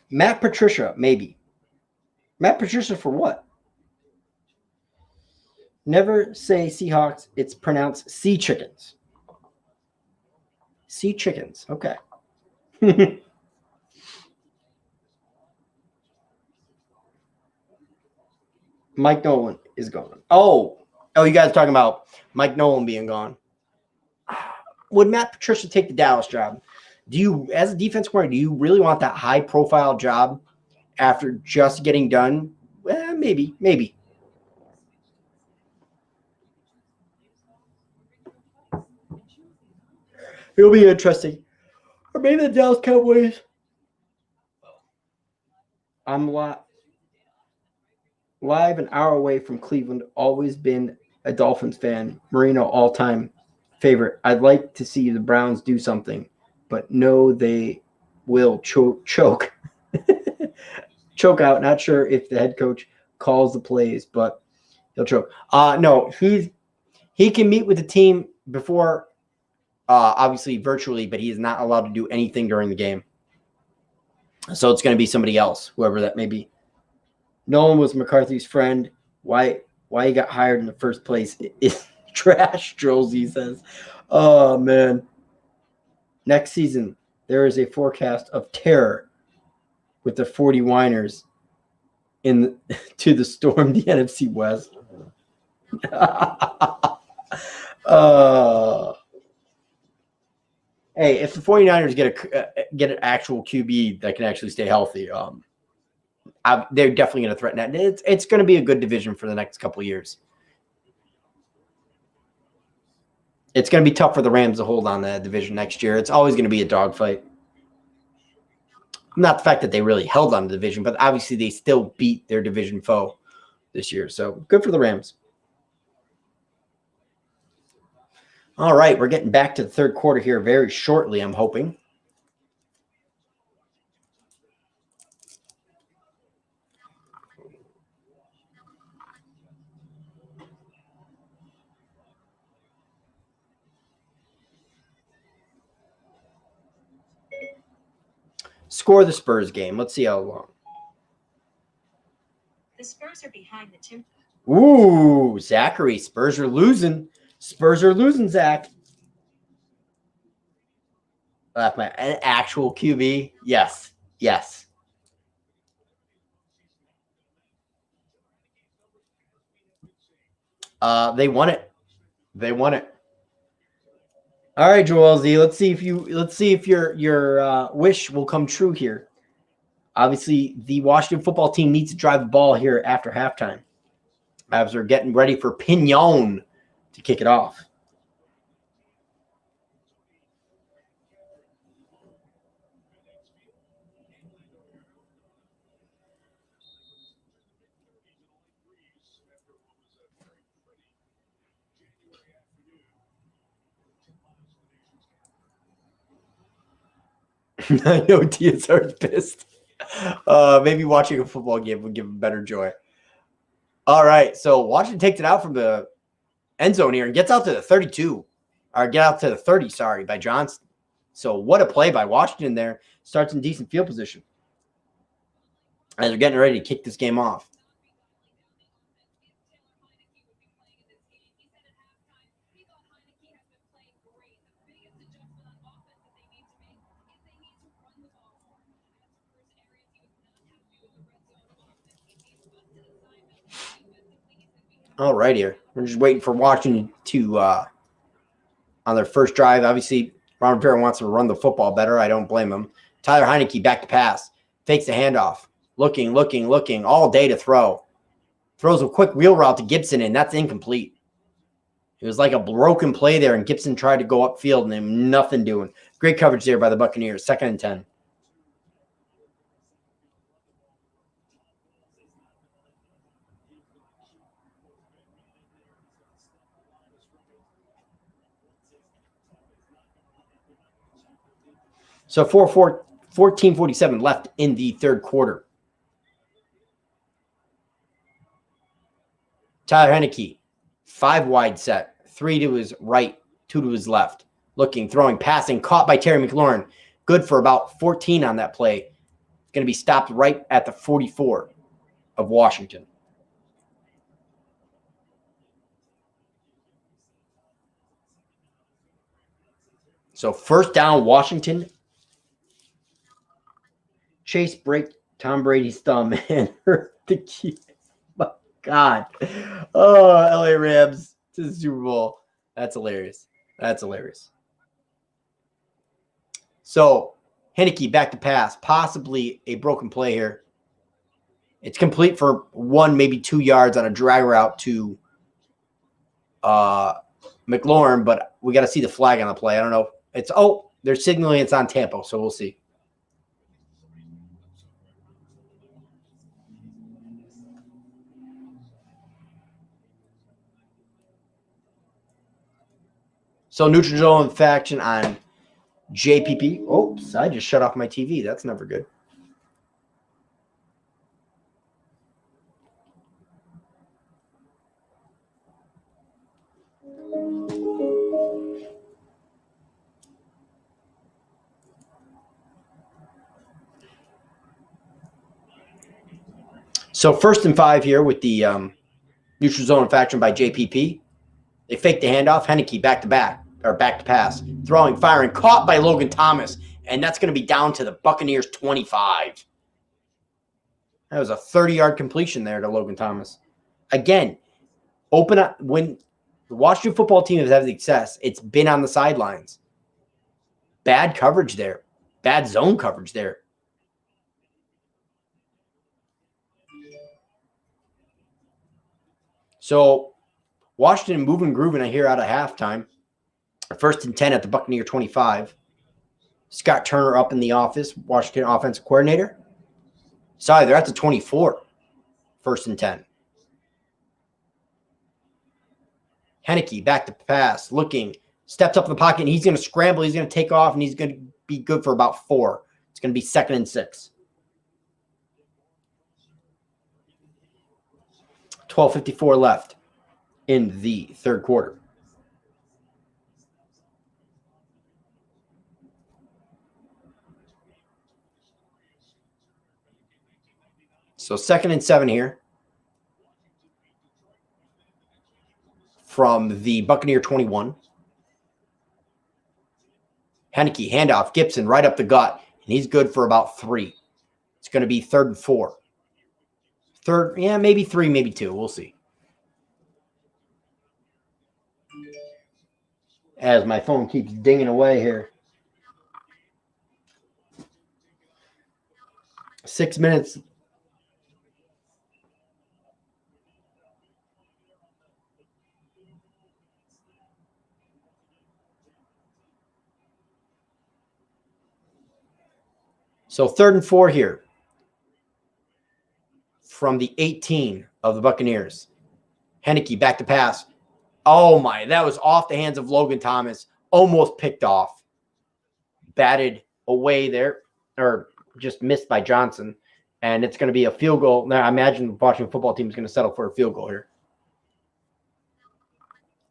Matt Patricia, maybe. Matt Patricia for what? Never say Seahawks. It's pronounced Sea Chickens. Sea Chickens. Okay. Mike Nolan is gone. Oh, you guys are talking about Mike Nolan being gone. Would Matt Patricia take the Dallas job? Do you, as a defense coordinator, do you really want that high-profile job after just getting done? Well, maybe. It'll be interesting. Or maybe the Dallas Cowboys. I'm live an hour away from Cleveland. Always been a Dolphins fan. Marino, all-time favorite. I'd like to see the Browns do something, but no, they will choke. Choke out. Not sure if the head coach calls the plays, but he'll choke. No, he can meet with the team before, obviously virtually, but he is not allowed to do anything during the game. So it's going to be somebody else, whoever that may be. Nolan was McCarthy's friend. Why he got hired in the first place is trash, Drolsy says. Oh, man. Next season, there is a forecast of terror with the 40 Winers to the storm the NFC West. Hey, if the 49ers get an actual QB that can actually stay healthy, they're definitely going to threaten that. It's going to be a good division for the next couple of years. It's going to be tough for the Rams to hold on to that division next year. It's always going to be a dogfight. Not the fact that they really held on to the division, but obviously they still beat their division foe this year. So good for the Rams. All right, we're getting back to the third quarter here very shortly, I'm hoping. Score the Spurs game. Let's see how long. The Spurs are behind the Timberwolves. Ooh, Zachary. Spurs are losing. Zach. An actual QB? Yes. They won it. All right, Joel Z. Let's see if your wish will come true here. Obviously, the Washington football team needs to drive the ball here after halftime. As they're getting ready for Pignon to kick it off. I know TSR's pissed. Maybe watching a football game would give him better joy. All right, so Washington takes it out from the end zone here and gets out to the 32. Or get out to the 30, sorry, by Johnson. So what a play by Washington there. Starts in decent field position. As they're getting ready to kick this game off. All right here. We're just waiting for Washington to on their first drive. Obviously, Ron Rivera wants to run the football better. I don't blame him. Tyler Heineke back to pass. Fakes the handoff. Looking all day to throw. Throws a quick wheel route to Gibson, and that's incomplete. It was like a broken play there, and Gibson tried to go upfield, and then nothing doing. Great coverage there by the Buccaneers. 2nd and 10. So 14:47 left in the third quarter. Tyler Heineke, 5 wide set, 3 to his right, 2 to his left. Looking, throwing, passing, caught by Terry McLaurin. Good for about 14 on that play. It's going to be stopped right at the 44 of Washington. So first down, Washington. Chase break Tom Brady's thumb and hurt the key. My God. Oh, LA Rams to the Super Bowl. That's hilarious. That's hilarious. So Heineke back to pass. Possibly a broken play here. It's complete for 1, maybe 2 yards on a drag route to McLaurin, but we got to see the flag on the play. I don't know. They're signaling it's on Tampa, so we'll see. So neutral zone infraction on JPP. Oops, I just shut off my TV. That's never good. So 1st and 5 here with the neutral zone infraction by JPP. They fake the handoff. Heineke back to pass. Throwing, firing, caught by Logan Thomas. And that's going to be down to the Buccaneers 25. That was a 30-yard completion there to Logan Thomas. Again, open up. When the Washington football team has had success, it's been on the sidelines. Bad coverage there. Bad zone coverage there. So Washington moving, grooving, I hear, out of halftime. 1st and 10 at the Buccaneer 25. Scott Turner up in the office, Washington offensive coordinator. Sorry, they're at the 24. 1st and 10. Heineke back to pass, looking, steps up in the pocket, and he's going to scramble. He's going to take off, and he's going to be good for about 4. It's going to be 2nd and 6. 12:54 left in the third quarter. So 2nd and 7 here from the Buccaneer 21. Heineke, handoff, Gibson right up the gut, and he's good for about 3. It's going to be 3rd and 4. Maybe 3, maybe 2. We'll see. As my phone keeps dinging away here. 6 minutes. So 3rd and 4 here from the 18 of the Buccaneers. Heineke back to pass. Oh my, that was off the hands of Logan Thomas. Almost picked off. Batted away there, or just missed by Johnson. And it's going to be a field goal. Now, I imagine the Washington football team is going to settle for a field goal here.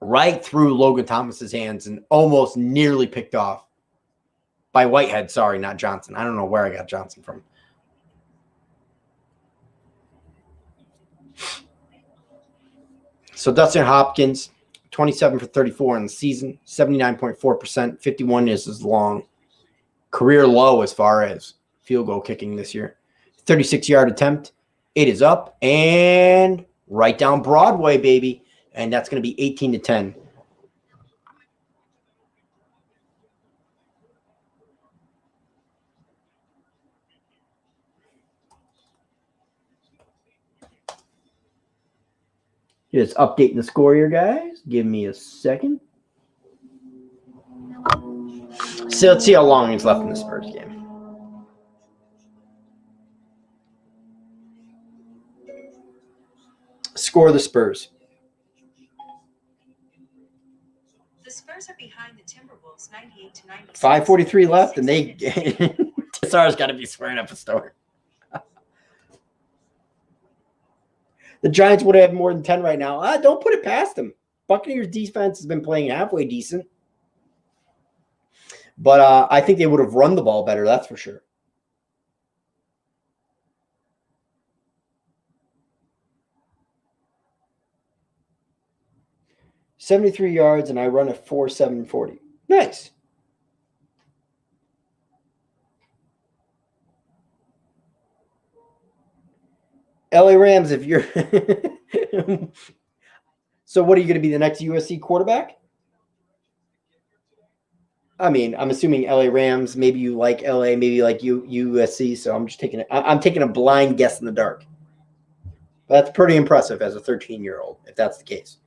Right through Logan Thomas's hands and almost nearly picked off by Whitehead. Sorry, not Johnson. I don't know where I got Johnson from. So Dustin Hopkins, 27 for 34 in the season, 79.4%, 51 is his long. Career low as far as field goal kicking this year. 36-yard attempt. It is up and right down Broadway, baby. And that's going to be 18-10. Just updating the score here, guys. Give me a second. So let's see how long is left in the Spurs game. Score of the Spurs. The Spurs are behind the Timberwolves 98-96. 5:43 left, and they TSR's got to be swearing up a storm. The Giants would have more than 10 right now. Don't put it past them. Buccaneers defense has been playing halfway decent. But I think they would have run the ball better, that's for sure. $73 yards, and I run a 4.740. Nice. LA Rams, if you're so what are you going to be, the next USC quarterback? I mean, I'm assuming LA Rams, maybe you like LA, maybe you like USC, so I'm just taking it. I'm taking a blind guess in the dark. That's pretty impressive as a 13-year-old, if that's the case.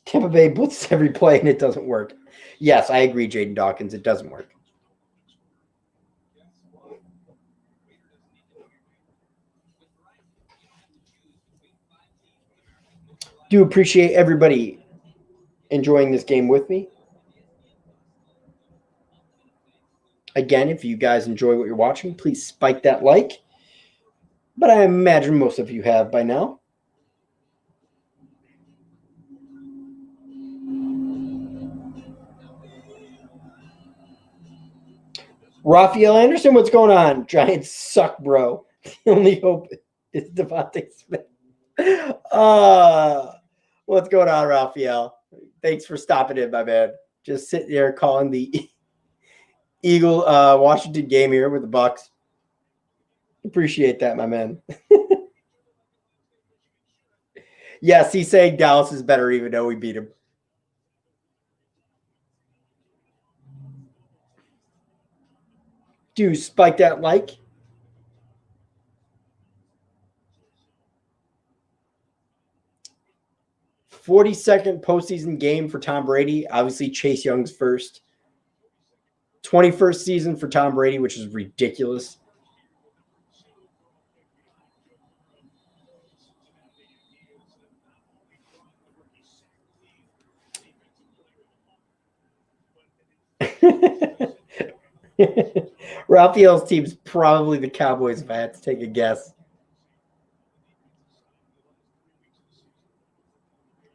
Tampa Bay blitzes every play and it doesn't work. Yes, I agree, Jaden Dawkins. It doesn't work. Do appreciate everybody enjoying this game with me. Again, if you guys enjoy what you're watching, please spike that like. But I imagine most of you have by now. Raphael Anderson, what's going on? Giants suck, bro. The only hope is Devontae Smith. What's going on, Raphael? Thanks for stopping in, my man. Just sitting there calling the Eagle Washington game here with the Bucks. Appreciate that, my man. Yes, he's saying Dallas is better even though we beat him. Do spike that like. $42nd postseason game for Tom Brady. Obviously, Chase Young's first. 21st season for Tom Brady, which is ridiculous. Raphael's team's probably the Cowboys, if I had to take a guess.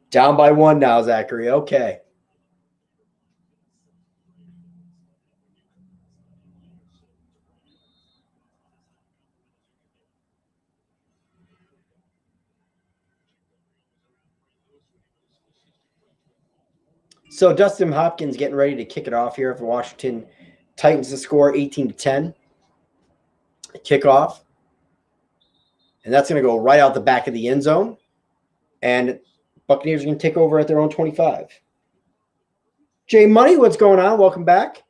Down by 1 now, Zachary. Okay. So Dustin Hopkins getting ready to kick it off here for Washington Titans to score 18-10. Kickoff. And that's going to go right out the back of the end zone. And Buccaneers are going to take over at their own 25. Jay Money, what's going on? Welcome back.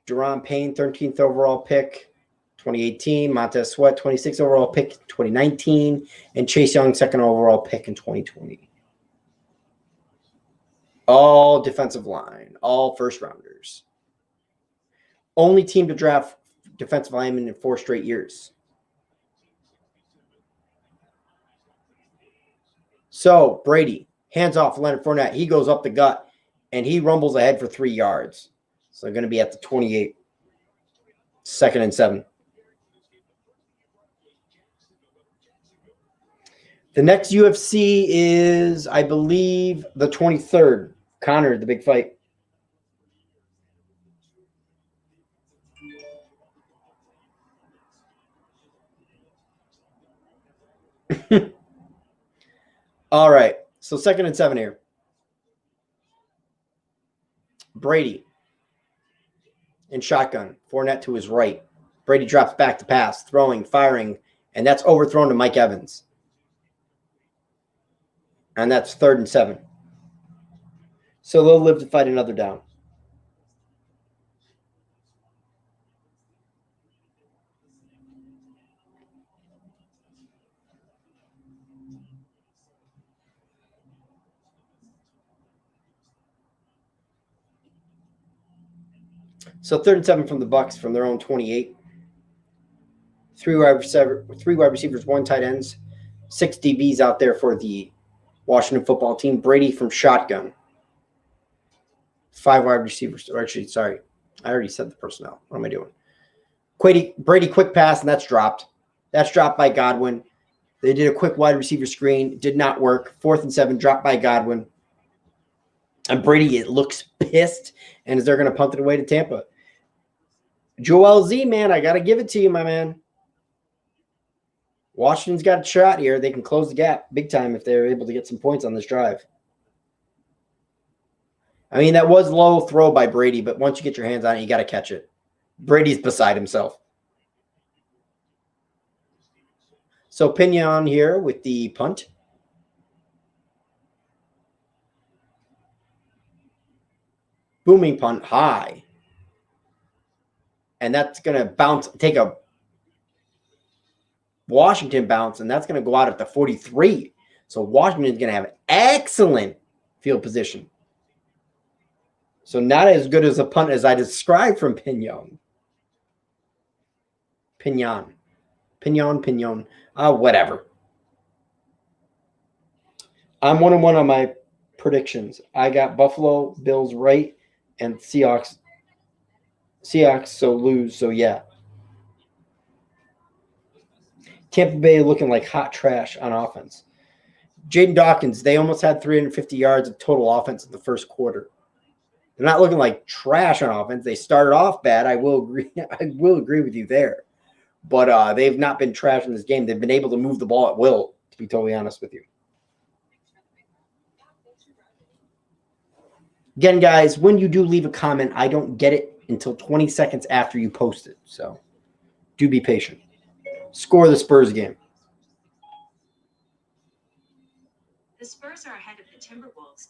Deron Payne, 13th overall pick, 2018. Montez Sweat, 26th overall pick, 2019. And Chase Young, 2nd overall pick in 2020. All defensive line, all first rounders. Only team to draft defensive linemen in 4 straight years. So Brady, hands off Leonard Fournette. He goes up the gut, and he rumbles ahead for 3 yards. So going to be at the 28. 2nd and 7. The next UFC is, I believe, the 23rd. Connor, the big fight. All right. So 2nd and 7 here. Brady. in shotgun. Fournette to his right. Brady drops back to pass, throwing, firing, and that's overthrown to Mike Evans. And that's 3rd and 7. So they'll live to fight another down. So 3rd and 7 from the Bucs from their own 28. Three wide receivers, 1 tight ends, 6 DBs out there for the Washington football team. Brady from shotgun. 5 wide receivers. Or actually, sorry. I already said the personnel. What am I doing? Brady quick pass, and that's dropped. That's dropped by Godwin. They did a quick wide receiver screen. Did not work. 4th and 7, dropped by Godwin. And Brady, it looks pissed, and they're going to punt it away to Tampa. Joel Z, man, I got to give it to you, my man. Washington's got a shot here. They can close the gap big time if they're able to get some points on this drive. I mean, that was low throw by Brady, but once you get your hands on it, you got to catch it. Brady's beside himself. So Pinion here with the punt. Booming punt high. And that's going to bounce, take a Washington bounce, and that's going to go out at the 43. So Washington's going to have excellent field position. So not as good as a punt as I described from Pinion. Whatever. I'm 1-1 on my predictions. I got Buffalo, Bills right, and Seahawks. So lose. So yeah. Tampa Bay looking like hot trash on offense. Jaden Dawkins, they almost had 350 yards of total offense in the first quarter. They're not looking like trash on offense. They started off bad. I will agree. I will agree with you there. But they've not been trash in this game. They've been able to move the ball at will, to be totally honest with you. Again, guys, when you do leave a comment, I don't get it until 20 seconds after you post it. So do be patient. Score the Spurs game. The Spurs are ahead of the Timberwolves.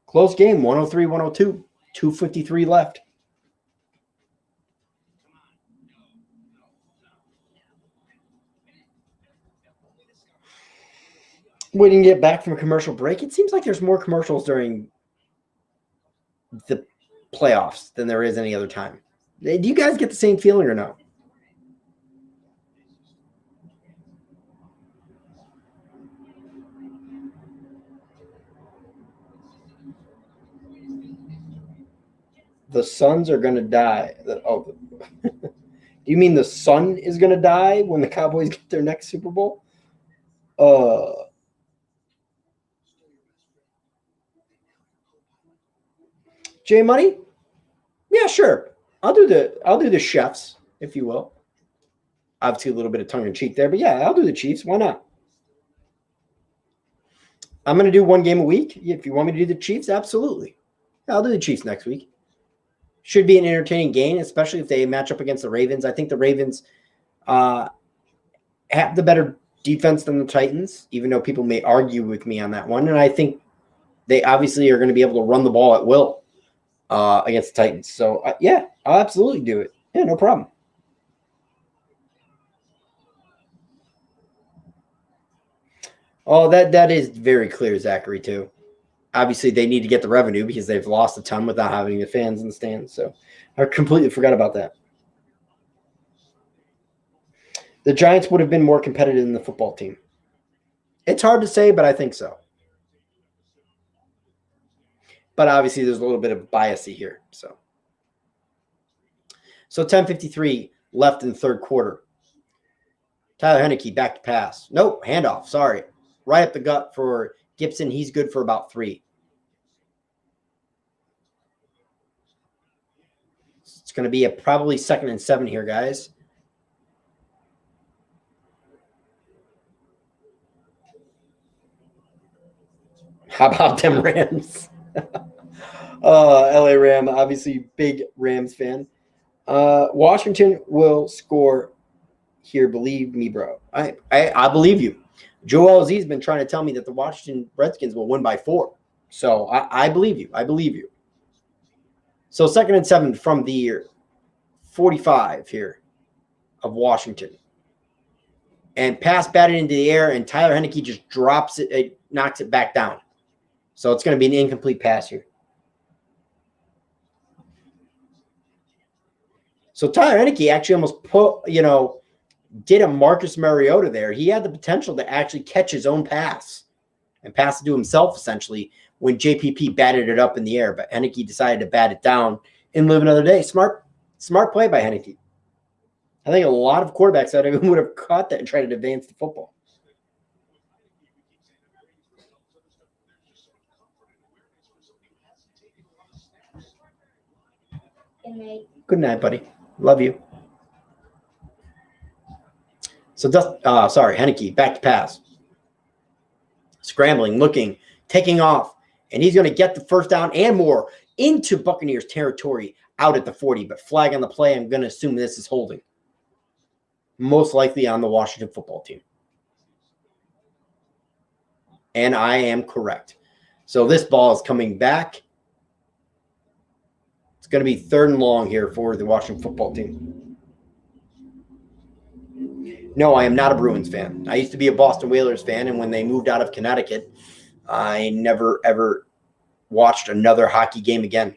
Close game, 103-102. 2:53 left. Waiting to get back from a commercial break. It seems like there's more commercials during the playoffs than there is any other time. Do you guys get the same feeling or no? The Suns are going to die. Oh, do you mean the sun is going to die when the Cowboys get their next Super Bowl? J Money? Yeah, sure. I'll do the Chefs, if you will. Obviously a little bit of tongue in cheek there, but yeah, I'll do the Chiefs. Why not? I'm going to do one game a week. If you want me to do the Chiefs, absolutely. I'll do the Chiefs next week. Should be an entertaining game, especially if they match up against the Ravens. I think the Ravens have the better defense than the Titans, even though people may argue with me on that one. And I think they obviously are going to be able to run the ball at will against the Titans. So, yeah, I'll absolutely do it. Yeah, no problem. Oh, that is very clear, Zachary, too. Obviously, they need to get the revenue because they've lost a ton without having the fans in the stands. So I completely forgot about that. The Giants would have been more competitive than the football team. It's hard to say, but I think so. But obviously, there's a little bit of biasy here. So 10:53 left in the third quarter. Tyler Heineke back to pass. Nope, handoff. Sorry. Right up the gut for Gibson. He's good for about 3. It's going to be probably 2nd and 7 here, guys. How about them Rams? LA Ram, obviously big Rams fan. Washington will score here. Believe me, bro. I believe you. Joel Z's been trying to tell me that the Washington Redskins will win by 4. So I believe you. I believe you. So 2nd and 7 from the 45 here of Washington. And pass batted into the air, and Tyler Henneke just drops it, knocks it back down. So it's going to be an incomplete pass here. So Tyler Henneke actually almost did a Marcus Mariota there. He had the potential to actually catch his own pass and pass it to himself, essentially, when JPP batted it up in the air. But Henneke decided to bat it down and live another day. Smart play by Henneke. I think a lot of quarterbacks out of him would have caught that and tried to advance the football. Good night, buddy. Love you. So, Henneke, back to pass. Scrambling, looking, taking off. And he's going to get the first down and more into Buccaneers territory out at the 40. But flag on the play, I'm going to assume this is holding. Most likely on the Washington football team. And I am correct. So this ball is coming back. It's going to be 3rd and long here for the Washington football team. No, I am not a Bruins fan. I used to be a Boston Whalers fan, and when they moved out of Connecticut, I never, ever watched another hockey game again.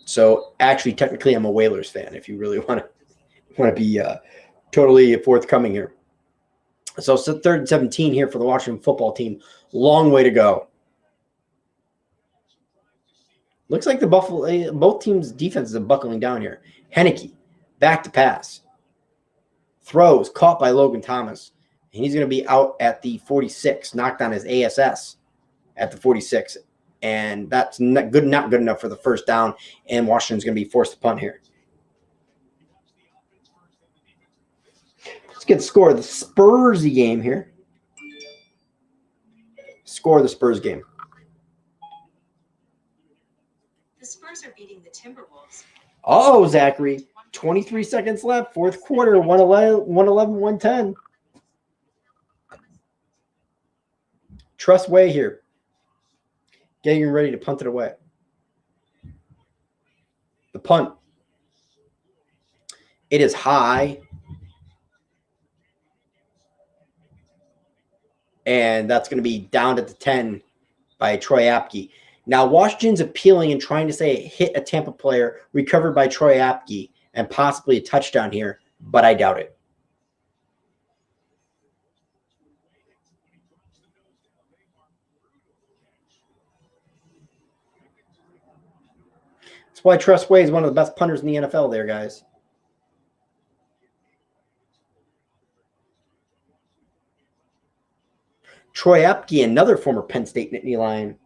So actually, technically, I'm a Whalers fan if you really want to be totally forthcoming here. So 3rd and 17 here for the Washington football team. Long way to go. Looks like both teams' defenses are buckling down here. Henneke, back to pass. Throws, caught by Logan Thomas. And he's going to be out at the 46, knocked on his ASS at the 46. And that's not good enough for the first down. And Washington's going to be forced to punt here. Let's get the score of the Spursy game here. Score of the Spurs game. The Spurs are beating the Timberwolves. Oh, Zachary. 23 seconds left. 4th quarter. 111-110. Trust Way here. Getting ready to punt it away. The punt. It is high. And that's going to be down at the 10 by Troy Apke. Now, Washington's appealing and trying to say it hit a Tampa player, recovered by Troy Apke, and possibly a touchdown here, but I doubt it. That's why Trustway is one of the best punters in the NFL there, guys. Troy Apke, another former Penn State Nittany Lion.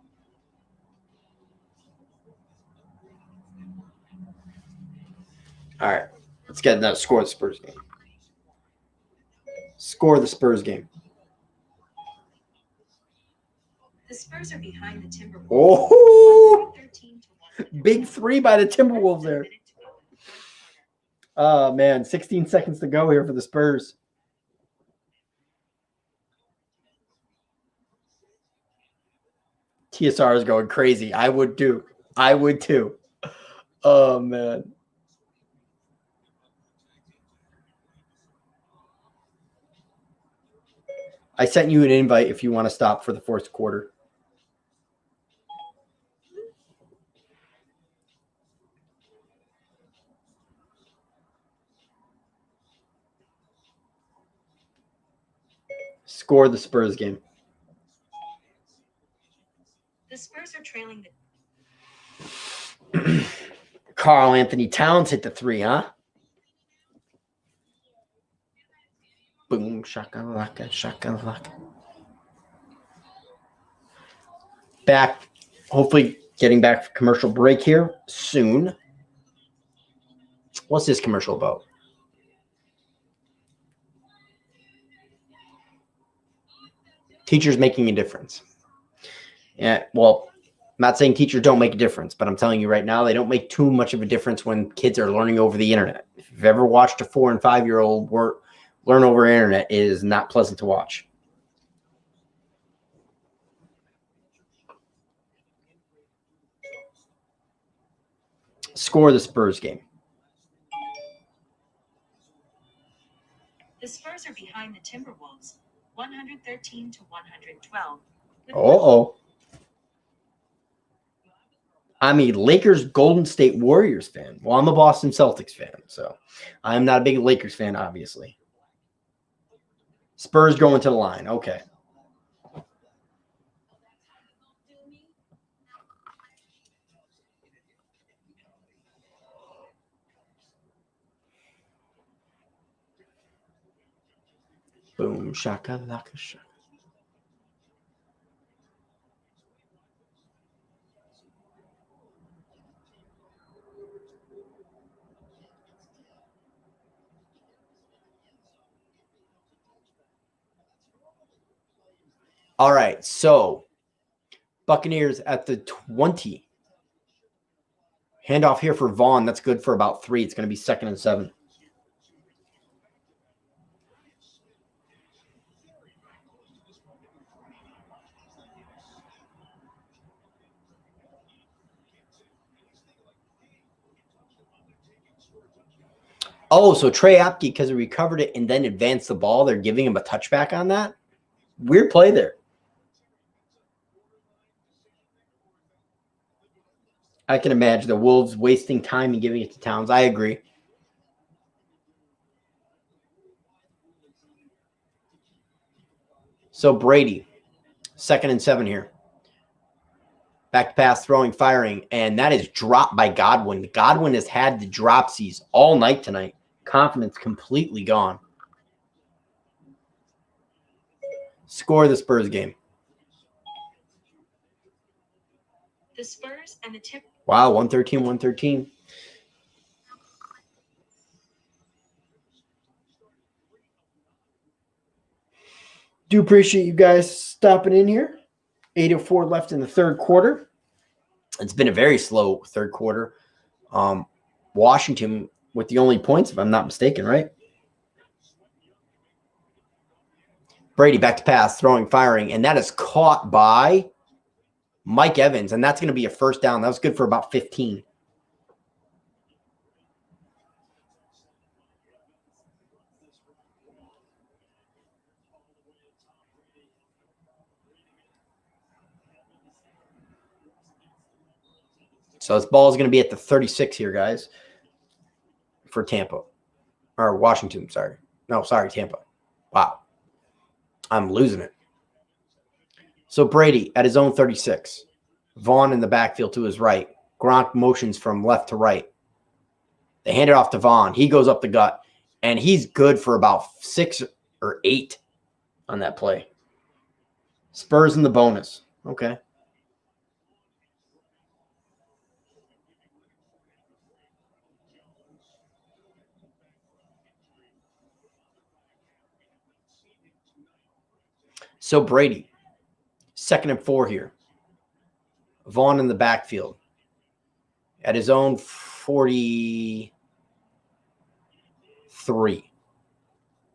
All right, let's get that score of the Spurs game. Score of the Spurs game. The Spurs are behind the Timberwolves. Oh, 13-1. big 3 by the Timberwolves there. Oh, man, 16 seconds to go here for the Spurs. TSR is going crazy. I would too. Oh, man. I sent you an invite if you want to stop for the 4th quarter. Score the Spurs game. The Spurs are trailing Karl Anthony Towns hit the 3, huh? Boom, shakalaka, shakalaka. Back, hopefully getting back for commercial break here soon. What's this commercial about? Teachers making a difference. Yeah, well, not saying teachers don't make a difference, but I'm telling you right now, they don't make too much of a difference when kids are learning over the internet. If you've ever watched a 4 and 5-year-old learn over internet, it is not pleasant to watch. Score of the Spurs game. The Spurs are behind the Timberwolves, 113 to 112. Uh-oh. I'm a Lakers Golden State Warriors fan. Well, I'm a Boston Celtics fan, so I'm not a big Lakers fan, obviously. Spurs going to the line. Okay. Boom, shaka, laka, shaka. All right, so Buccaneers at the 20. Handoff here for Vaughn. That's good for about 3. It's going to be 2nd and 7. Oh, so Trey Apke, because he recovered it and then advanced the ball, they're giving him a touchback on that? Weird play there. I can imagine the Wolves wasting time and giving it to Towns. I agree. So Brady, 2nd and 7 here. Back to pass, throwing, firing, and that is dropped by Godwin. Godwin has had the dropsies all night tonight. Confidence completely gone. Score of the Spurs game. The Spurs and the Timberwolves. Wow, 113, 113. Do appreciate you guys stopping in here. 8:04 left in the third quarter. It's been a very slow third quarter. Washington with the only points, if I'm not mistaken, right? Brady back to pass, throwing, firing, and that is caught by Mike Evans, and that's going to be a first down. That was good for about 15. So this ball is going to be at the 36 here, guys, for Tampa. Or Washington, sorry. No, sorry, Tampa. Wow. I'm losing it. So Brady at his own 36. Vaughn in the backfield to his right. Gronk motions from left to right. They hand it off to Vaughn. He goes up the gut, and he's good for about 6 or 8 on that play. Spurs in the bonus. Okay. So Brady, 2nd and 4 here. Vaughn in the backfield. At his own 43.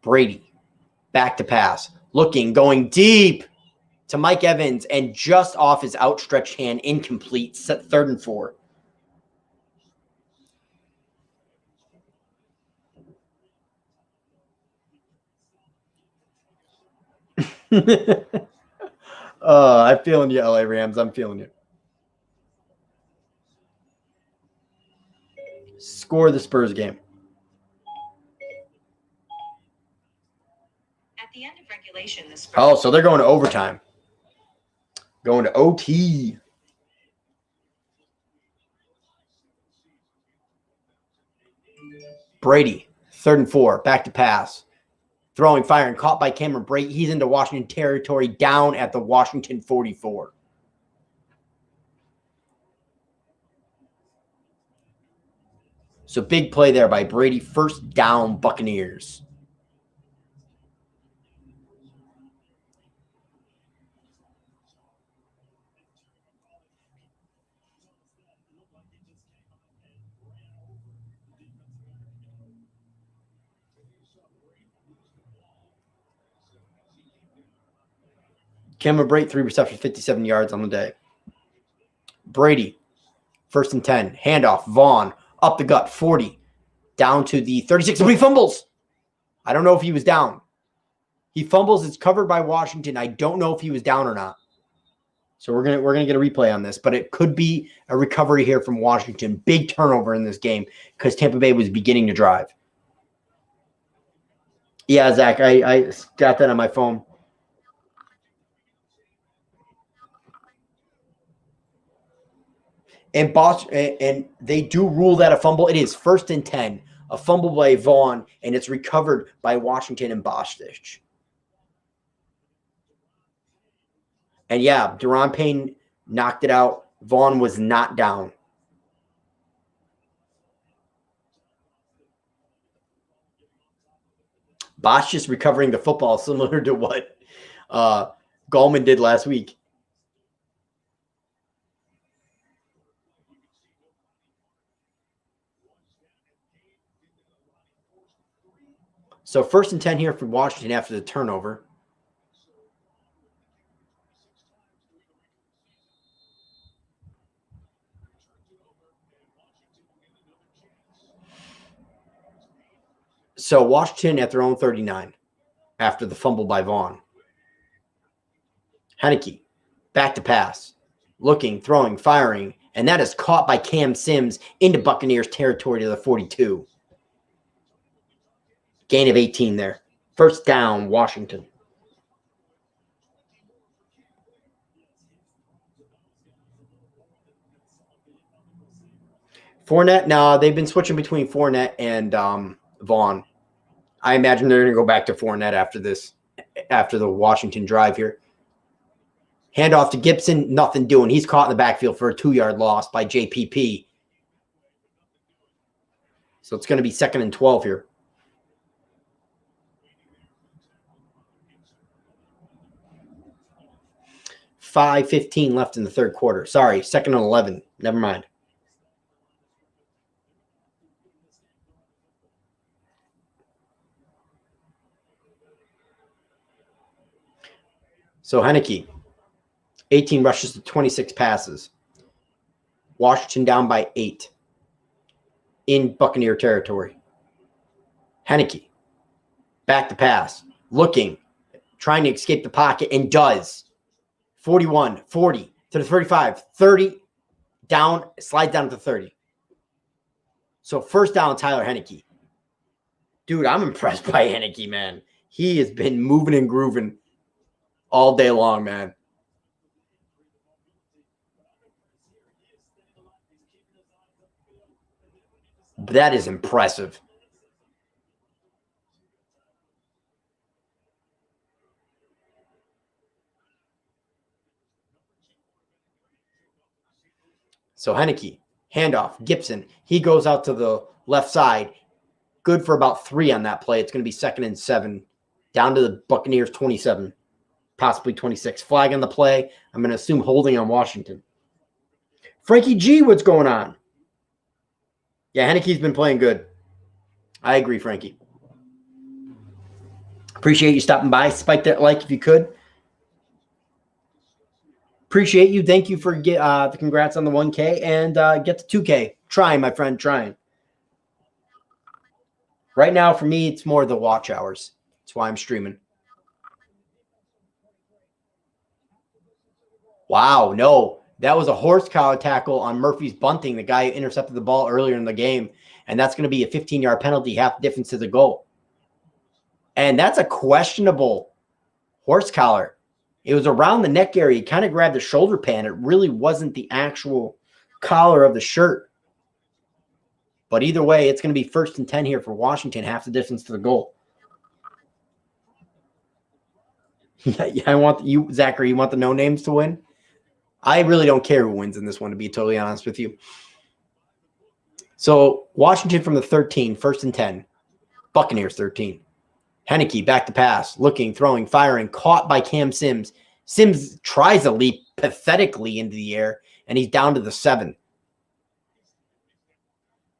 Brady, back to pass. Looking, going deep to Mike Evans, and just off his outstretched hand, incomplete. Set 3rd and 4. I'm feeling you, LA Rams. I'm feeling you. Score of the Spurs game. At the end of regulation, the Spurs. Oh, so they're going to overtime. Going to OT. Brady, 3rd and 4. Back to pass. Throwing, firing, caught by Cameron Brate. He's into Washington territory, down at the Washington 44. So big play there by Brady. First down, Buccaneers. Cameron Brate, 3 receptions, 57 yards on the day. Brady, 1st and 10. Handoff. Vaughn, up the gut, 40. Down to the 36. But he fumbles. I don't know if he was down. He fumbles. It's covered by Washington. I don't know if he was down or not. So we're gonna get a replay on this, but it could be a recovery here from Washington. Big turnover in this game because Tampa Bay was beginning to drive. Yeah, Zach, I got that on my phone. And they do rule that a fumble. It is 1st and 10, a fumble by Vaughn, and it's recovered by Washington and Bostich. And yeah, Deron Payne knocked it out. Vaughn was not down. Bosch just recovering the football similar to what Gallman did last week. So 1st and 10 here for Washington after the turnover. So Washington at their own 39 after the fumble by Vaughn. Heineke, back to pass. Looking, throwing, firing. And that is caught by Cam Sims into Buccaneers territory to the 42. Gain of 18 there. 1st down, Washington. Fournette, no, they've been switching between Fournette and Vaughn. I imagine they're going to go back to Fournette after this, after the Washington drive here. Handoff to Gibson, nothing doing. He's caught in the backfield for a 2-yard loss by JPP. So it's going to be 2nd and 12 here. $5:15 left in the 3rd quarter. Sorry, 2nd and 11. Never mind. So Heineke, 18 rushes to 26 passes. Washington down by 8 in Buccaneer territory. Heineke, back to pass, looking, trying to escape the pocket, and does. 41, 40 to the 35, 30, down, slides down to 30. So 1st down, Tyler Heineke. Dude, I'm impressed by Heineke, man. He has been moving and grooving all day long, man. That is impressive. So Heineke, handoff, Gibson. He goes out to the left side. Good for about 3 on that play. It's going to be 2nd and 7. Down to the Buccaneers 27, possibly 26. Flag on the play. I'm going to assume holding on Washington. Frankie G, what's going on? Yeah, Heineke's been playing good. I agree, Frankie. Appreciate you stopping by. Spike that like if you could. Appreciate you. Thank you for the congrats on the 1K and get to 2K. Trying, my friend, trying. Right now, for me, it's more the watch hours. That's why I'm streaming. Wow, no. That was a horse collar tackle on Murphy's bunting, the guy who intercepted the ball earlier in the game. And that's going to be a 15-yard penalty, half the difference to the goal. And that's a questionable horse collar. It was around the neck area. He kind of grabbed the shoulder pad. It really wasn't the actual collar of the shirt. But either way, it's going to be 1st and 10 here for Washington, half the distance to the goal. Yeah, I want you, Zachary, you want the no names to win? I really don't care who wins in this one, to be totally honest with you. So Washington from the 13, 1st and 10. Buccaneers 13. Heineke back to pass, looking, throwing, firing, caught by Cam Sims. Sims tries a leap pathetically into the air, and he's down to the 7.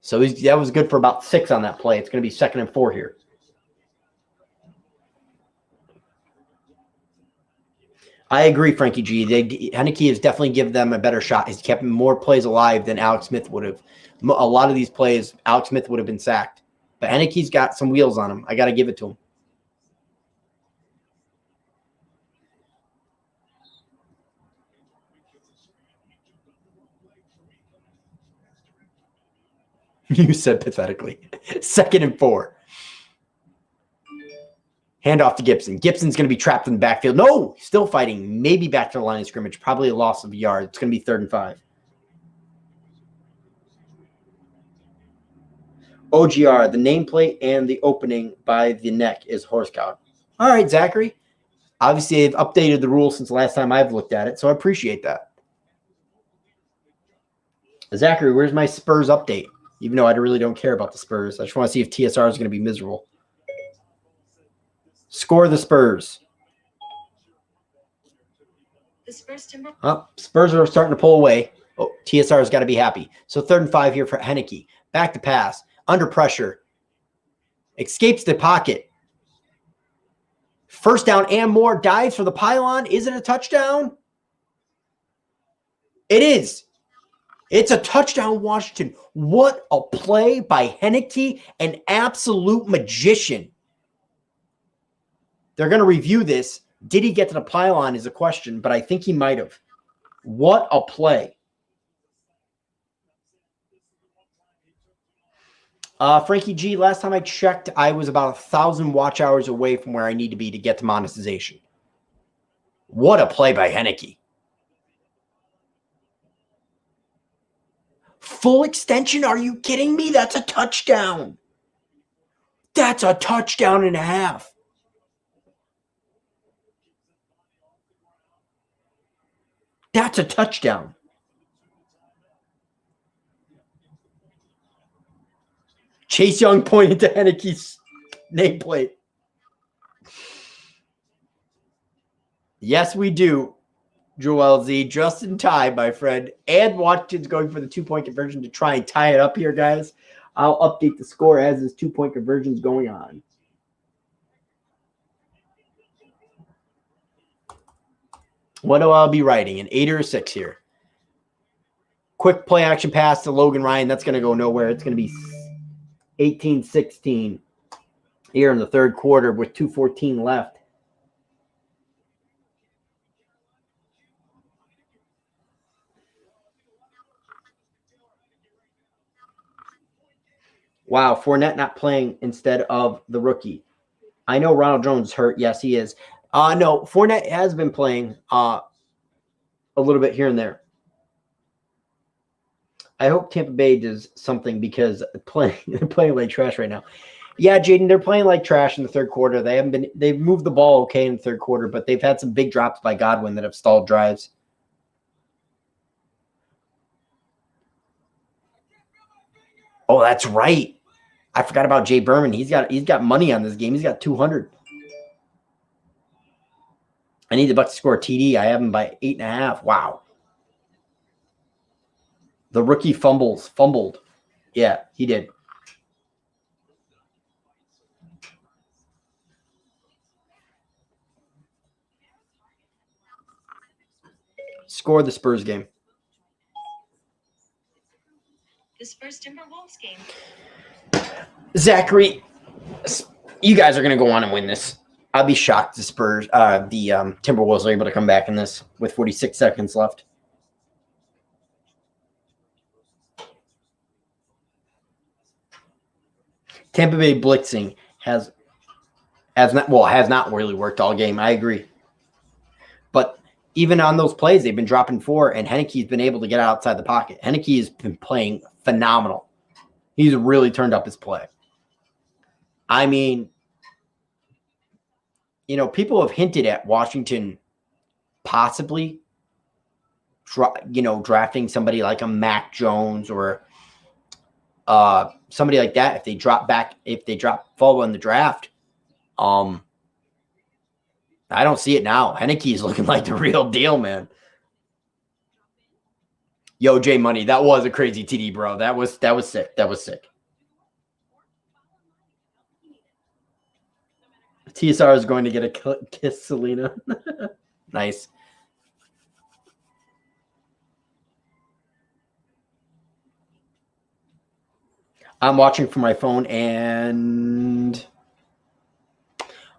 So that was good for about 6 on that play. It's going to be 2nd and 4 here. I agree, Frankie G. Heineke has definitely given them a better shot. He's kept more plays alive than Alex Smith would have. A lot of these plays, Alex Smith would have been sacked. But Heineke's got some wheels on him. I got to give it to him. You said pathetically. 2nd and 4. Hand off to Gibson. Gibson's going to be trapped in the backfield. No, still fighting. Maybe back to the line of scrimmage. Probably a loss of a yard. It's going to be 3rd and 5. OGR, the nameplate and the opening by the neck is horse cow. All right, Zachary. Obviously, they've updated the rules since the last time I've looked at it, so I appreciate that. Zachary, where's my Spurs update? Even though I really don't care about the Spurs. I just want to see if TSR is going to be miserable. Score the Spurs. The Spurs Timber. Spurs are starting to pull away. Oh, TSR has got to be happy. So 3rd and 5 here for Heineke. Back to pass. Under pressure. Escapes the pocket. 1st down and more. Dives for the pylon. Is it a touchdown? It is. It's a touchdown, Washington. What a play by Heineke, an absolute magician. They're going to review this. Did he get to the pylon is a question, but I think he might have. What a play. Frankie G, last time I checked, I was about 1,000 watch hours away from where I need to be to get to monetization. What a play by Heineke. Full extension? Are you kidding me? That's a touchdown. That's a touchdown and a half. That's a touchdown. Chase Young pointed to Heineke's nameplate. Yes, we do. Joel Z, just in time, my friend. And Washington's going for the 2-point conversion to try and tie it up here, guys. I'll update the score as this 2-point conversion is going on. What do I be writing? An 8 or a 6 here. Quick play action pass to Logan Ryan. That's going to go nowhere. It's going to be 18-16 here in the 3rd quarter with 2:14 left. Wow, Fournette not playing instead of the rookie. I know Ronald Jones is hurt. Yes, he is. No, Fournette has been playing a little bit here and there. I hope Tampa Bay does something because they're playing like trash right now. Yeah, Jaden, they're playing like trash in the 3rd quarter. They've moved the ball okay in the 3rd quarter, but they've had some big drops by Godwin that have stalled drives. Oh, that's right. I forgot about Jay Berman. He's got money on this game. He's got 200. I need the Bucs to score a TD. I have him by 8.5. Wow. The rookie fumbled. Yeah, he did. Score the Spurs game. The Spurs Timberwolves game. Zachary, you guys are going to go on and win this. I'll be shocked the Timberwolves are able to come back in this with 46 seconds left. Tampa Bay blitzing has not really worked all game. I agree. But even on those plays, they've been dropping 4, and Heineke's been able to get outside the pocket. Heineke has been playing phenomenal. He's really turned up his play. I mean, people have hinted at Washington possibly, drafting somebody like a Mac Jones or somebody like that if they drop fall in the draft. I don't see it now. Heineke is looking like the real deal, man. Yo, J Money, that was a crazy TD, bro. That was sick. That was sick. TSR is going to get a kiss, Selena. Nice. I'm watching from my phone. And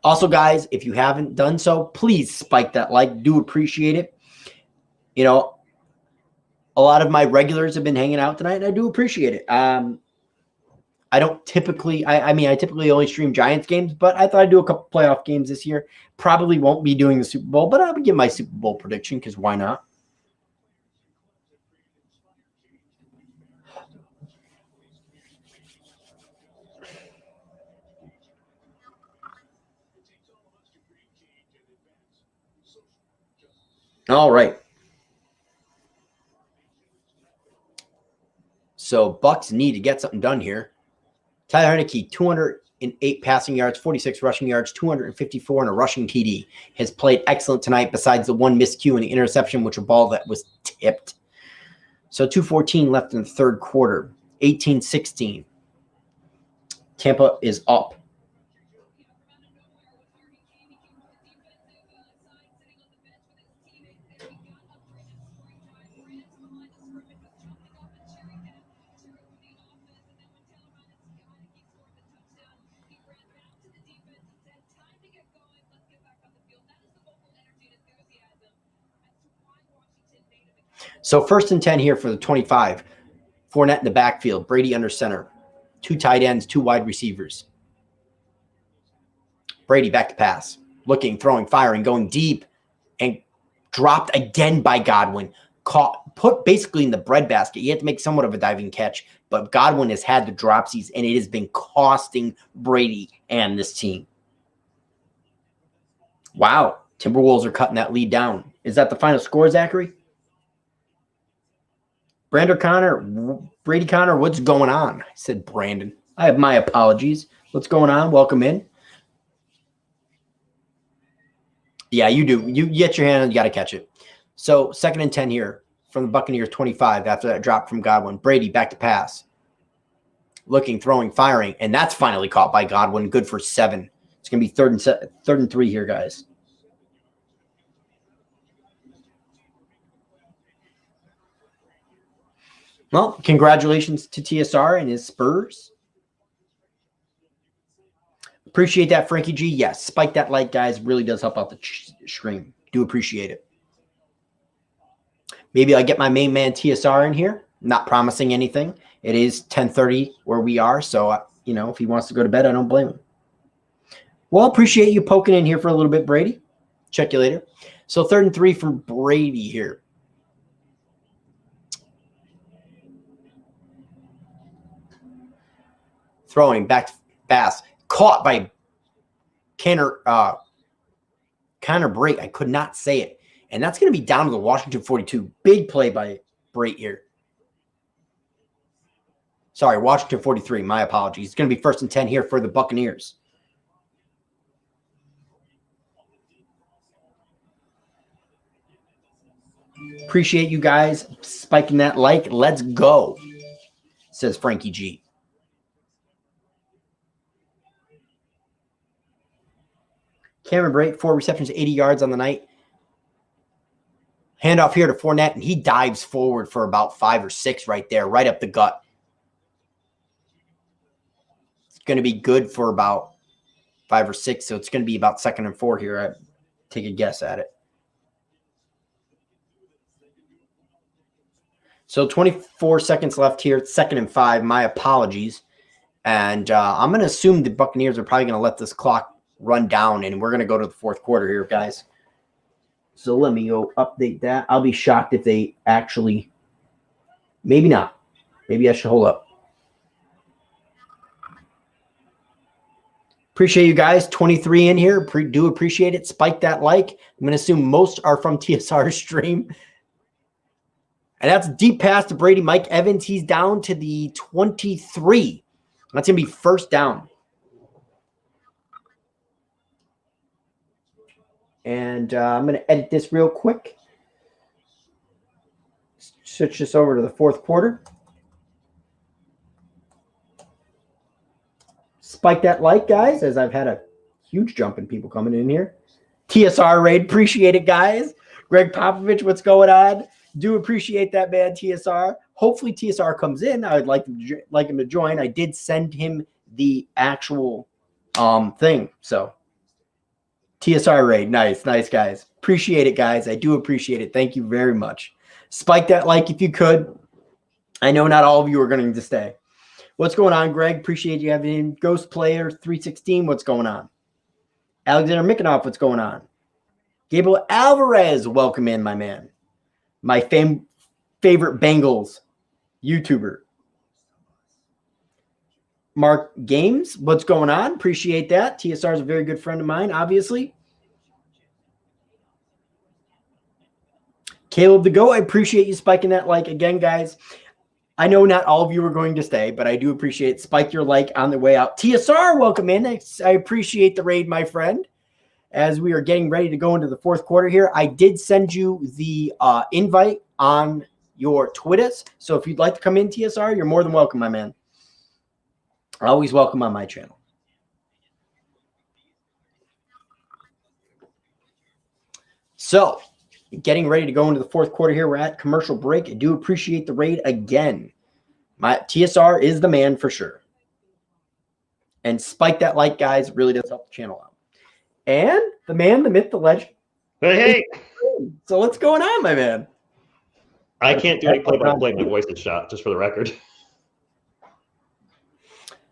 also, guys, if you haven't done so, please spike that like. Do appreciate it. You know, a lot of my regulars have been hanging out tonight, and I do appreciate it. I don't typically, I mean, I typically only stream Giants games, but I thought I'd do a couple playoff games this year. Probably won't be doing the Super Bowl, but I'll give my Super Bowl prediction because why not? All right. So Bucks need to get something done here. Tyler Heineke, 208 passing yards, 46 rushing yards, 254 and a rushing TD. Has played excellent tonight besides the one miscue and the interception, which was a ball that was tipped. So 2:14 left in the third quarter, 18-16. Tampa is up. So 1st and 10 here for the 25. Fournette in the backfield. Brady under center. 2 tight ends, 2 wide receivers. Brady back to pass. Looking, throwing, firing, going deep. And dropped again by Godwin. Put basically in the breadbasket. You have to make somewhat of a diving catch. But Godwin has had the dropsies, and it has been costing Brady and this team. Wow. Timberwolves are cutting that lead down. Is that the final score, Zachary? Brady Connor, what's going on? I said Brandon. I have my apologies. What's going on? Welcome in. Yeah, you do. You get your hand and you got to catch it. So 2nd and 10 here from the Buccaneers 25 after that drop from Godwin. Brady back to pass. Looking, throwing, firing, and that's finally caught by Godwin. Good for 7. It's going to be 3rd and 3 here, guys. Well, congratulations to TSR and his Spurs. Appreciate that, Frankie G. Yes, spike that like, guys. Really does help out the stream. Do appreciate it. Maybe I'll get my main man TSR in here. Not promising anything. It is 10:30 where we are, so, you know, if he wants to go to bed, I don't blame him. Well, appreciate you poking in here for a little bit, Brady. Check you later. So 3rd and 3 from Brady here. Throwing back to pass. Caught by Connor Brate. I could not say it. And that's going to be down to the Washington 42. Big play by Brate here. Sorry, Washington 43. My apologies. It's going to be 1st and 10 here for the Buccaneers. Appreciate you guys spiking that like. Let's go, says Frankie G. Cameron Brate, 4 receptions, 80 yards on the night. Handoff here to Fournette, and he dives forward for about 5 or 6 right there, right up the gut. It's going to be good for about 5 or 6, so it's going to be about 2nd and 4 here. I take a guess at it. So 24 seconds left here. 2nd and 5. My apologies. And I'm going to assume the Buccaneers are probably going to let this clock run down, and we're going to go to the 4th quarter here, guys. So let me go update that. I'll be shocked if they actually – maybe not. Maybe I should hold up. Appreciate you guys. 23 in here. Do appreciate it. Spike that like. I'm going to assume most are from TSR's stream. And that's deep pass to Brady. Mike Evans, he's down to the 23. That's going to be 1st down. And I'm going to edit this real quick. Switch this over to the 4th quarter. Spike that like, guys, as I've had a huge jump in people coming in here. TSR raid, appreciate it, guys. Greg Popovich, what's going on? Do appreciate that, man, TSR. Hopefully TSR comes in. I would like him to join. I did send him the actual thing. So TSR raid. Nice, guys. Appreciate it, guys. I do appreciate it. Thank you very much. Spike that like if you could. I know not all of you are going to stay. What's going on, Greg? Appreciate you having in. Ghost Player 316. What's going on? Alexander Mikinoff. What's going on? Gabriel Alvarez. Welcome in, my man. My favorite Bengals YouTuber. Mark Games. What's going on? Appreciate that. TSR is a very good friend of mine, obviously. Caleb the Go. I appreciate you spiking that like again, guys. I know not all of you are going to stay, but I do appreciate it. Spike your like on the way out. TSR, welcome in. I appreciate the raid, my friend. As we are getting ready to go into the fourth quarter here, I did send you the invite on your Twitters. So if you'd like to come in, TSR, you're more than welcome, my man. Always welcome on my channel. So, getting ready to go into the fourth quarter here. We're at commercial break. I do appreciate the raid again. My TSR is the man for sure. And spike that like, guys. It really does help the channel out. And the man, the myth, the legend. Hey. So what's going on, my man? I can't do any play-by-play. My voice is shot, just for the record.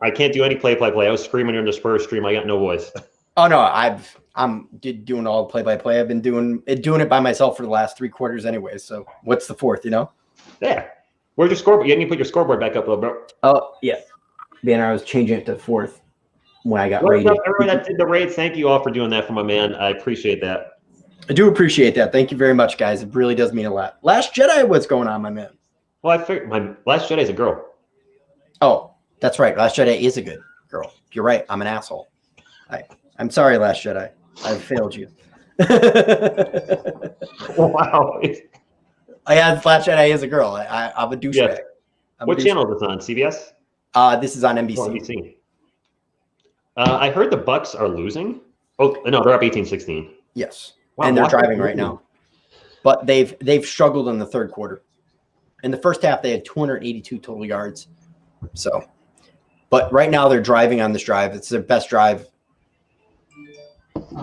I can't do any play-by-play. I was screaming during the Spurs stream. I got no voice. Oh no, I'm doing all the play-by-play. I've been doing it by myself for the last 3 quarters anyway. So what's the fourth? You know? Yeah. Where's your scoreboard? You need to put your scoreboard back up, little bro. Oh yeah, man. I was changing it to fourth when I got rated. Everyone that did the raid, thank you all for doing that for my man. I appreciate that. I do appreciate that. Thank you very much, guys. It really does mean a lot. Last Jedi, what's going on, my man? Well, I figured my Last Jedi is a girl. Oh, that's right. Last Jedi is a good girl. You're right. I'm an asshole. I'm sorry, Last Jedi. I've failed you. Wow. Yeah, Last Jedi is a girl. I'm a douchebag. Yes. What channel is this on? CBS? This is on NBC. Oh, NBC. I heard the Bucks are losing. Oh no, they're up 18-16. Yes. Wow, and they're driving right now. But they've struggled in the third quarter. In the first half, they had 282 total yards. So, but right now they're driving on this drive. It's their best drive.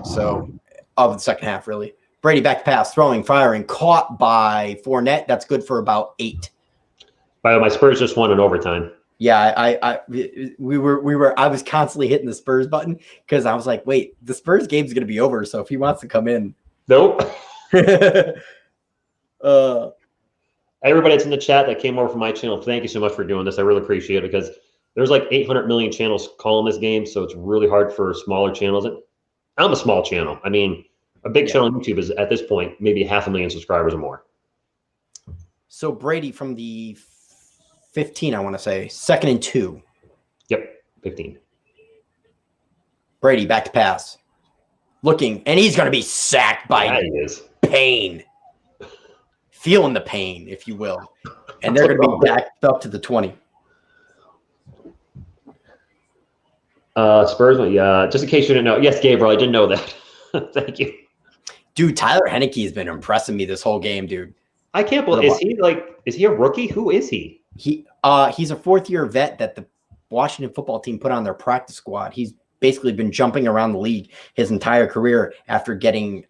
So, of the second half, really. Brady back to pass, throwing, firing, caught by Fournette. That's good for about 8. By the way, my Spurs just won in overtime. Yeah, I was constantly hitting the Spurs button because I was like, wait, the Spurs game's gonna be over. So if he wants to come in, nope. Everybody that's in the chat that came over from my channel, thank you so much for doing this. I really appreciate it because there's like 800 million channels calling this game, so it's really hard for smaller channels. I'm a small channel. I mean, a big channel on YouTube is at this point maybe 500,000 subscribers or more. So Brady from the 15, I want to say 2nd and 2. Yep, 15. Brady back to pass, looking, and he's going to be sacked by Payne, feeling the pain, if you will, and they're going to be backed up to the 20. Spurs, yeah. Just in case you didn't know, yes, Gabriel, I didn't know that. Thank you, dude. Tyler Heineke has been impressing me this whole game, dude. I can't believe. Is he a rookie? Who is he? He's a 4th-year vet that the Washington football team put on their practice squad. He's basically been jumping around the league his entire career after getting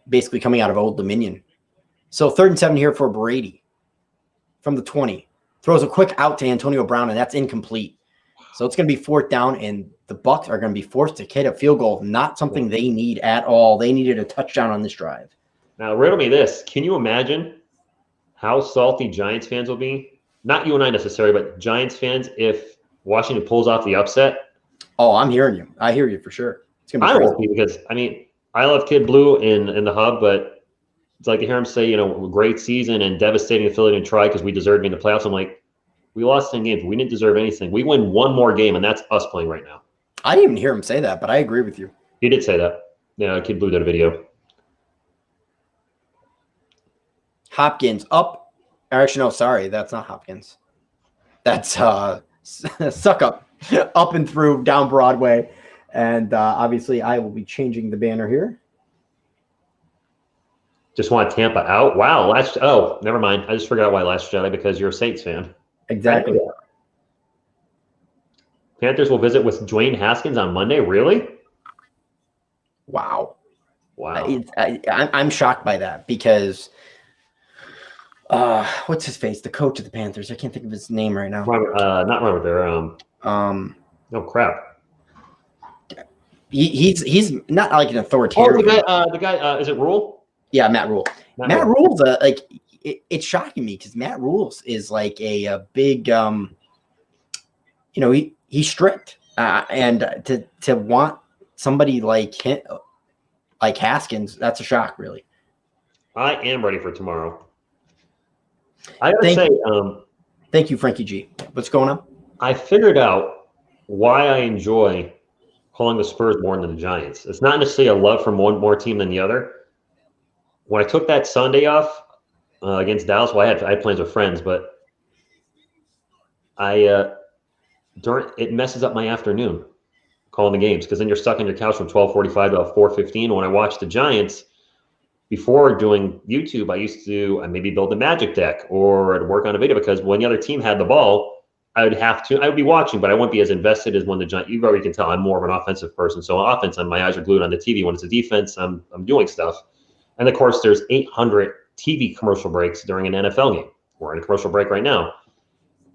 basically coming out of Old Dominion. So 3rd and 7 here for Brady from the 20. Throws a quick out to Antonio Brown, and that's incomplete. So it's going to be 4th down, and the Bucs are going to be forced to hit a field goal. Not something they need at all. They needed a touchdown on this drive. Now, riddle me this. Can you imagine how salty Giants fans will be? Not you and I necessarily, but Giants fans if Washington pulls off the upset. Oh, I'm hearing you. I hear you for sure. It's gonna be I crazy. won't be because, I mean, I love Kid Blue in the hub, but it's like to hear him say, great season and devastating affiliate and try because we deserve to be in the playoffs. I'm like, we lost 10 games. We didn't deserve anything. We win one more game, and that's us playing right now. I didn't even hear him say that, but I agree with you. He did say that. Yeah, Kid Blue did a video. Hopkins up. Actually, no, sorry. That's not Hopkins. That's Suck Up. Up and through down Broadway. And obviously, I will be changing the banner here. Just want Tampa out. Wow. Never mind. I just forgot why last Jedi because you're a Saints fan. Exactly. Panthers will visit with Dwayne Haskins on Monday. Really? Wow. Wow. I'm shocked by that because what's his face? The coach of the Panthers. I can't think of his name right now. Not Robert there. No crap. He's not like an Oh, authoritarian. the guy. Is it Rule? Yeah, Matt Rule. Matt Rule. Rule's it's shocking me because Matt Rule's is like a big he's strict and to want somebody like him, like Haskins, that's a shock, really. I am ready for tomorrow. I gotta say, thank you, Frankie G. What's going on? I figured out why I enjoy calling the Spurs more than the Giants. It's not necessarily a love from one more team than the other. When I took that Sunday off against Dallas, well, I had plans with friends, but it messes up my afternoon calling the games because then you're stuck on your couch from 12:45 to 4:15. When I watch the Giants, before doing YouTube, I used to maybe build a magic deck or I'd work on a video because when the other team had the ball, I would be watching, but I wouldn't be as invested as when the Giants. You already can tell I'm more of an offensive person. So on offense, my eyes are glued on the TV. When it's a defense, I'm doing stuff. And of course, there's 800 TV commercial breaks during an NFL game. We're in a commercial break right now.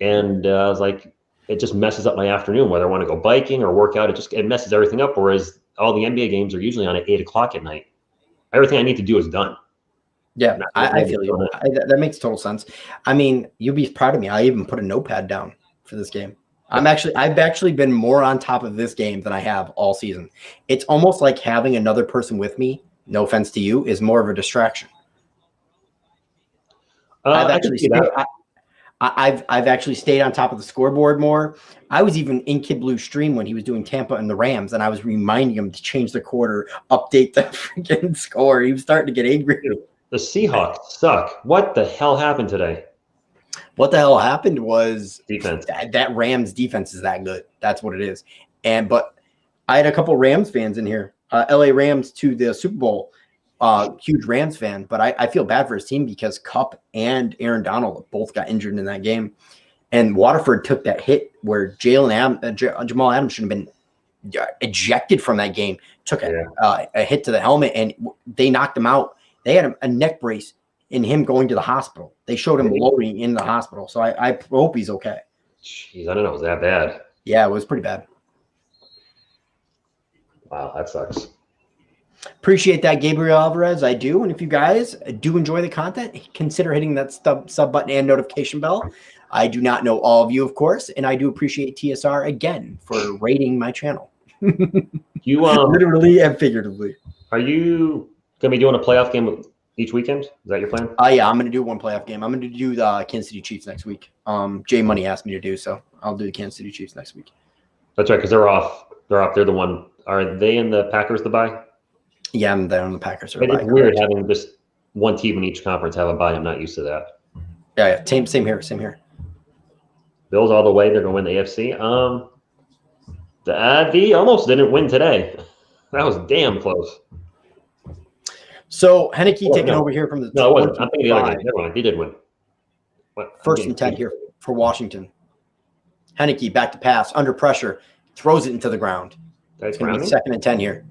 And I was like, it just messes up my afternoon, whether I want to go biking or work out. It messes everything up. Whereas all the NBA games are usually on at 8 o'clock at night. Everything I need to do is done. Yeah, I feel you. That makes total sense. I mean, you'll be proud of me. I even put a notepad down for this game. I've actually been more on top of this game than I have all season. It's almost like having another person with me, no offense to you, is more of a distraction. I've actually stayed on top of the scoreboard more. I was even in Kid Blue's stream when he was doing Tampa and the Rams, and I was reminding him to change the quarter, update the freaking score. He was starting to get angry. The Seahawks suck. What the hell happened today? What the hell happened was defense. That Rams defense is that good. That's what it is. But I had a couple Rams fans in here. LA Rams to the Super Bowl. Huge Rams fan, but I feel bad for his team because Kupp and Aaron Donald both got injured in that game. And Waterford took that hit where Jamal Adams should have been ejected from that game, took a hit to the helmet, and they knocked him out. They had a neck brace in him going to the hospital. They showed him loading in the hospital. So I hope he's okay. Jeez, I don't know. It was that bad. Yeah, it was pretty bad. Wow, that sucks. Appreciate that, Gabriel Alvarez. I do. And if you guys do enjoy the content, consider hitting that sub button and notification bell. I do not know all of you, of course, and I do appreciate TSR again for rating my channel. You literally and figuratively. Are you going to be doing a playoff game each weekend? Is that your plan? Yeah, I'm going to do one playoff game. I'm going to do the Kansas City Chiefs next week. Jay Money asked me to do, so I'll do the Kansas City Chiefs next week. That's right, because they're off. They're the one. Are they in the Packers the bye? Yeah, I'm there on the Packers. It's weird having just one team in each conference have a bye. I'm not used to that. Yeah. Same here. Bills all the way. They're going to win the AFC. The almost didn't win today. That was damn close. So Henneke taking over here from the. No, it wasn't. I'm thinking the other game. Never mind. They did win. First and 10 here for Washington. Henneke back to pass under pressure, throws it into the ground. It's going to be 2nd and 10 here.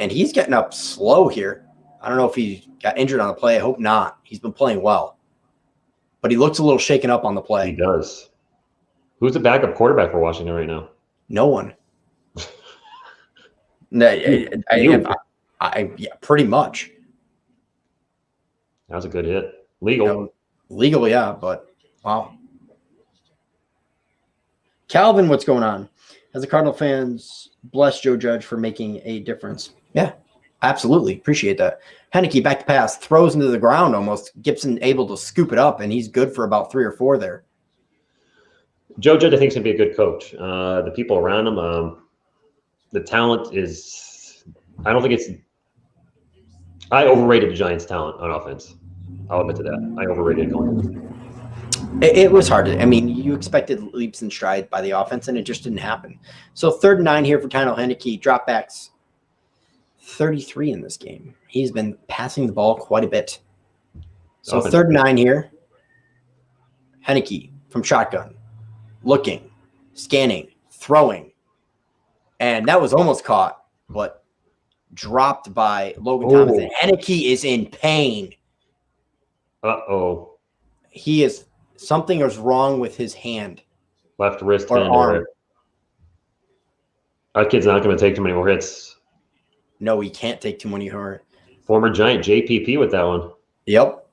And he's getting up slow here. I don't know if he got injured on the play. I hope not. He's been playing well. But he looks a little shaken up on the play. He does. Who's the backup quarterback for Washington right now? No one. Yeah, pretty much. That was a good hit. Legal. Legal, yeah, but wow. Calvin, what's going on? As a Cardinal fans, bless Joe Judge for making a difference. Yeah, absolutely. Appreciate that. Henneke back to pass, throws into the ground almost. Gibson able to scoop it up, and he's good for about 3 or 4 there. Joe Judge, I think, is going to be a good coach. The people around him, the talent is – I don't think it's – I overrated the Giants' talent on offense. I'll admit to that. I overrated it going in. It was hard. You expected leaps and strides by the offense, and it just didn't happen. So 3rd and 9 here for Tyler Henneke. Dropbacks 33 in this game. He's been passing the ball quite a bit. So Offense. 3rd and 9 here. Heineke from shotgun. Looking, scanning, throwing. And that was almost caught, but dropped by Logan Thomas. And Heineke is in pain. Uh-oh. He is – something is wrong with his hand. Left wrist Or hand. arm. Our kid's not going to take too many more hits. No, he can't take too many hard. Former Giant JPP with that one. Yep.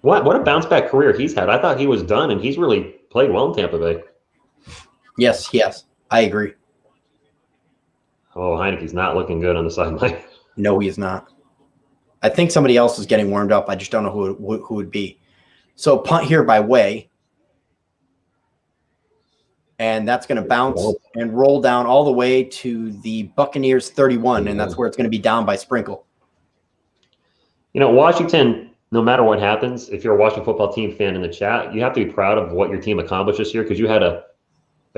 What a bounce back career he's had. I thought he was done, and he's really played well in Tampa Bay. Yes. I agree. Oh, Heineke's not looking good on the sideline. No, he is not. I think somebody else is getting warmed up. I just don't know who would be. So punt here by Way. And that's going to bounce and roll down all the way to the Buccaneers 31, and that's where it's going to be down by Sprinkle. You know, Washington, no matter what happens, if you're a Washington football team fan in the chat, you have to be proud of what your team accomplished this year because you had a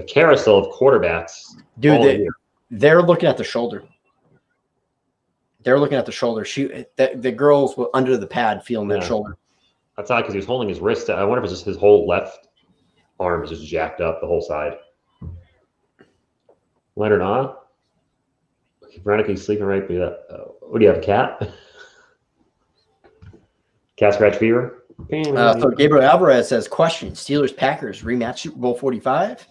carousel of quarterbacks. Dude, they're looking at the shoulder. They're looking at the shoulder. The girls were under the pad feeling that shoulder. That's odd because he was holding his wrist. I wonder if it's just his whole left arm is just jacked up the whole side. Leonard on. Veronica's sleeping right by that. What do you have, a cat? Cat scratch fever? So Gabriel Alvarez says, question, Steelers-Packers rematch Super Bowl 45?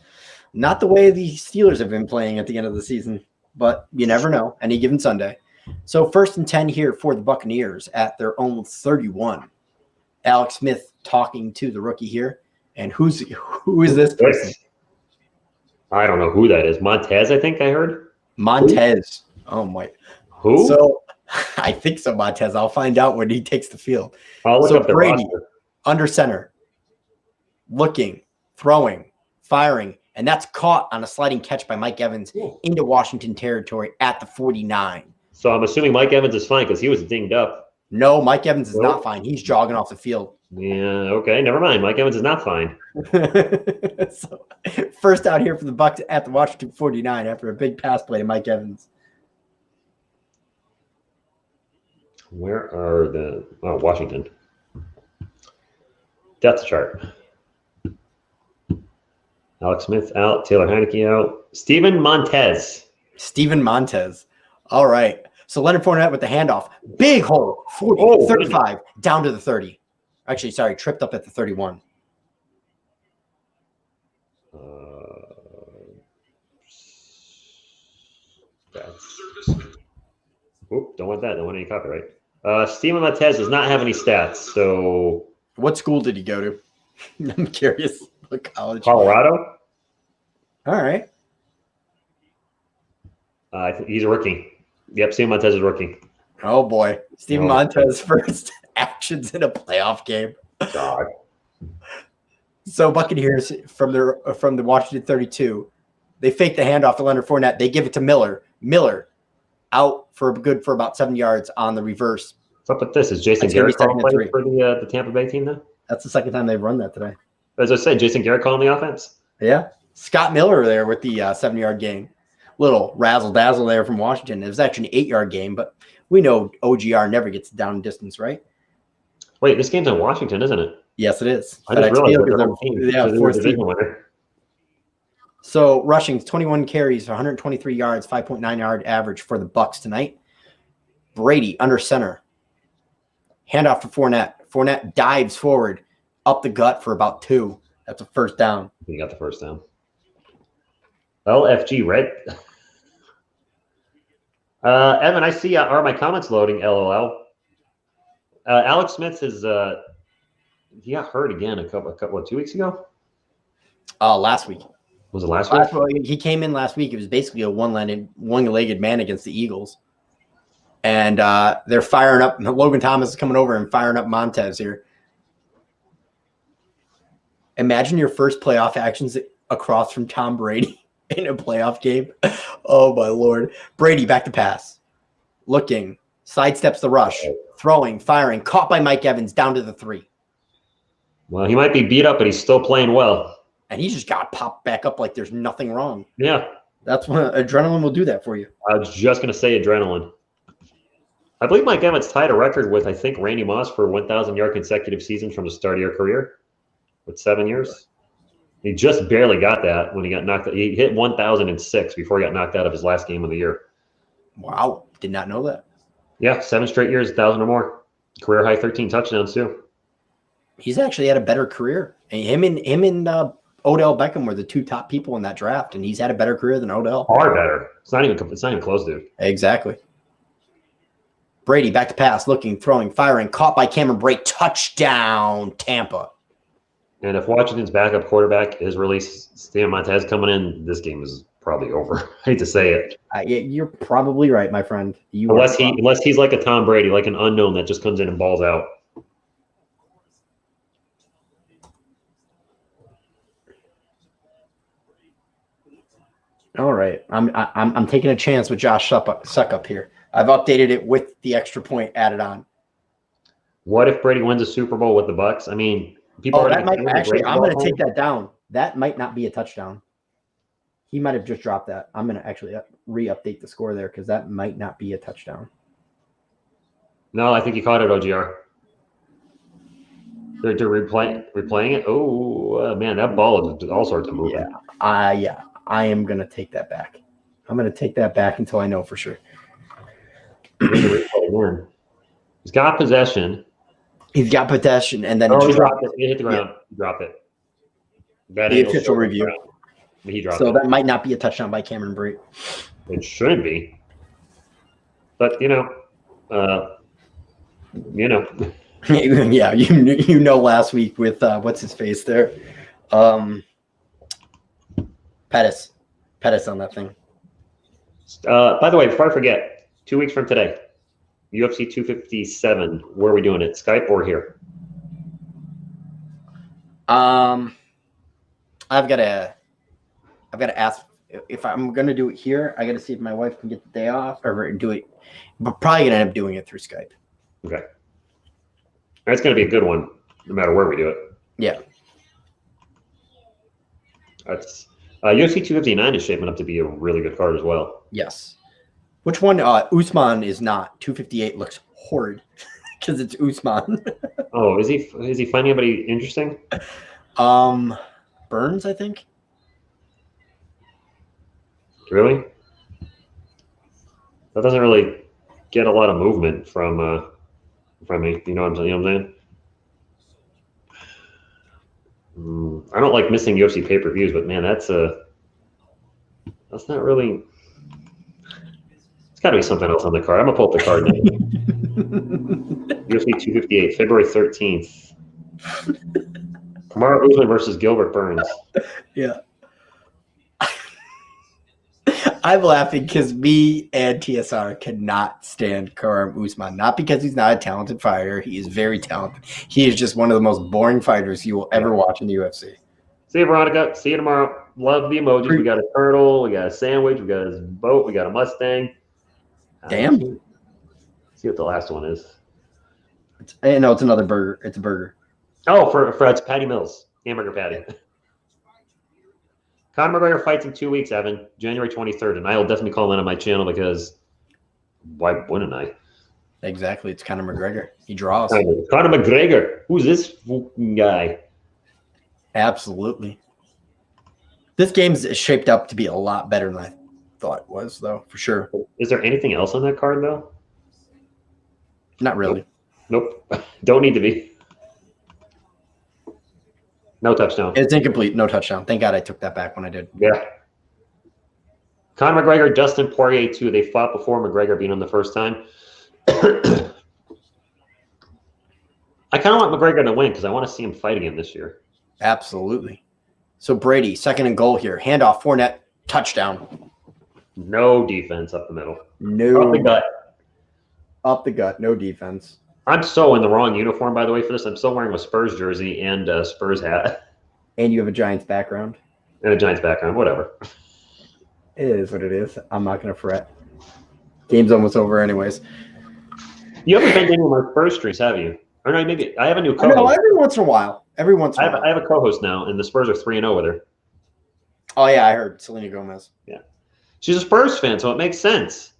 Not the way the Steelers have been playing at the end of the season, but you never know, any given Sunday. So 1st and 10 here for the Buccaneers at their own 31. Alex Smith talking to the rookie here. And who is this person? I don't know who that is. Montez, I think I heard. Montez. Oh, my. Who? So I think so, Montez. I'll find out when he takes the field. I'll look up the Brady, roster. under center, looking, throwing, firing, and that's caught on a sliding catch by Mike Evans into Washington territory at the 49. So I'm assuming Mike Evans is fine because he was dinged up. No, Mike Evans is not fine. He's jogging off the field. Yeah, okay, never mind. Mike Evans is not fine. So, first out here for the Bucs at the Washington 49 after a big pass play to Mike Evans. Where are the Washington depth chart? Alex Smith out, Taylor Heineke out, Steven Montez. All right. So Leonard Fournette with the handoff. Big hole. 40, 35, down to the 30. Actually, sorry, tripped up at the 31. Don't want that. Don't want any copyright. Steven Montez does not have any stats. So, what school did he go to? I'm curious. What college? Colorado. All right. He's a rookie. Yep, Steven Montez is a rookie. Oh boy, Steven Montez first actions in a playoff game. God. So Buccaneers from the Washington 32, they fake the handoff to Leonard Fournette. They give it to Miller. Miller out for about 7 yards on the reverse. What's up with this? Is Jason Garrett playing for the Tampa Bay team now? That's the second time they've run that today. As I said, Jason Garrett calling the offense. Yeah, Scott Miller there with the 7-yard gain. Little razzle dazzle there from Washington. It was actually an 8-yard game, but we know OGR never gets down distance, right? Wait, this game's in Washington, isn't it? Yes, it is. I just realized they're home team. Yeah, fourth division winner. So rushing 21 carries, 123 yards, 5.9 yard average for the Bucs tonight. Brady under center. Handoff to Fournette. Fournette dives forward, up the gut for about 2. That's a first down. You got the first down. LFG red. Evan, I see. Are my comments loading? LOL. Alex Smith is. He got hurt again a couple 2 weeks ago. Last week. Was it last week? He came in last week. It was basically a one-legged man against the Eagles, and they're firing up. Logan Thomas is coming over and firing up Montez here. Imagine your first playoff actions across from Tom Brady in a playoff game. Oh, my Lord. Brady back to pass. Looking. Sidesteps the rush. Throwing. Firing. Caught by Mike Evans down to the 3. Well, he might be beat up, but he's still playing well. And he just got popped back up like there's nothing wrong. Yeah. That's when adrenaline will do that for you. I was just going to say adrenaline. I believe Mike Evans tied a record with, I think, Randy Moss for 1,000-yard consecutive seasons from the start of your career with 7 years. He just barely got that when he got knocked out. He hit 1,006 before he got knocked out of his last game of the year. Wow. Did not know that. Yeah, 7 straight years, 1,000 or more. Career high 13 touchdowns, too. He's actually had a better career. And him and Odell Beckham were the two top people in that draft, and he's had a better career than Odell. Far better. It's not even close, dude. Exactly. Brady back to pass, looking, throwing, firing, caught by Cameron Brate, touchdown, Tampa. And if Washington's backup quarterback is released, Stan Montez coming in, this game is probably over. I hate to say it. You're probably right, my friend. Unless he's like a Tom Brady, like an unknown that just comes in and balls out. All right, I'm taking a chance with Josh Suckup here. I've updated it with the extra point added on. What if Brady wins a Super Bowl with the Bucs? I mean, people are that might actually. I'm going to take that. that down. That might not be a touchdown. He might have just dropped that. I'm going to actually re-update the score there because that might not be a touchdown. No, I think he caught it, OGR. They're replaying it. Oh, man, that ball is all sorts of movement. Yeah. I am going to take that back. I'm going to take that back until I know for sure. He's got possession. He's got possession, and then he dropped it. He hit the ground. He dropped it. The official review. He dropped it. So that might not be a touchdown by Cameron Brate. It shouldn't be. But, yeah, last week with what's his face there? Pettis on that thing. By the way, before I forget, 2 weeks from today, UFC 257. Where are we doing it? Skype or here? I've got to ask if I'm going to do it here. I got to see if my wife can get the day off or do it. But probably going to end up doing it through Skype. Okay. That's going to be a good one, no matter where we do it. Yeah. That's UFC 259 is shaping up to be a really good card as well. Yes. Which one? Usman is not. 258 looks horrid because it's Usman. Oh, is he finding anybody interesting? Burns, I think. Really? That doesn't really get a lot of movement from me. You know what I'm saying? I don't like missing UFC pay-per-views, but man, that's not really. It's got to be something else on the card. I'm gonna pull up the card now. UFC 258, February 13th. Kamaru Usman versus Gilbert Burns. Yeah. I'm laughing because me and TSR cannot stand Kamaru Usman. Not because he's not a talented fighter. He is very talented. He is just one of the most boring fighters you will ever watch in the UFC. See you, Veronica. See you tomorrow. Love the emojis. We got a turtle. We got a sandwich. We got his boat. We got a Mustang. Damn. See what the last one is. No, it's another burger. It's a burger. Oh, for it's Patty Mills. Hamburger patty. Conor McGregor fights in 2 weeks, Evan, January 23rd, and I will definitely call in on my channel because why wouldn't I? Exactly. It's Conor McGregor. He draws. Conor McGregor. Who's this guy? Absolutely. This game's shaped up to be a lot better than I thought it was, though, for sure. Is there anything else on that card, though? Not really. Nope. Don't need to be. No touchdown. It's incomplete. No touchdown. Thank God I took that back when I did. Yeah. Conor McGregor, Dustin Poirier, too. They fought before McGregor beat him the first time. I kind of want McGregor to win because I want to see him fight again this year. Absolutely. So Brady, second and goal here. Handoff, Fournette, touchdown. No defense up the middle. No. Up the gut. Up the gut. No defense. I'm so in the wrong uniform, by the way, for this. I'm still wearing a Spurs jersey and a Spurs hat. And you have a Giants background? And a Giants background, whatever. It is what it is. I'm not going to fret. Game's almost over anyways. You haven't been to any of my Spurs streams, have you? Or no, maybe I have a new co-host. No, every once in a while. Every once in a while. I have a co-host now, and the Spurs are 3-0 with her. Oh, yeah, I heard. Selena Gomez. Yeah. She's a Spurs fan, so it makes sense.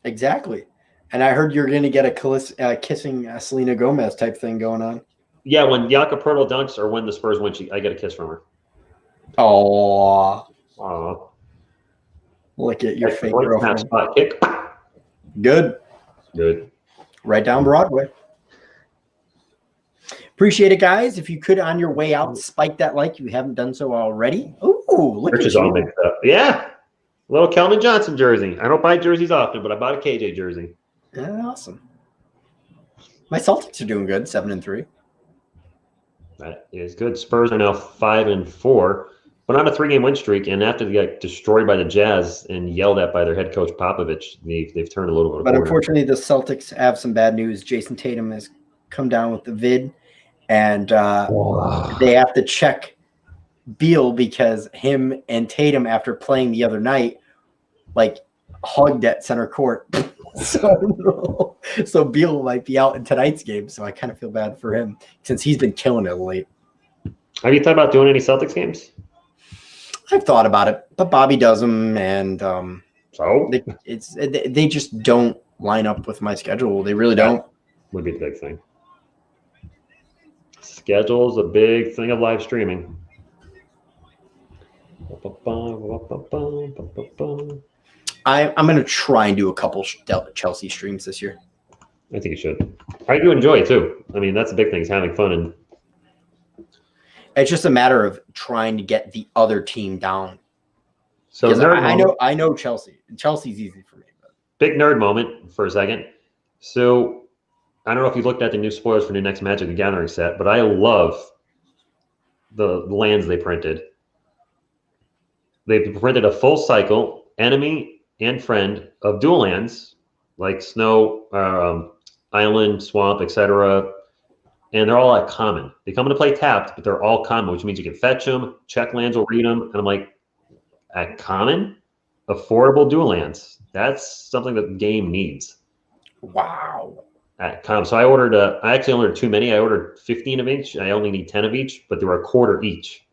Exactly. And I heard you're going to get a kissing Selena Gomez type thing going on. Yeah, when Jakob Poeltl dunks or when the Spurs win, I get a kiss from her. Oh, Aw. look at your Like, fake snap girlfriend. spot kick. Good. Good. Right down Broadway. Appreciate it, guys. If you could, on your way out, spike that like you haven't done so already. Ooh, look Rich at is all you. mixed up. Yeah. Little Kelvin Johnson jersey. I don't buy jerseys often, but I bought a KJ jersey. Yeah, awesome. My Celtics are doing good, 7-3. That is good. Spurs are now 5-4, but on a 3-game win streak. And after they got destroyed by the Jazz and yelled at by their head coach Popovich, they've turned a little bit. But unfortunately, the Celtics have some bad news. Jason Tatum has come down with the vid, and they have to check Beal because him and Tatum, after playing the other night, like hugged at center court. So Beal might be out in tonight's game. So I kind of feel bad for him since he's been killing it late. Have you thought about doing any Celtics games? I've thought about it, but Bobby does them, and So they just don't line up with my schedule. They really don't. would be the big thing. Schedule's a big thing of live streaming. I'm going to try and do a couple Chelsea streams this year. I think you should. I do enjoy it too. I mean, that's the big thing is having fun. And It's just a matter of trying to get the other team down. so Because nerd moment, I know Chelsea. Chelsea's easy for me. But. big nerd moment for a second. So I don't know if you looked at the new spoilers for the next Magic the Gathering set, but I love the lands they printed. They printed a full cycle enemy and friend of dual lands like snow, island, swamp, etc. And they're all at common. They come into play tapped, but they're all common, which means you can fetch them, check lands will read them. And I'm like, at common, affordable dual lands. That's something that the game needs. Wow. At common. So I actually ordered too many. I ordered 15 of each. I only need 10 of each, but they were a quarter each.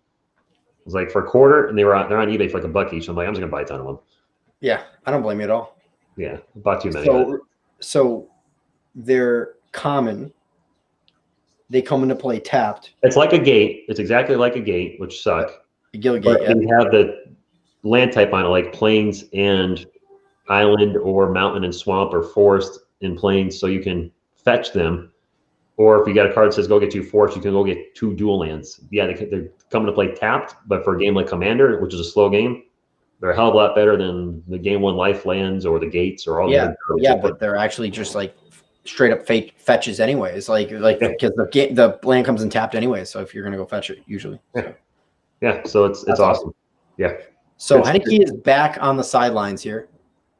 It was like for a quarter, and they're on eBay for like $1 each. I'm like, I'm just gonna buy a ton of them. Yeah, I don't blame you at all. Yeah, I bought too many. So they're common. They come into play tapped. It's like a gate. It's exactly like a gate, which suck. Gilgate, But yeah. they have the land type on it, like plains and island or mountain and swamp or forest and plains, so you can fetch them. Or if you got a card that says go get 2 forests, you can go get 2 dual lands. Yeah, they're coming to play tapped, but for a game like Commander, which is a slow game, they're a hell of a lot better than the game 1 life lands or the gates or all the other cards. Yeah, but they're actually just like straight up fetches anyways. Like because the land comes in tapped anyway. So if you're gonna go fetch it, usually. Yeah, so it's awesome. Yeah. So Heineke is back on the sidelines here.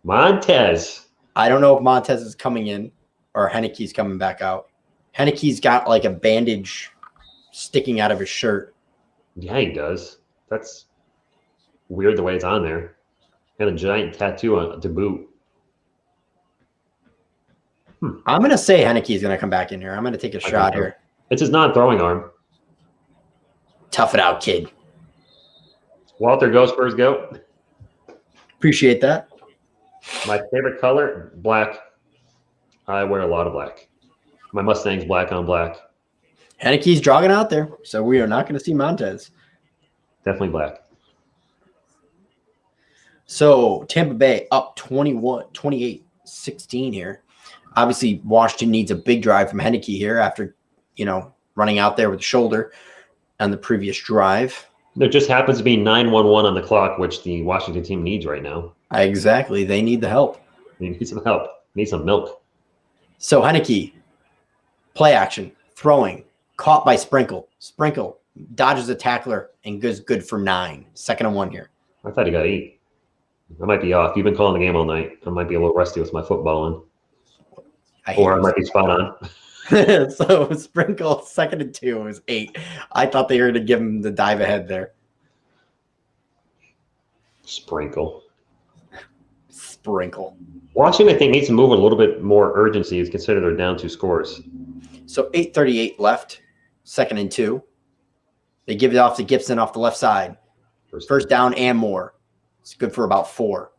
Montez. I don't know if Montez is coming in or Heineke's coming back out. Heineke's got like a bandage sticking out of his shirt. Yeah, he does. That's weird the way it's on there. And a giant tattoo on to boot. I'm gonna say Heineke's gonna come back in here. I'm gonna take a shot so. here. It's his non-throwing arm. Tough it out, kid. Walter, go Spurs, go. Appreciate that. My favorite color, black. I wear a lot of black. My Mustang's black on black. Heineke's jogging out there, so we are not going to see Montez. Definitely black. So Tampa Bay up 28-16 here. Obviously, Washington needs a big drive from Heineke here after, running out there with the shoulder on the previous drive. There just happens to be 9-1-1 on the clock, which the Washington team needs right now. Exactly. They need the help. They need some help. Need some milk. So Heineke, play action, throwing, caught by Sprinkle. Sprinkle dodges a tackler and goes good for 9. 2nd and 1 here. I thought he got 8. I might be off. You've been calling the game all night. I might be a little rusty with my footballing. Or I might be spot on. So Sprinkle 2nd and 2 is 8. I thought they were going to give him the dive ahead there. Sprinkle. Washington, I think, needs to move with a little bit more urgency as consider they're down 2 scores. So 8:38 left, 2nd and 2. They give it off to Gibson off the left side. First down and more. It's good for about 4.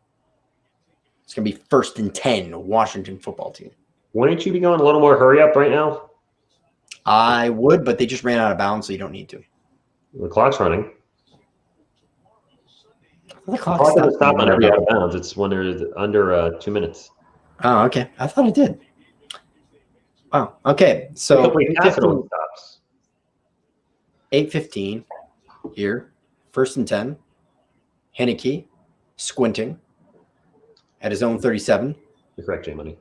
It's going to be 1st and 10, Washington football team. Wouldn't you be going a little more hurry up right now? I would, but they just ran out of bounds, so you don't need to. The clock's running. The The clock clock doesn't stopped stop on every out of bounds. It's when they're under 2 minutes. Oh, okay. I thought it did. Wow. Okay. So Complete pass, it only stops. 8:15 here. 1st and 10. Henneke squinting at his own 37. You're correct, J Money. I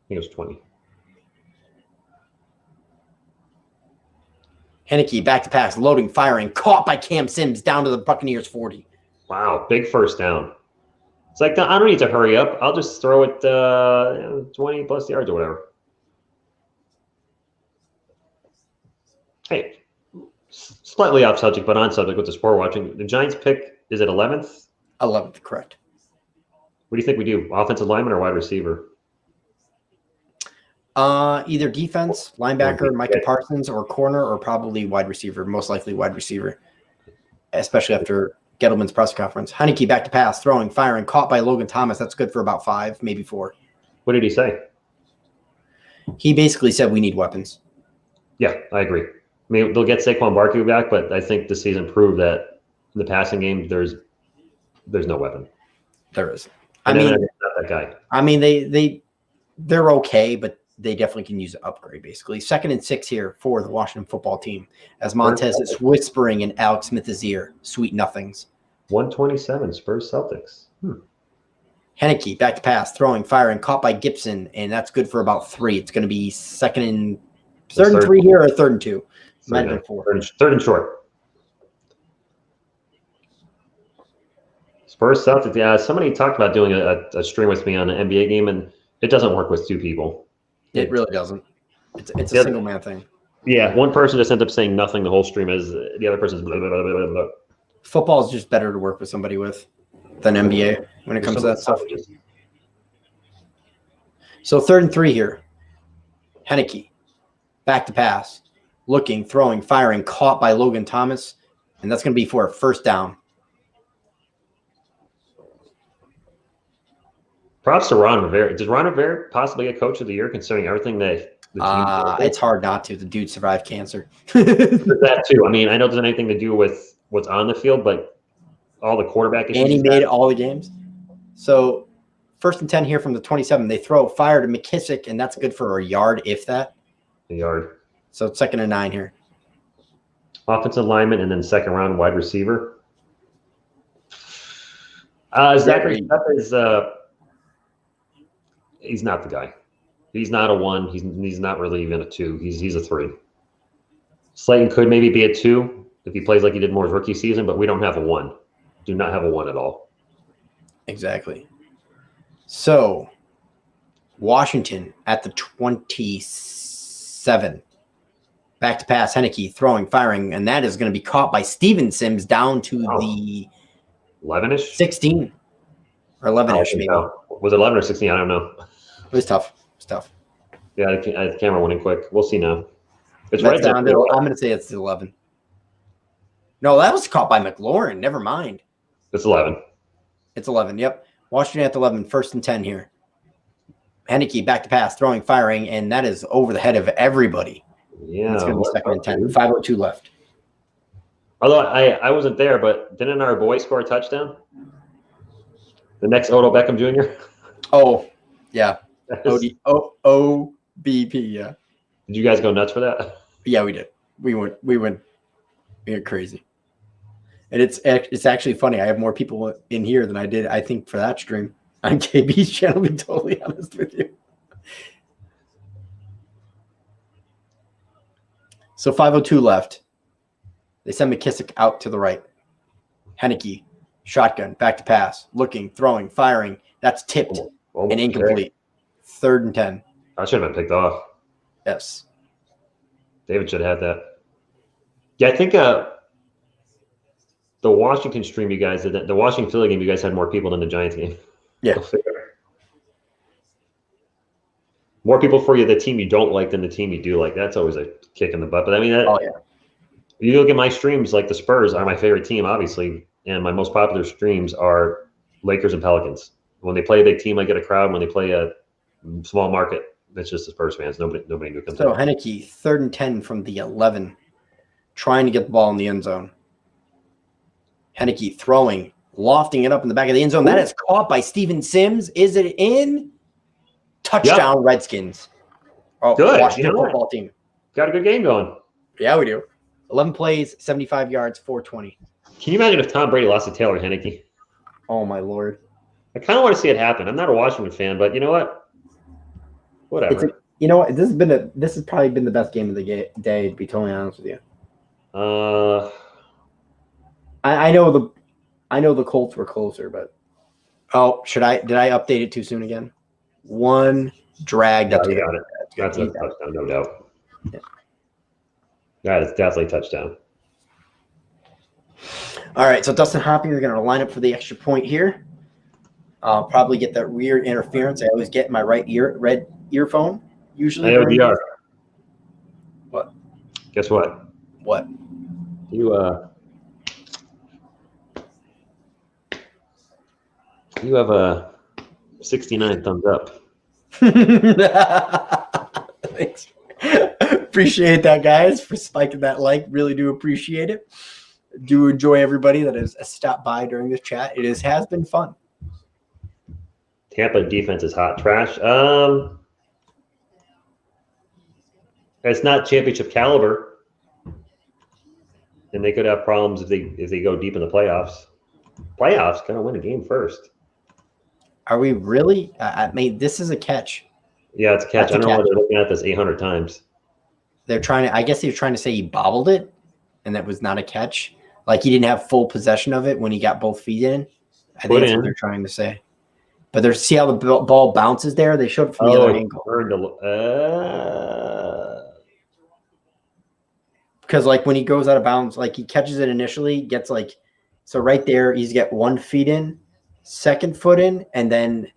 think it was 20. Henneke back to pass, loading, firing, caught by Cam Sims down to the Buccaneers 40. Wow, big first down. It's like, I don't need to hurry up. I'll just throw it 20 plus yards or whatever. Hey, slightly off subject, but on subject with the sport watching. The Giants pick, is it 11th? 11th, correct. What do you think we do? Offensive lineman or wide receiver? Either defense, linebacker, Micah Parsons, or corner, or probably wide receiver. Most likely wide receiver, especially after Gettleman's press conference. Henneke back to pass, throwing, firing, caught by Logan Thomas. That's good for about 5, maybe 4. What did he say? He basically said we need weapons. Yeah, I agree. I mean, they'll get Saquon Barkley back, but I think this season proved that in the passing game, there's no weapon. There is. Not that guy. I mean, they're okay, but they definitely can use an upgrade, basically. 2nd and 6 here for the Washington football team as Montez is whispering in Alex Smith's ear, sweet nothings. 127, Spurs Celtics. Henneke back to pass, throwing, firing, caught by Gibson, and that's good for about 3. It's going to be 3rd and 3 here, or 3rd and 2. Might have been 4. Third and short. Spurs Celtics. Yeah, somebody talked about doing a stream with me on an NBA game, and it doesn't work with 2 people. It really doesn't. It's a single man thing. Yeah, one person just ends up saying nothing the whole stream as the other person's blah, blah, blah, blah, blah. Football is just better to work with somebody with than NBA when it comes to that stuff. So 3rd and 3 here. Henneke back to pass, looking, throwing, firing, caught by Logan Thomas, and that's going to be for a 1st down. Props to Ron Rivera. Does Ron Rivera possibly get Coach of the Year considering everything that the team It's hard not to. The dude survived cancer. There's that too. I mean, I know it doesn't have anything to do with what's on the field, but all the quarterback issues. And he made all the games. So 1st and 10 here from the 27. They throw fire to McKissick, and that's good for a yard, if that. A yard. So it's 2nd and 9 here. Offensive lineman and then 2nd round wide receiver. Zachary Smith is he's not the guy. He's not a 1. He's not really even a 2. He's a 3. Slayton could maybe be a 2 if he plays like he did more his rookie season, but we don't have a 1. Do not have a 1 at all. Exactly. So Washington at the 27. Back to pass, Henneke throwing, firing, and that is going to be caught by Steven Sims down to the 11-ish? 16 or 11-ish maybe. Was it 11 or 16? I don't know. It was tough. Yeah, the camera went in quick. We'll see now. It's That's right down there. to, I'm going to say it's 11. No, that was caught by McLaurin. Never mind. It's 11. It's 11. Yep. Washington at the 11, 1st and 10 here. Henneke back to pass, throwing, firing, and that is over the head of everybody. Yeah. It's going to be 2nd and 10. 5:02 left. Although I wasn't there, but didn't our boy score a touchdown? The next Odell Beckham Jr.? Oh, yeah. OBP, yeah. Did you guys go nuts for that? Yeah, we did. We went crazy. And it's actually funny. I have more people in here than I did, I think, for that stream on KB's channel, to be totally honest with you. So 5:02 left. They send McKissick out to the right. Henneke, shotgun, back to pass, looking, throwing, firing. That's tipped and incomplete. 3rd and 10. I should have been picked off. Yes. David should have had that. Yeah, I think the Washington stream you guys did, the Washington Philly game, you guys had more people than the Giants game. Yeah. More people for you, the team you don't like than the team you do like. That's always a kick in the butt. But I mean, you look at my streams, like the Spurs are my favorite team, obviously, and my most popular streams are Lakers and Pelicans. When they play a big team, I get a crowd. When they play a small market, it's just the Spurs fans. Nobody new comes So in. Heineke, 3rd and 10 from the 11, trying to get the ball in the end zone. Heineke throwing, lofting it up in the back of the end zone. That is caught by Steven Sims. Is it in? Touchdown, Redskins. Oh, Good. Washington You know what? football team. Got a good game going. Yeah, we do. 11 plays, 75 yards, 420. Can you imagine if Tom Brady lost to Taylor Heineke? Oh, my Lord. I kind of want to see it happen. I'm not a Washington fan, but you know what? Whatever. You know what? This has probably been the best game of the day, to be totally honest with you. I know the Colts were closer, but did I update it too soon again? One drag. You got it. That's a touchdown, no doubt. Yeah. That is definitely a touchdown. All right, so Dustin Hopping, you're going to line up for the extra point here. I'll probably get that weird interference. I always get my red earphone. Usually. IODR. What? Guess what? What? You have a 69 thumbs up. Thanks. Appreciate that, guys, for spiking that like. Really do appreciate it. Do enjoy everybody that has stopped by during this chat. It has been fun. Tampa defense is hot trash. It's not championship caliber, and they could have problems if they go deep in the playoffs. Playoffs, gotta win a game first. Are we really? I mean, this is a catch. Yeah, it's a catch. That's a I don't know why catch. they're looking at this 800 times. They're trying to. I guess he was trying to say he bobbled it, and that was not a catch. Like he didn't have full possession of it when he got both feet in. I think that's what they're trying to say. But they're see how the ball bounces there. They showed it from the other angle. Because like when he goes out of bounds, like he catches it initially, gets like so right there. He's got 1 foot in, 2nd foot in, and then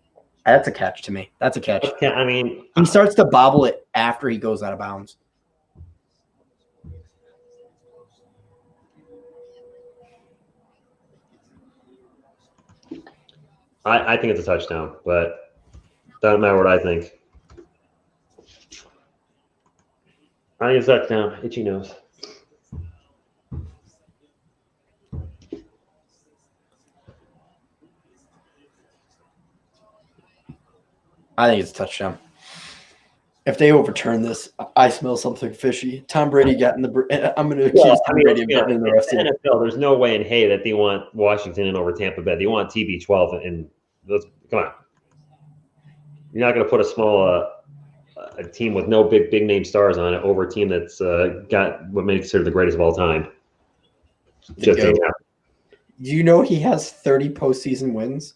that's a catch to me. That's a catch. I mean, He starts to bobble it after he goes out of bounds. I think it's a touchdown, but doesn't matter what I think. I think it's a touchdown. Itchy nose. I think it's a touchdown. If they overturn this, I smell something fishy. Tom Brady got in the. I'm going to accuse Tom Brady of getting in the rest of it. NFL, there's no way in hay that they want Washington in over Tampa Bay. They want TB12, and come on. You're not going to put a small a team with no big name stars on it over a team that's got what may be considered the greatest of all time. Just ain't happening. Do you know he has 30 postseason wins?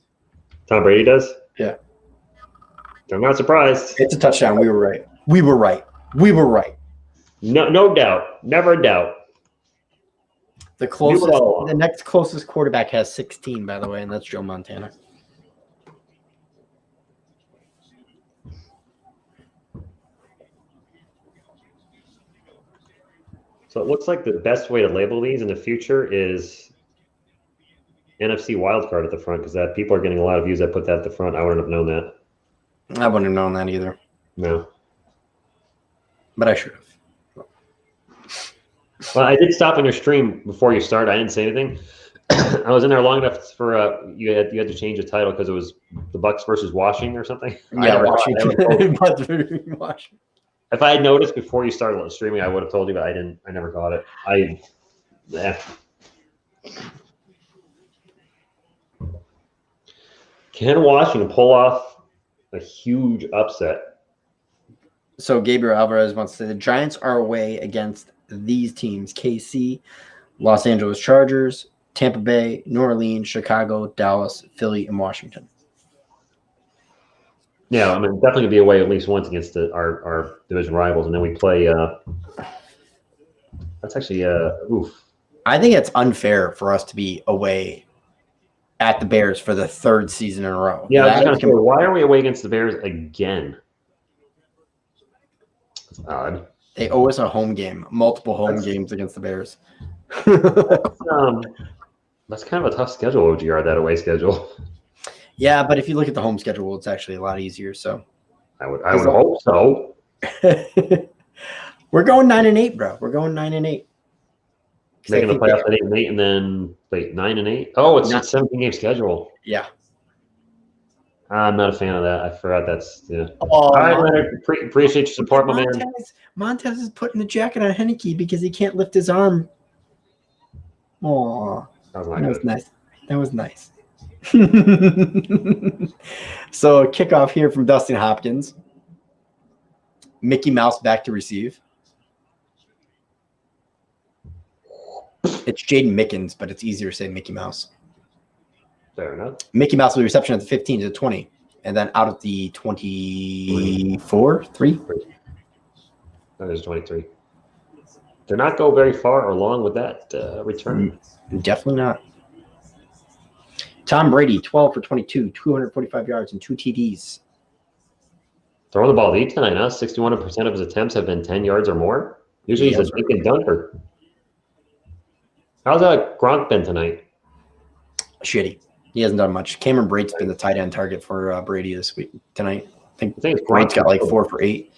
Tom Brady does? Yeah. I'm not surprised. It's a touchdown. We were right. We were right. No doubt. Never a doubt. The next closest quarterback has 16, by the way, and that's Joe Montana. So it looks like the best way to label these in the future is NFC wildcard at the front, because that people are getting a lot of views that put that at the front. I wouldn't have known that. I wouldn't have known that either. No. But I should have. Well, I did stop on your stream before you started. I didn't say anything. I was in there long enough for you had to change the title because it was the Bucks versus Washington or something. Yeah, Washington. If I had noticed before you started streaming, I would have told you, but I didn't. I never got it. Can Washington pull off a huge upset? So Gabriel Alvarez wants to say the Giants are away against these teams: KC, Los Angeles Chargers, Tampa Bay, New Orleans, Chicago, Dallas, Philly, and Washington. Yeah, I mean, definitely gonna be away at least once against our division rivals, and then we play. That's actually oof. I think it's unfair for us to be away at the Bears for the 3rd season in a row. Yeah, I was just gonna say, why are we away against the Bears again? That's odd. They owe us a home game, multiple home games against the Bears. That's kind of a tough schedule, OGR, that away schedule. Yeah, but if you look at the home schedule, it's actually a lot easier. So I would hope so. we're going 9-8, bro. We're going 9-8. Making the playoffs at 8-8, and then wait, 9-8. Oh, it's a 17-game schedule. Yeah. I'm not a fan of that. I forgot that's yeah. Oh, All right, Leonard. Appreciate your support, my man. Montez is putting the jacket on Henneke because he can't lift his arm. Oh, That was nice. That was nice. So kickoff here from Dustin Hopkins. Mickey Mouse back to receive. It's Jaden Mickens, but it's easier to say Mickey Mouse. Fair enough. Mickey Mouse with reception at the 15 to the 20, and then out of the 24, 3. That is 23. Did not go very far or long with that return. Definitely not. Tom Brady, 12 for 22, 245 yards and 2 TDs. Throwing the ball deep tonight, huh? 61% of his attempts have been 10 yards or more. Usually he's a dink and dunker. How's Gronk been tonight? Shitty. He hasn't done much. Cameron Brate's been the tight end target for Brady this week tonight. I think Brate's got like 4 for 8.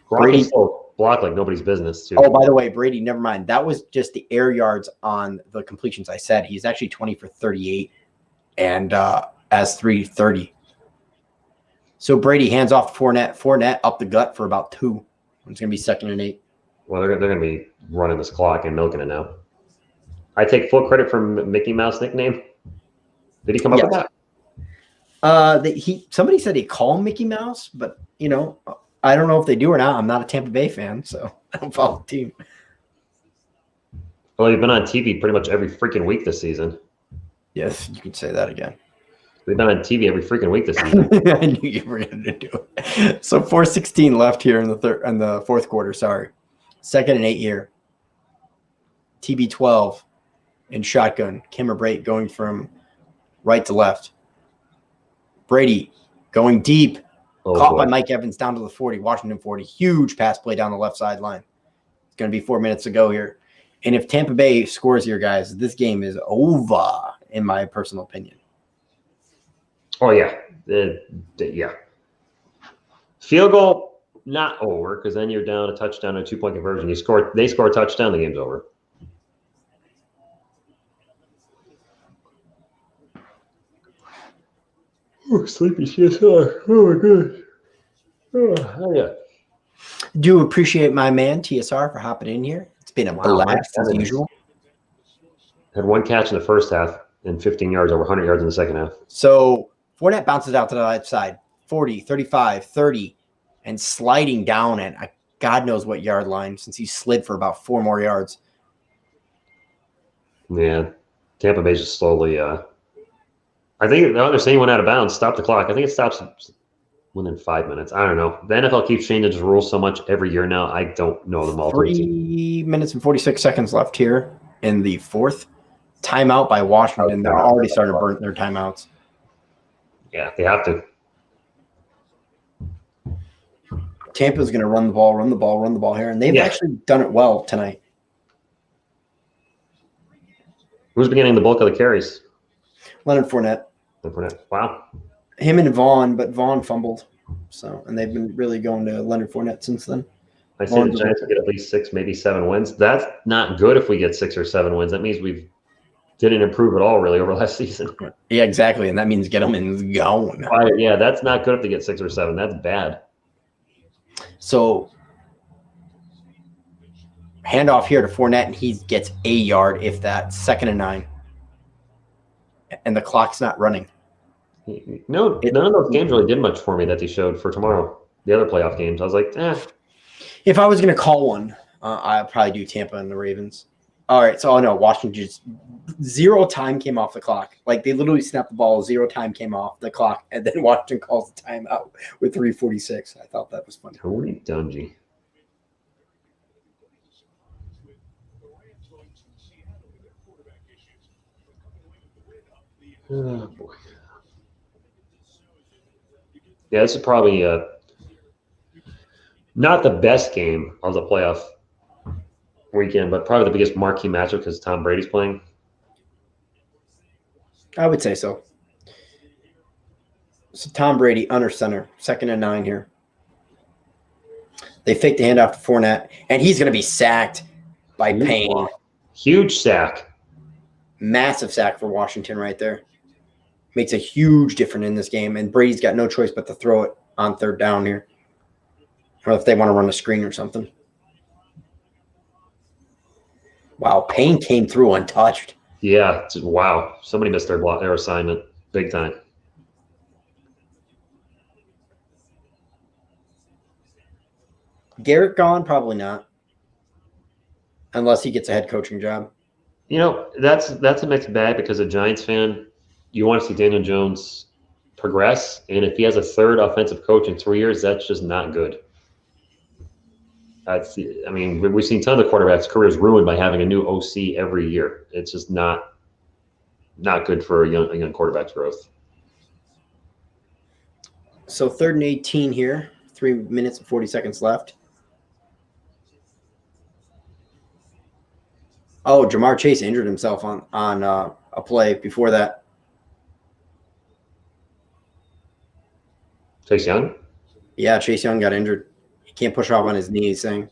Brady still blocked like nobody's business too. Oh, by the way, Brady, never mind. That was just the air yards on the completions. I said he's actually 20 for 38 and as 330. So Brady hands off Fournette up the gut for about 2. It's gonna be 2nd and 8. Well, they're gonna be running this clock and milking it now. I take full credit for Mickey Mouse nickname. Did he come up with that? Somebody said they call him Mickey Mouse, but I don't know if they do or not. I'm not a Tampa Bay fan, so I don't follow the team. Well, you've been on TV pretty much every freaking week this season. Yes, you could say that again. We've been on TV every freaking week this season. I knew you were going to do it. So 4:16 left here in the fourth quarter. Sorry, 2nd and 8 here. TB12 in shotgun. Cameron Brate going from right to left. Brady going deep. Caught by Mike Evans down to the 40. Washington 40. Huge pass play down the left sideline. It's going to be 4 minutes to go here. And if Tampa Bay scores here, guys, this game is over, in my personal opinion. Oh, yeah. Yeah. Field goal, not over, because then you're down a touchdown or 2-point conversion. They score a touchdown, the game's over. Oh, sleepy TSR. Oh, my goodness. Oh, hell yeah. Do appreciate my man, TSR, for hopping in here. It's been a blast as usual. Had 1 catch in the first half and 15 yards, over 100 yards in the second half. So Fournette bounces out to the right side, 40, 35, 30, and sliding down at God knows what yard line since he slid for about 4 more yards. Yeah, Tampa Bay's just slowly I think they're saying went out of bounds. Stop the clock. I think it stops within 5 minutes. I don't know. The NFL keeps changing the rules so much every year now. I don't know them all. 3 minutes and 46 seconds left here in the fourth. Timeout by Washington. They're already starting to burn their timeouts. Yeah, they have to. Tampa's going to run the ball here, and they've actually done it well tonight. Who's beginning the bulk of the carries? Leonard Fournette. Wow. Him and Vaughn, but Vaughn fumbled. And they've been really going to Leonard Fournette since then. I say the Giants will get at least 6, maybe 7 wins. That's not good if we get 6 or 7 wins. That means we didn't improve at all really over last season. Yeah, exactly. And that means get them in going. Yeah, that's not good if they get 6 or 7. That's bad. So handoff here to Fournette, and he gets a yard if that, 2nd and 9. And the clock's not running. No, none of those games really did much for me that they showed for tomorrow. The other playoff games, I was like, If I was going to call one, I'd probably do Tampa and the Ravens. All right, so Washington just 0 time came off the clock. Like they literally snapped the ball, 0 time came off the clock, and then Washington calls the timeout with 3:46. I thought that was funny. Tony Dungy. Oh boy. Yeah, this is probably not the best game of the playoff weekend, but probably the biggest marquee matchup because Tom Brady's playing. I would say so. So Tom Brady under center, 2nd and 9 here. They fake the handoff to Fournette, and he's going to be sacked by Payne. Huge sack. Massive sack for Washington right there. Makes a huge difference in this game, and Brady's got no choice but to throw it on 3rd down here. Or if they want to run a screen or something. Wow, Payne came through untouched. Yeah, wow. Somebody missed their assignment big time. Garrett gone? Probably not. Unless he gets a head coaching job. You know, that's a mixed bag because a Giants fan, you want to see Daniel Jones progress, and if he has a 3rd offensive coach in 3 years, that's just not good. We've seen tons of quarterbacks' careers ruined by having a new OC every year. It's just not good for a young quarterback's growth. So 3rd and 18 here. 3 minutes and 40 seconds left. Oh, Jamar Chase injured himself on a play before that. Chase Young? Yeah, Chase Young got injured. He can't push off on his knee, he's saying.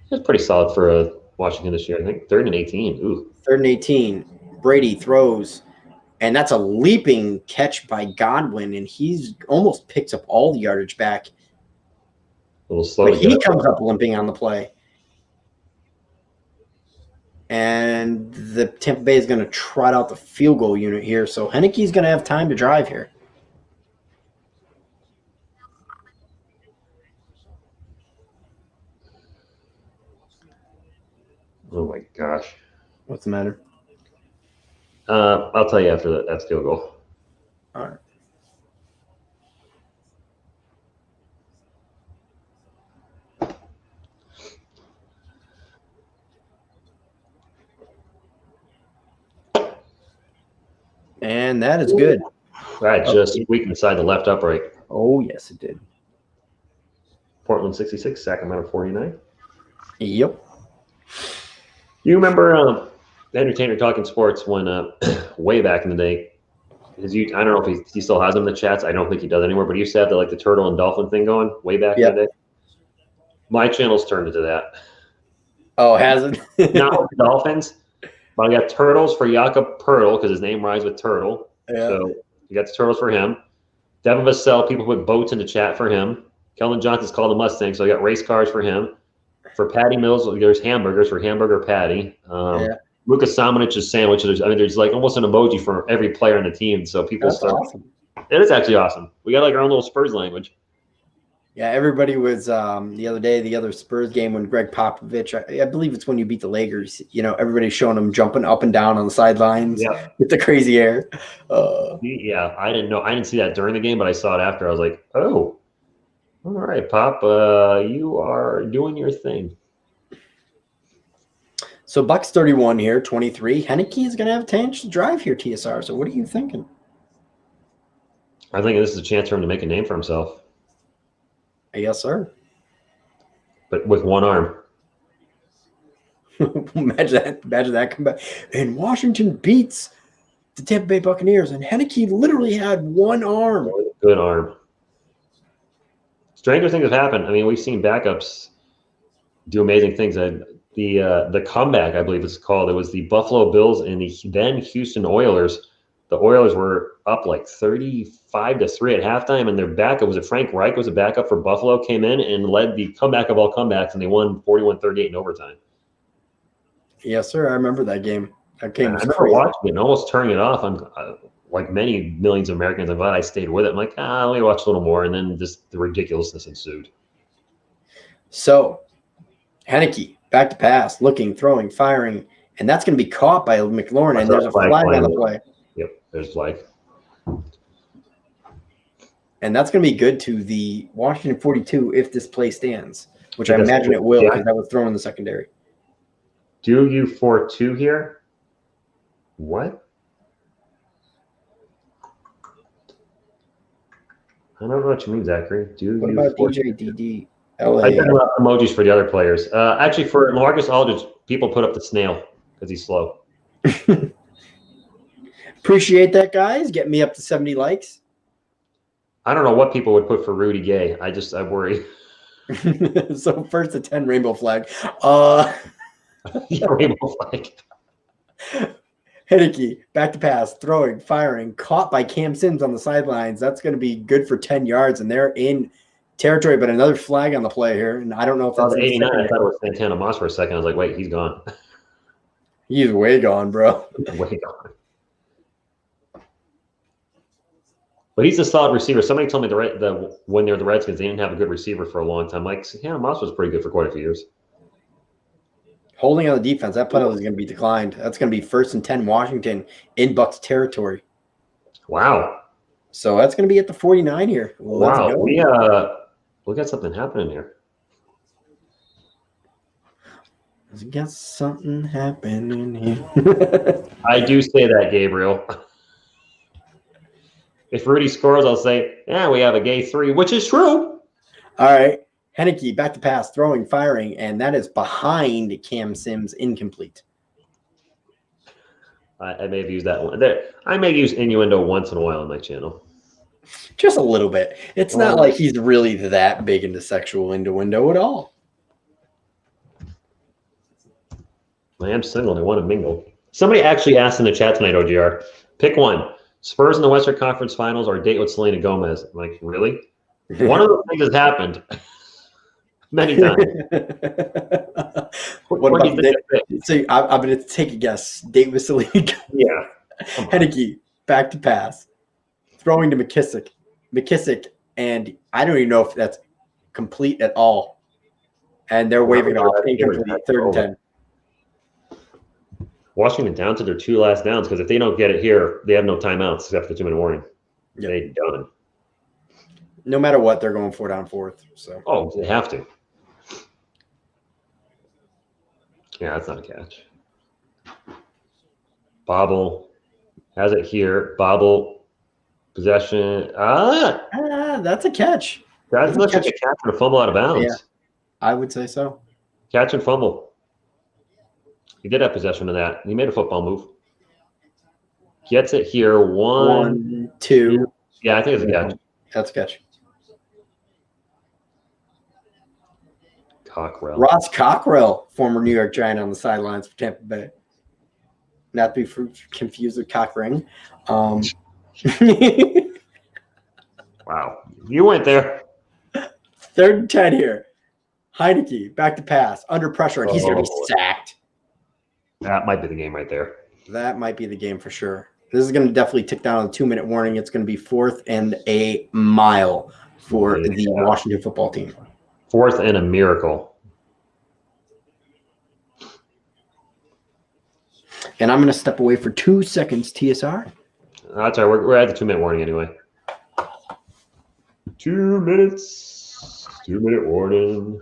That's pretty solid for Washington this year. I think 3rd and 18. Ooh. 3rd and 18. Brady throws, and that's a leaping catch by Godwin, and he's almost picks up all the yardage back. A little slow. But he comes up limping on the play. And the Tampa Bay is going to trot out the field goal unit here, so Heineke's going to have time to drive here. Oh my gosh. What's the matter? I'll tell you after that field goal. All right. And that is good. That just squeaked inside the left upright. Oh, yes, it did. Portland 66, Sacramento 49. Yep. You remember Entertainer Talking Sports when way back in the day? I don't know if he still has them in the chats. I don't think he does anymore, but he used to have the turtle and dolphin thing going way back in the day. My channel's turned into that. Oh, has it? Not with dolphins, but I got turtles for Jakob Pertl because his name rhymes with turtle. Yeah. So you got the turtles for him. Devin Vassell, people put boats in the chat for him. Kelvin Johnson's called a Mustang, so I got race cars for him. For Patty Mills, there's hamburgers for Hamburger Patty. Lucas Samanich's sandwiches. There's almost an emoji for every player on the team. So people That's awesome. It is actually awesome. We got our own little Spurs language. Yeah, everybody was the other day, the other Spurs game when Greg Popovich, I believe it's when you beat the Lakers, everybody's showing him jumping up and down on the sidelines with the crazy air. Yeah, I didn't see that during the game, but I saw it after. I was like, oh, all right, Pop, you are doing your thing. So Bucks 31 here, 23. Heineke is going to have a chance to drive here, TSR. So what are you thinking? I think this is a chance for him to make a name for himself. Yes, sir. But with one arm. Imagine that comeback. And Washington beats the Tampa Bay Buccaneers, and Heineke literally had one arm. Good arm. Stranger things have happened. I mean, we've seen backups do amazing things. The comeback, I believe it's called, it was the Buffalo Bills and the then Houston Oilers. The Oilers were up 35-3 at halftime, and their backup, was it Frank Reich, was a backup for Buffalo, came in and led the comeback of all comebacks, and they won 41-38 in overtime. Yes, sir. I remember that game. That game was I remember watching it and almost turning it off. I'm like many millions of Americans, I'm glad I stayed with it. I'm like, let me watch a little more, and then just the ridiculousness ensued. So, Heineke, back to pass, looking, throwing, firing, and that's going to be caught by McLaurin, and there's a flag on the play. Yep, there's a flag. And that's going to be good to the Washington 42 if this play stands, which I imagine it will because that was thrown in the secondary. Do you 4-2 here? What? I don't know what you mean, Zachary. What about DJ DD? LA? I got emojis for the other players. Actually, for Marcus Aldridge, people put up the snail because he's slow. Appreciate that, guys. Get me up to 70 likes. I don't know what people would put for Rudy Gay. I worry. So first to 10 rainbow flag. Rainbow flag. Henneke, back to pass, throwing, firing, caught by Cam Sims on the sidelines. That's going to be good for 10 yards, and they're in territory, but another flag on the play here. And I don't know if that's 89. I thought it was Santana Moss for a second. I was like, wait, he's gone. He's way gone, bro. Way gone. But he's a solid receiver. Somebody told me when they were the Redskins, they didn't have a good receiver for a long time. Like Santana Moss was pretty good for quite a few years. Holding on the defense, that penalty is going to be declined. That's going to be 1st and 10 Washington in Bucks territory. Wow. So that's going to be at the 49 here. Wow. We got something happening here. We got something happening here. I do say that, Gabriel. If Rudy scores, I'll say, yeah, we have a gay 3, which is true. All right. Henneke, back to pass, throwing, firing, and that is behind Cam Sims, incomplete. I may have used that one. I may use innuendo once in a while on my channel. Just a little bit. It's not like he's really that big into sexual innuendo at all. I am single and I want to mingle. Somebody actually asked in the chat tonight, OGR, pick one. Spurs in the Western Conference Finals or date with Selena Gomez. I'm like, really? One of those things has happened many times. What about so I'm going to take a guess. Date with Selena Gomez. Yeah. Henneke, back to pass. Throwing to McKissick, and I don't even know if that's complete at all. And they're waving off incomplete, 3rd and 10. Washington down to their 2 last downs because if they don't get it here, they have no timeouts except for the 2-minute warning. Yep. They done. No matter what, they're going 4 down 4th. So they have to. Yeah, that's not a catch. Bobble has it here. Bobble possession. That's a catch. That looks like a catch and a fumble out of bounds. Yeah, I would say so. Catch and fumble. He did have possession of that. He made a football move. Gets it here. 1, 2. Yeah, I think it's a catch. That's a catch. Cockrell. Ross Cockrell, former New York Giant on the sidelines for Tampa Bay. Not to be confused with Cockring. Wow. You went there. 3rd and 10 here. Henneke, back to pass, under pressure, and he's going to be sacked. That might be the game right there. That might be the game for sure. This is going to definitely tick down on the 2-minute warning. It's going to be 4th and a mile for the Washington football team. 4th and a miracle. And I'm going to step away for 2 seconds, TSR. That's all right. We're at the 2-minute warning anyway. 2 minutes. 2-minute warning.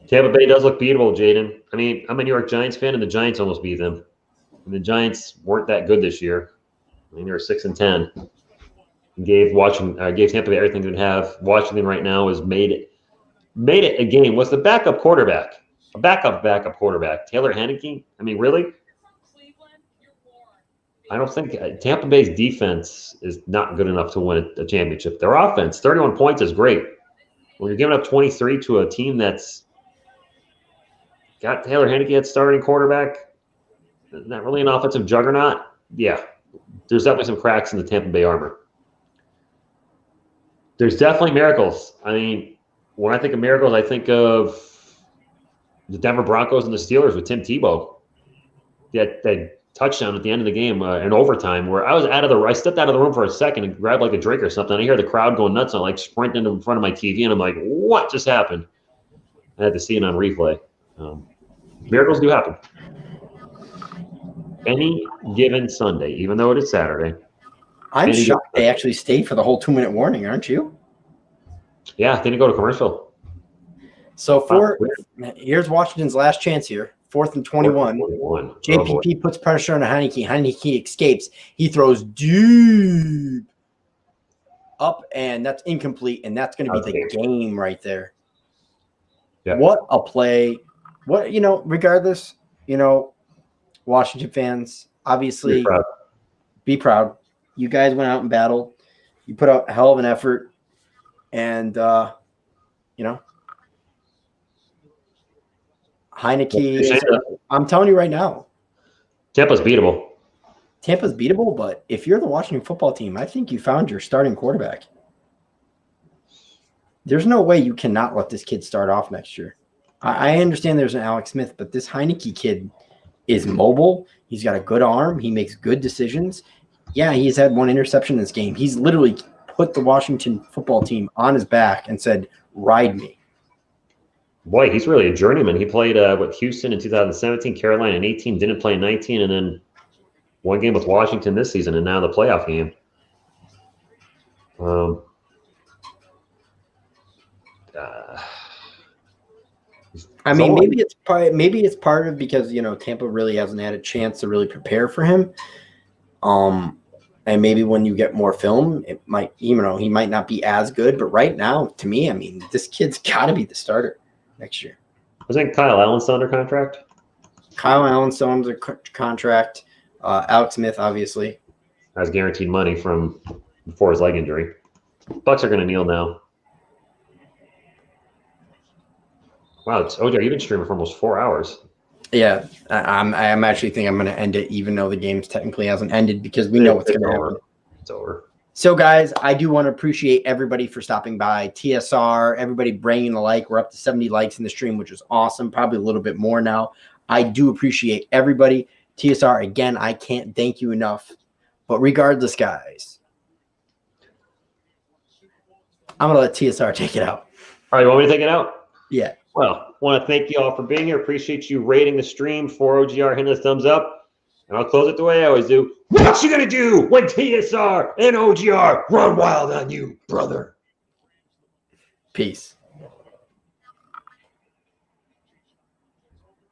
Tampa Bay does look beatable, Jaden. I mean, I'm a New York Giants fan, and the Giants almost beat them. And the Giants weren't that good this year. I mean, they were 6 and 10. Gave Tampa Bay everything they would have. Washington right now has made it a game. Was the backup quarterback a backup quarterback? Taylor Henneke? I mean, really? I don't think Tampa Bay's defense is not good enough to win a championship. Their offense, 31 points, is great. When you're giving up 23 to a team that's got Taylor Henneke at starting quarterback, not really an offensive juggernaut. Yeah, there's definitely some cracks in the Tampa Bay armor. There's definitely miracles. I mean, when I think of miracles, I think of the Denver Broncos and the Steelers with Tim Tebow. That touchdown at the end of the game in overtime where I stepped out of the room for a second and grabbed like a drink or something. I hear the crowd going nuts. I'm like sprinting in front of my TV and I'm like, what just happened? I had to see it on replay. Miracles do happen. Any given Sunday, even though it is Saturday. I'm shocked they actually stayed for the whole 2-minute warning, aren't you? Yeah, they didn't go to commercial. So here's Washington's last chance here. 4th and 21. JPP puts pressure on Henneke. Henneke escapes. He throws deep up, and that's incomplete, and that's going to be the game right there. Yeah. What a play. Regardless, Washington fans, obviously, Be proud. You guys went out and battled. You put out a hell of an effort. And, Heineke, I'm telling you right now, Tampa's beatable. Tampa's beatable, but if you're the Washington football team, I think you found your starting quarterback. There's no way you cannot let this kid start off next year. I understand there's an Alex Smith, but this Heineke kid is mobile. He's got a good arm. He makes good decisions. Yeah, he's had one interception in this game. He's literally put the Washington football team on his back and said, ride me. Boy, he's really a journeyman. He played with Houston in 2017, Carolina in 18, didn't play in 19, and then one game with Washington this season, and now the playoff game. I mean, maybe it's part of because Tampa really hasn't had a chance to really prepare for him. And maybe when you get more film, it might, he might not be as good. But right now, to me, I mean, this kid's got to be the starter next year. Wasn't Kyle Allen still under contract? Kyle Allen still under contract. Alex Smith, obviously, has guaranteed money from before his leg injury. Bucks are going to kneel now. Wow, OJ, you've been streaming for almost 4 hours. Yeah, I'm actually think I'm going to end it, even though the game's technically hasn't ended, because we know what's going to happen. It's over. So, guys, I do want to appreciate everybody for stopping by. TSR, everybody bringing the like. We're up to 70 likes in the stream, which is awesome. Probably a little bit more now. I do appreciate everybody. TSR, again, I can't thank you enough. But regardless, guys, I'm going to let TSR take it out. All right, you want me to take it out? Yeah. Well, I want to thank you all for being here. Appreciate you rating the stream for OGR, hitting us thumbs up. And I'll close it the way I always do. What you going to do when TSR and OGR run wild on you, brother? Peace.